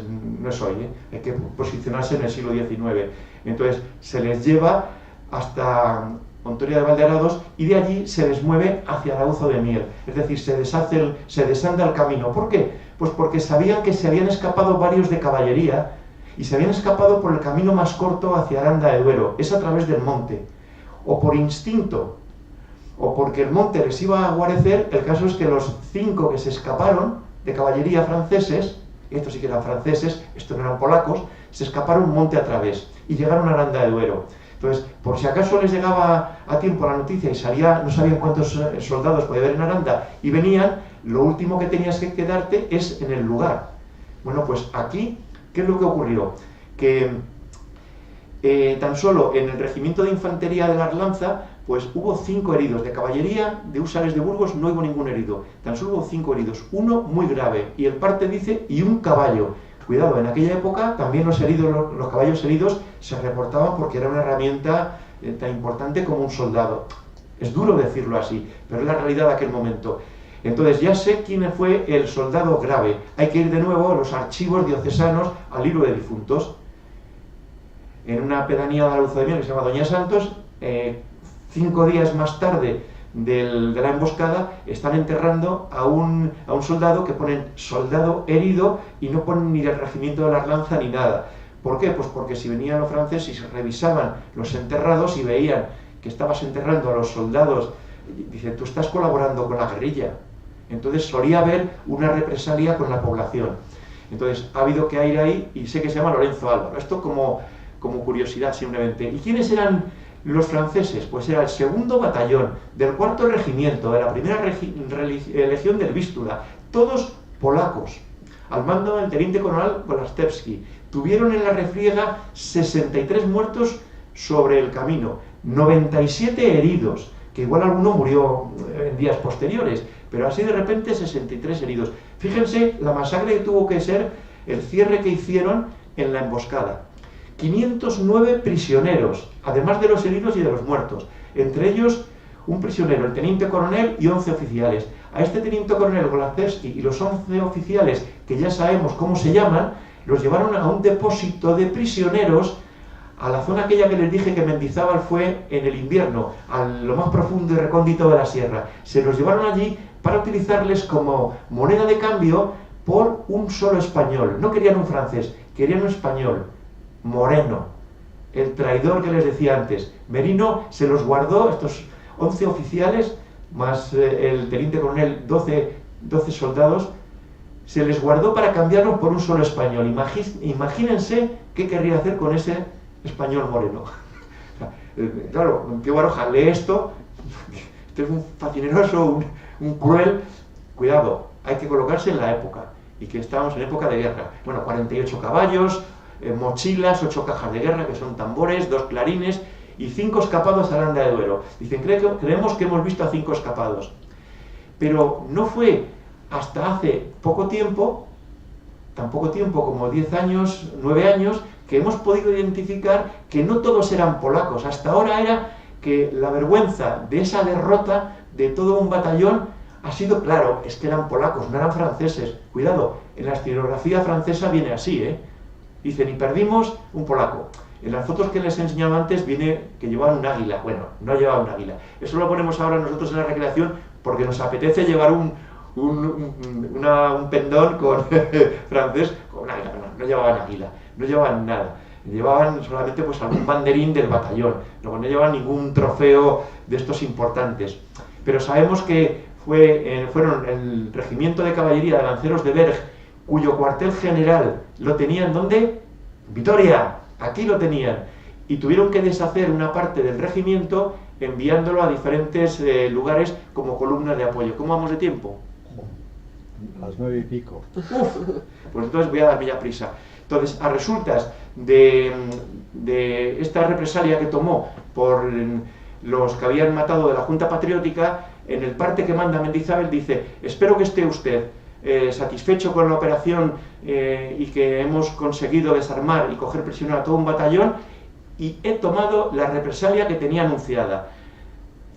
hoy, hay que posicionarse en el siglo XIX. Entonces se les lleva hasta Hontoria de Valdearados, y de allí se les mueve hacia Arauzo de Mier, es decir, se desanda el camino. ¿Por qué? Pues porque sabían que se habían escapado varios de caballería, y se habían escapado por el camino más corto hacia Aranda de Duero, es a través del monte, o por instinto, o porque el monte les iba a guarecer. El caso es que los 5 que se escaparon de caballería franceses, y estos sí que eran franceses, estos no eran polacos, se escaparon monte a través y llegaron a Aranda de Duero. Entonces, por si acaso les llegaba a tiempo la noticia y no sabían cuántos soldados podía haber en Aranda y venían, lo último que tenías que quedarte es en el lugar. Bueno, pues aquí, ¿qué es lo que ocurrió? Que tan solo en el regimiento de infantería de la Arlanza, pues hubo 5 heridos. De caballería, de húsares de Burgos, no hubo ningún herido. Tan solo hubo 5 heridos, uno muy grave, y el parte dice, y un caballo. Cuidado, en aquella época también los caballos heridos se reportaban porque era una herramienta tan importante como un soldado. Es duro decirlo así, pero es la realidad de aquel momento. Entonces ya sé quién fue el soldado grave. Hay que ir de nuevo a los archivos diocesanos, al libro de difuntos. En una pedanía de Arauzo de Mier que se llama Doña Santos, 5 días más tarde de la emboscada, están enterrando a un soldado que ponen soldado herido y no ponen ni del regimiento de la Arlanza ni nada. ¿Por qué? Pues porque si venían los franceses y se revisaban los enterrados y veían que estabas enterrando a los soldados, dicen, tú estás colaborando con la guerrilla. Entonces solía haber una represalia con la población. Entonces ha habido que ir ahí, y sé que se llama Lorenzo Álvaro. Esto como curiosidad simplemente. ¿Y quiénes eran los franceses? Pues era el 2º batallón del 4º regimiento de la 1ª legión del Vístula, todos polacos, al mando del teniente coronel Golastewski. Tuvieron en la refriega 63 muertos sobre el camino, 97 heridos, que igual alguno murió en días posteriores, pero así de repente 63 heridos. Fíjense la masacre que tuvo que ser el cierre que hicieron en la emboscada. 509 prisioneros, además de los heridos y de los muertos, entre ellos un prisionero, el teniente coronel, y 11 oficiales. A este teniente coronel Golastewski y los 11 oficiales, que ya sabemos cómo se llaman, los llevaron a un depósito de prisioneros, a la zona aquella que les dije que Mendizábal fue en el invierno, a lo más profundo y recóndito de la sierra. Se los llevaron allí para utilizarles como moneda de cambio por un solo español. No querían un francés, querían un español, Moreno, el traidor que les decía antes. Merino se los guardó, estos 11 oficiales, más el teniente coronel, 12 soldados, se les guardó para cambiarlos por un solo español. Imagínense qué querría hacer con ese español Moreno. Claro, Pío Baroja lee esto, este es un facineroso, un cruel. Cuidado, hay que colocarse en la época, y que estábamos en época de guerra. Bueno, 48 caballos, mochilas, 8 cajas de guerra, que son tambores, 2 clarines, y 5 escapados a Aranda de Duero. Dicen, creemos que hemos visto a 5 escapados. Pero no fue hasta hace poco tiempo, tan poco tiempo como 10 años, 9 años, que hemos podido identificar que no todos eran polacos. Hasta ahora era que la vergüenza de esa derrota de todo un batallón ha sido, claro, es que eran polacos, no eran franceses. Cuidado, en la historiografía francesa viene así, Dicen, y perdimos un polaco. En las fotos que les enseñaba antes viene que llevaban un águila. Bueno, no llevaban un águila. Eso lo ponemos ahora nosotros en la recreación porque nos apetece llevar un pendón con francés con un águila. No llevaban águila, no llevaban nada. Llevaban solamente pues algún banderín del batallón. No llevaban ningún trofeo de estos importantes. Pero sabemos que fueron el regimiento de caballería de lanceros de Berg, cuyo cuartel general lo tenían, ¿dónde? Vitoria, aquí lo tenían, y tuvieron que deshacer una parte del regimiento enviándolo a diferentes lugares como columna de apoyo. ¿Cómo vamos de tiempo? A las 9:15. Uf, pues entonces voy a darme ya prisa. Entonces, a resultas de esta represalia que tomó por los que habían matado de la Junta Patriótica, en el parte que manda Mendizábal dice: espero que esté usted satisfecho con la operación y que hemos conseguido desarmar y coger prisionero a todo un batallón, y he tomado la represalia que tenía anunciada.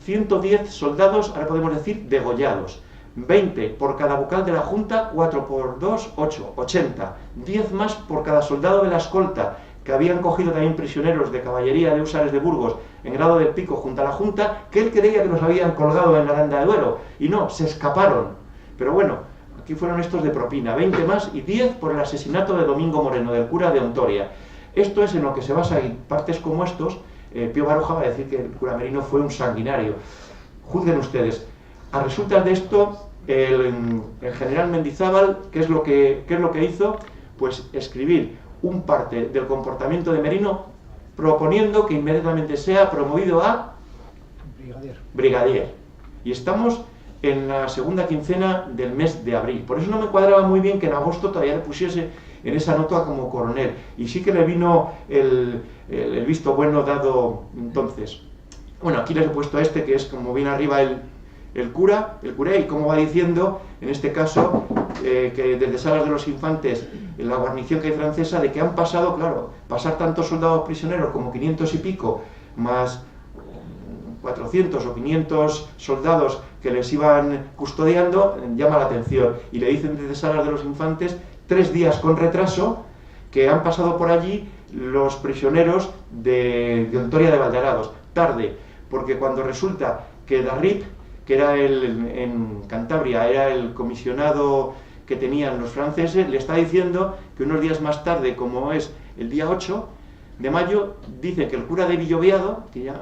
110 soldados, ahora podemos decir, degollados. 20 por cada vocal de la Junta, 4 por 2, 8, 80. 10 más por cada soldado de la escolta, que habían cogido también prisioneros de caballería de húsares de Burgos en grado del pico junto a la Junta, que él creía que los habían colgado en Aranda de Duero, y no, se escaparon. Pero bueno, aquí fueron estos de propina, 20 más y 10 por el asesinato de Domingo Moreno, del cura de Ontoria. Esto es en lo que se basa, y partes como estos, Pío Baroja va a decir que el cura Merino fue un sanguinario. Juzguen ustedes. A resultas de esto, el general Mendizábal, ¿qué es lo que hizo? Pues escribir un parte del comportamiento de Merino, proponiendo que inmediatamente sea promovido a brigadier. Y estamos en la segunda quincena del mes de abril. Por eso no me cuadraba muy bien que en agosto todavía le pusiese en esa nota como coronel. Y sí que le vino el visto bueno dado entonces. Bueno, aquí les he puesto este, que es como viene arriba el curé, y como va diciendo, en este caso, que desde Salas de los Infantes, en la guarnición que hay francesa, de que han pasado, claro, pasar tantos soldados prisioneros como 500 y pico, más 400 o 500 soldados que les iban custodiando, llama la atención. Y le dicen desde Salas de los Infantes, 3 días con retraso, que han pasado por allí los prisioneros de Ontoria de Valderados. Tarde, porque cuando resulta que Darrip, que era en Cantabria, era el comisionado que tenían los franceses, le está diciendo que unos días más tarde, como es el día 8 de mayo, dice que el cura de Villoviado, que ya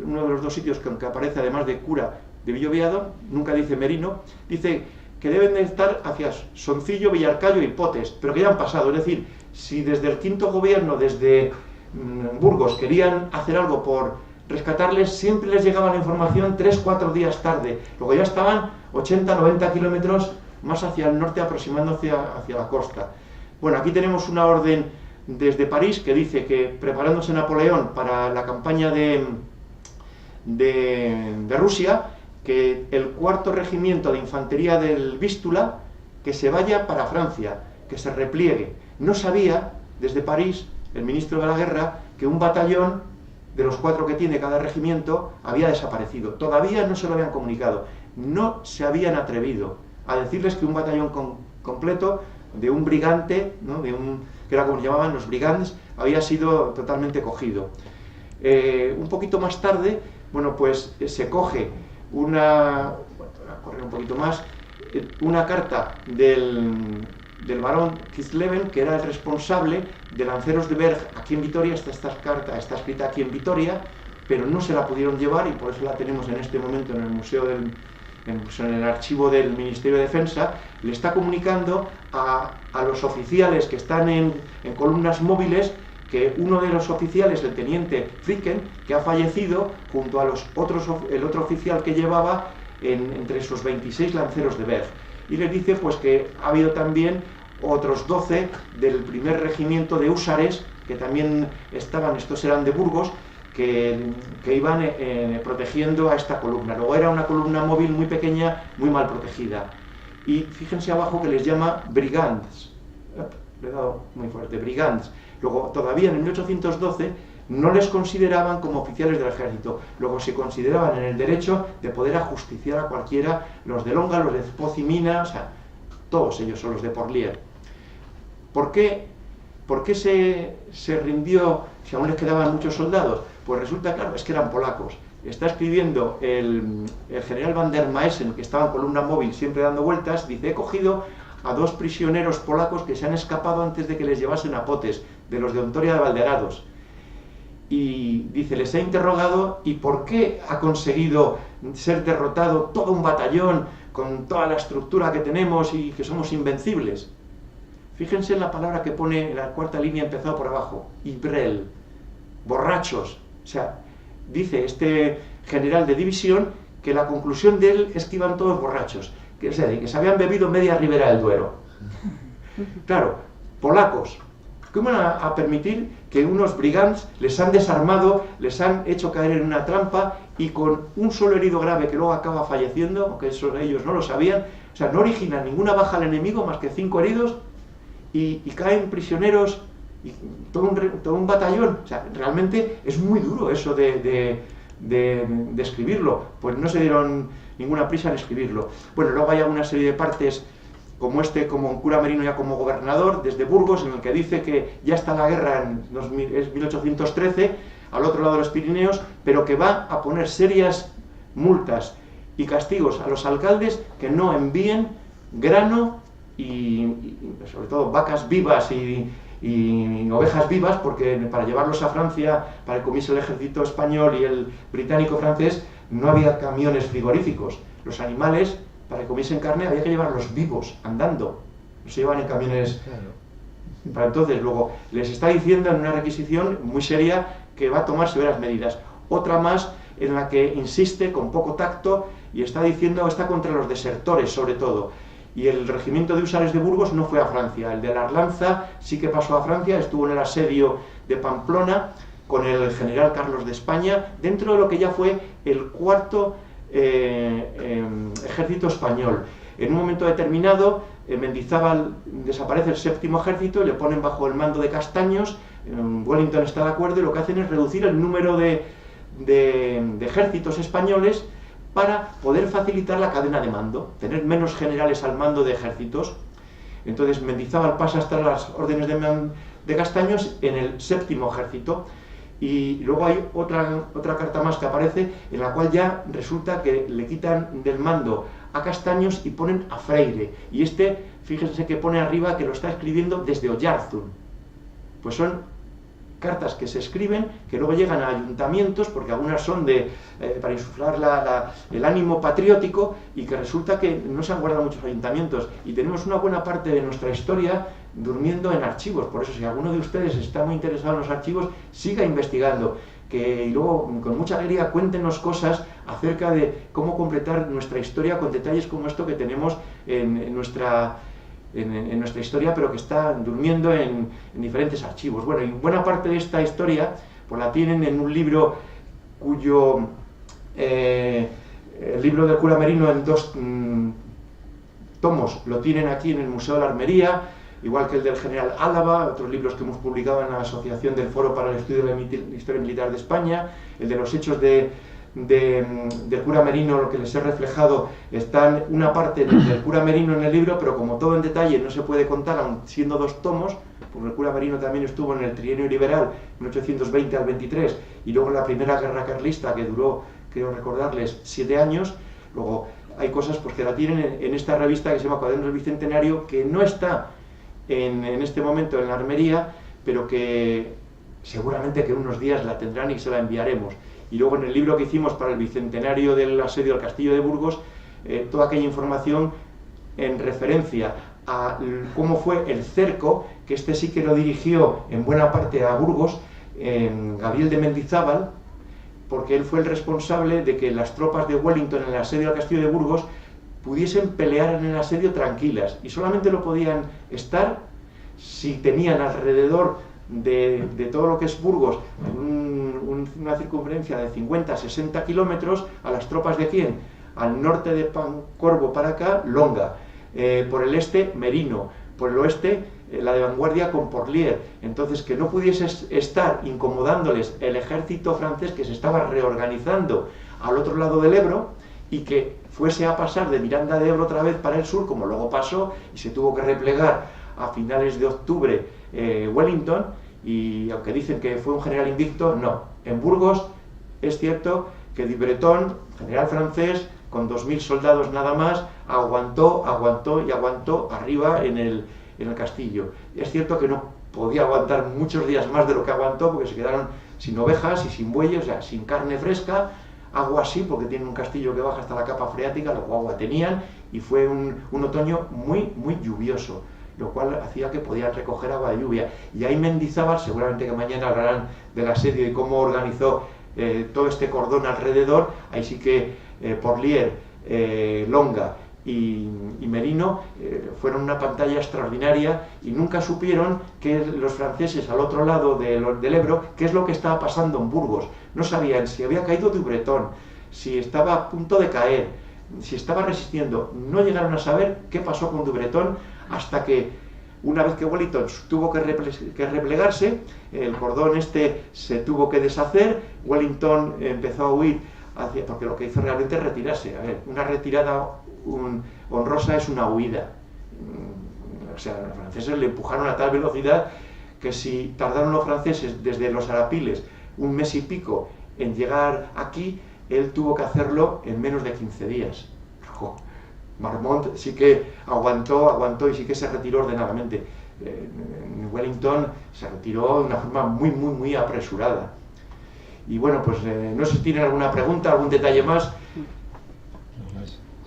uno de los dos sitios que aparece además de cura de Villoviado, nunca dice Merino, dice que deben de estar hacia Soncillo, Villarcayo y Potes, pero que ya han pasado. Es decir, si desde el quinto gobierno, desde Burgos, querían hacer algo por rescatarles, siempre les llegaba la información 3-4 días tarde. Luego ya estaban 80-90 kilómetros más hacia el norte, aproximándose hacia la costa. Bueno, aquí tenemos una orden desde París que dice que, preparándose Napoleón para la campaña de Rusia, que el 4º regimiento de infantería del Vístula, que se vaya para Francia, que se repliegue. No sabía, desde París, el ministro de la guerra, que un batallón de los 4 que tiene cada regimiento había desaparecido. Todavía no se lo habían comunicado. No se habían atrevido a decirles que un batallón completo de un brigante, ¿no? Que era como llamaban los brigands, había sido totalmente cogido. Un poquito más tarde, bueno, pues se coge voy a correr un poquito más, una carta del barón Kisleven, que era el responsable de Lanceros de Berg aquí en Vitoria. Esta carta está escrita aquí en Vitoria, pero no se la pudieron llevar, y por eso la tenemos en este momento en el museo en el archivo del Ministerio de Defensa. Le está comunicando a los oficiales que están en columnas móviles, que uno de los oficiales, el teniente Fricken, que ha fallecido, junto a el otro oficial que llevaba entre esos 26 lanceros de Berg. Y les dice pues que ha habido también otros 12 del 1er regimiento de húsares, que también estaban, estos eran de Burgos, que iban protegiendo a esta columna. Luego era una columna móvil muy pequeña, muy mal protegida. Y fíjense abajo que les llama brigands. Le he dado muy fuerte, brigands. Luego, todavía en 1812, no les consideraban como oficiales del ejército. Luego se consideraban en el derecho de poder ajusticiar a cualquiera, los de Longa, los de Pozimina, o sea, todos ellos son los de Porlier. ¿Por qué se rindió si aún les quedaban muchos soldados? Pues resulta, claro, es que eran polacos. Está escribiendo el general Van der Maesen, que estaba en columna móvil siempre dando vueltas, dice: he cogido a 2 prisioneros polacos que se han escapado antes de que les llevasen a Potes, de los de Ontoria de Valderados. Y dice, les he interrogado, ¿y por qué ha conseguido ser derrotado todo un batallón con toda la estructura que tenemos y que somos invencibles? Fíjense en la palabra que pone en la 4ª línea, empezado por abajo, ibrel, borrachos. O sea, dice este general de división que la conclusión de él es que iban todos borrachos, que se habían bebido media ribera del Duero. Claro, polacos, ¿cómo van a permitir que unos brigands les han desarmado, les han hecho caer en una trampa y con un solo herido grave que luego acaba falleciendo, aunque eso ellos no lo sabían, o sea, no originan ninguna baja al enemigo más que 5 heridos y caen prisioneros y todo un batallón? O sea, realmente es muy duro eso de escribirlo, pues no se dieron ninguna prisa en escribirlo. Bueno, luego hay una serie de partes como como cura Merino ya como gobernador, desde Burgos, en el que dice que ya está la guerra en 1813, al otro lado de los Pirineos, pero que va a poner serias multas y castigos a los alcaldes que no envíen grano y sobre todo vacas vivas y ovejas vivas, porque para llevarlos a Francia, para que comiese el ejército español y el británico francés, no había camiones frigoríficos. Los animales, para que comiesen carne, había que llevarlos vivos, andando. No se llevan en camiones. Para entonces, luego, les está diciendo en una requisición muy seria que va a tomar severas medidas. Otra más en la que insiste con poco tacto y está diciendo que está contra los desertores, sobre todo. Y el regimiento de húsares de Burgos no fue a Francia. El de la Arlanza sí que pasó a Francia, estuvo en el asedio de Pamplona con el general Carlos de España, dentro de lo que ya fue el cuarto ejército español. En un momento determinado, Mendizábal desaparece el séptimo ejército y le ponen bajo el mando de Castaños. Wellington está de acuerdo y lo que hacen es reducir el número de ejércitos españoles para poder facilitar la cadena de mando, tener menos generales al mando de ejércitos. Entonces Mendizábal pasa a estar a las órdenes de Castaños en el séptimo ejército. Y luego hay otra carta más que aparece, en la cual ya resulta que le quitan del mando a Castaños y ponen a Freire. Y fíjense que pone arriba que lo está escribiendo desde Oyarzun. Pues son cartas que se escriben, que luego llegan a ayuntamientos, porque algunas son para insuflar el ánimo patriótico, y que resulta que no se han guardado muchos ayuntamientos. Y tenemos una buena parte de nuestra historia durmiendo en archivos. Por eso, si alguno de ustedes está muy interesado en los archivos, siga investigando, y luego con mucha alegría cuéntenos cosas acerca de cómo completar nuestra historia con detalles como esto que tenemos en nuestra historia, pero que está durmiendo en diferentes archivos. Bueno, y buena parte de esta historia pues la tienen en un libro cuyo el libro del cura Merino en 2 tomos lo tienen aquí en el Museo de la Armería, igual que el del general Álava, otros libros que hemos publicado en la Asociación del Foro para el Estudio de la Historia Militar de España, el de los hechos del cura Merino, lo que les he reflejado, está una parte del cura Merino en el libro, pero como todo en detalle no se puede contar, aun siendo 2 tomos, porque el cura Merino también estuvo en el trienio liberal, 1820 al 23, y luego en la primera guerra carlista, que duró, quiero recordarles, 7 años. Luego hay cosas pues, que la tienen en esta revista que se llama Cuadernos del Bicentenario, que no está en este momento en la armería, pero que seguramente que unos días la tendrán y se la enviaremos. Y luego en el libro que hicimos para el bicentenario del asedio al castillo de Burgos, toda aquella información en referencia a cómo fue el cerco, que sí que lo dirigió en buena parte a Burgos, Gabriel de Mendizábal, porque él fue el responsable de que las tropas de Wellington en el asedio al castillo de Burgos pudiesen pelear en el asedio tranquilas, y solamente lo podían estar si tenían alrededor de todo lo que es Burgos una circunferencia de 50-60 kilómetros a las tropas de quién, al norte de Pancorbo para acá, Longa, por el este Merino, por el oeste la de vanguardia con Porlier. Entonces que no pudiese estar incomodándoles el ejército francés que se estaba reorganizando al otro lado del Ebro, y que fuese a pasar de Miranda de Ebro otra vez para el sur, como luego pasó, y se tuvo que replegar a finales de octubre Wellington, y aunque dicen que fue un general invicto, no. En Burgos es cierto que Di Breton, general francés, con 2000 soldados nada más, aguantó arriba en el castillo. Es cierto que no podía aguantar muchos días más de lo que aguantó, porque se quedaron sin ovejas y sin bueyes, o sea, sin carne fresca. Agua sí, porque tienen un castillo que baja hasta la capa freática, luego agua tenían, y fue un otoño muy, muy lluvioso, lo cual hacía que podían recoger agua de lluvia. Y ahí Mendizábal, seguramente que mañana hablarán del asedio y cómo organizó todo este cordón alrededor. Ahí sí que Porlier, Longa y Merino fueron una pantalla extraordinaria y nunca supieron que los franceses al otro lado del Ebro, qué es lo que estaba pasando en Burgos. No sabían si había caído Dubretón, si estaba a punto de caer, si estaba resistiendo. No llegaron a saber qué pasó con Dubretón hasta que, una vez que Wellington tuvo que replegarse, el cordón se tuvo que deshacer, Wellington empezó a huir, porque lo que hizo realmente es retirarse. A ver, una retirada honrosa es una huida. O sea, los franceses le empujaron a tal velocidad que si tardaron los franceses desde los Arapiles un mes y pico en llegar aquí, él tuvo que hacerlo en menos de 15 días. Marmont sí que aguantó y sí que se retiró ordenadamente. Wellington se retiró de una forma muy apresurada. Y bueno, pues no sé si tienen alguna pregunta, algún detalle más.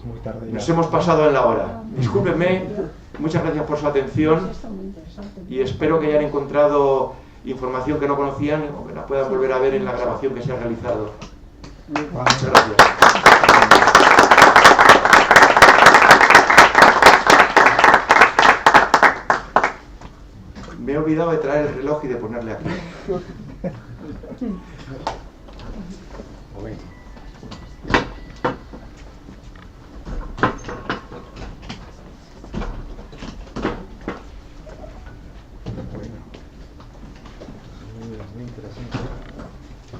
Muy tarde ya. Nos hemos pasado en la hora. Discúlpenme, muchas gracias por su atención y espero que hayan encontrado información que no conocían o que la puedan volver a ver en la grabación que se ha realizado. Muchas gracias. Me he olvidado de traer el reloj y de ponerle aquí. Muy interesante.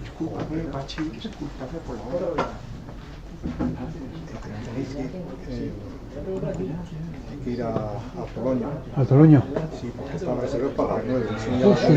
Discúlpame, Pachi, discúlpame por la hora. Hay que ir a Toloño. ¿A Toloño? Sí, porque está reservado para las 9.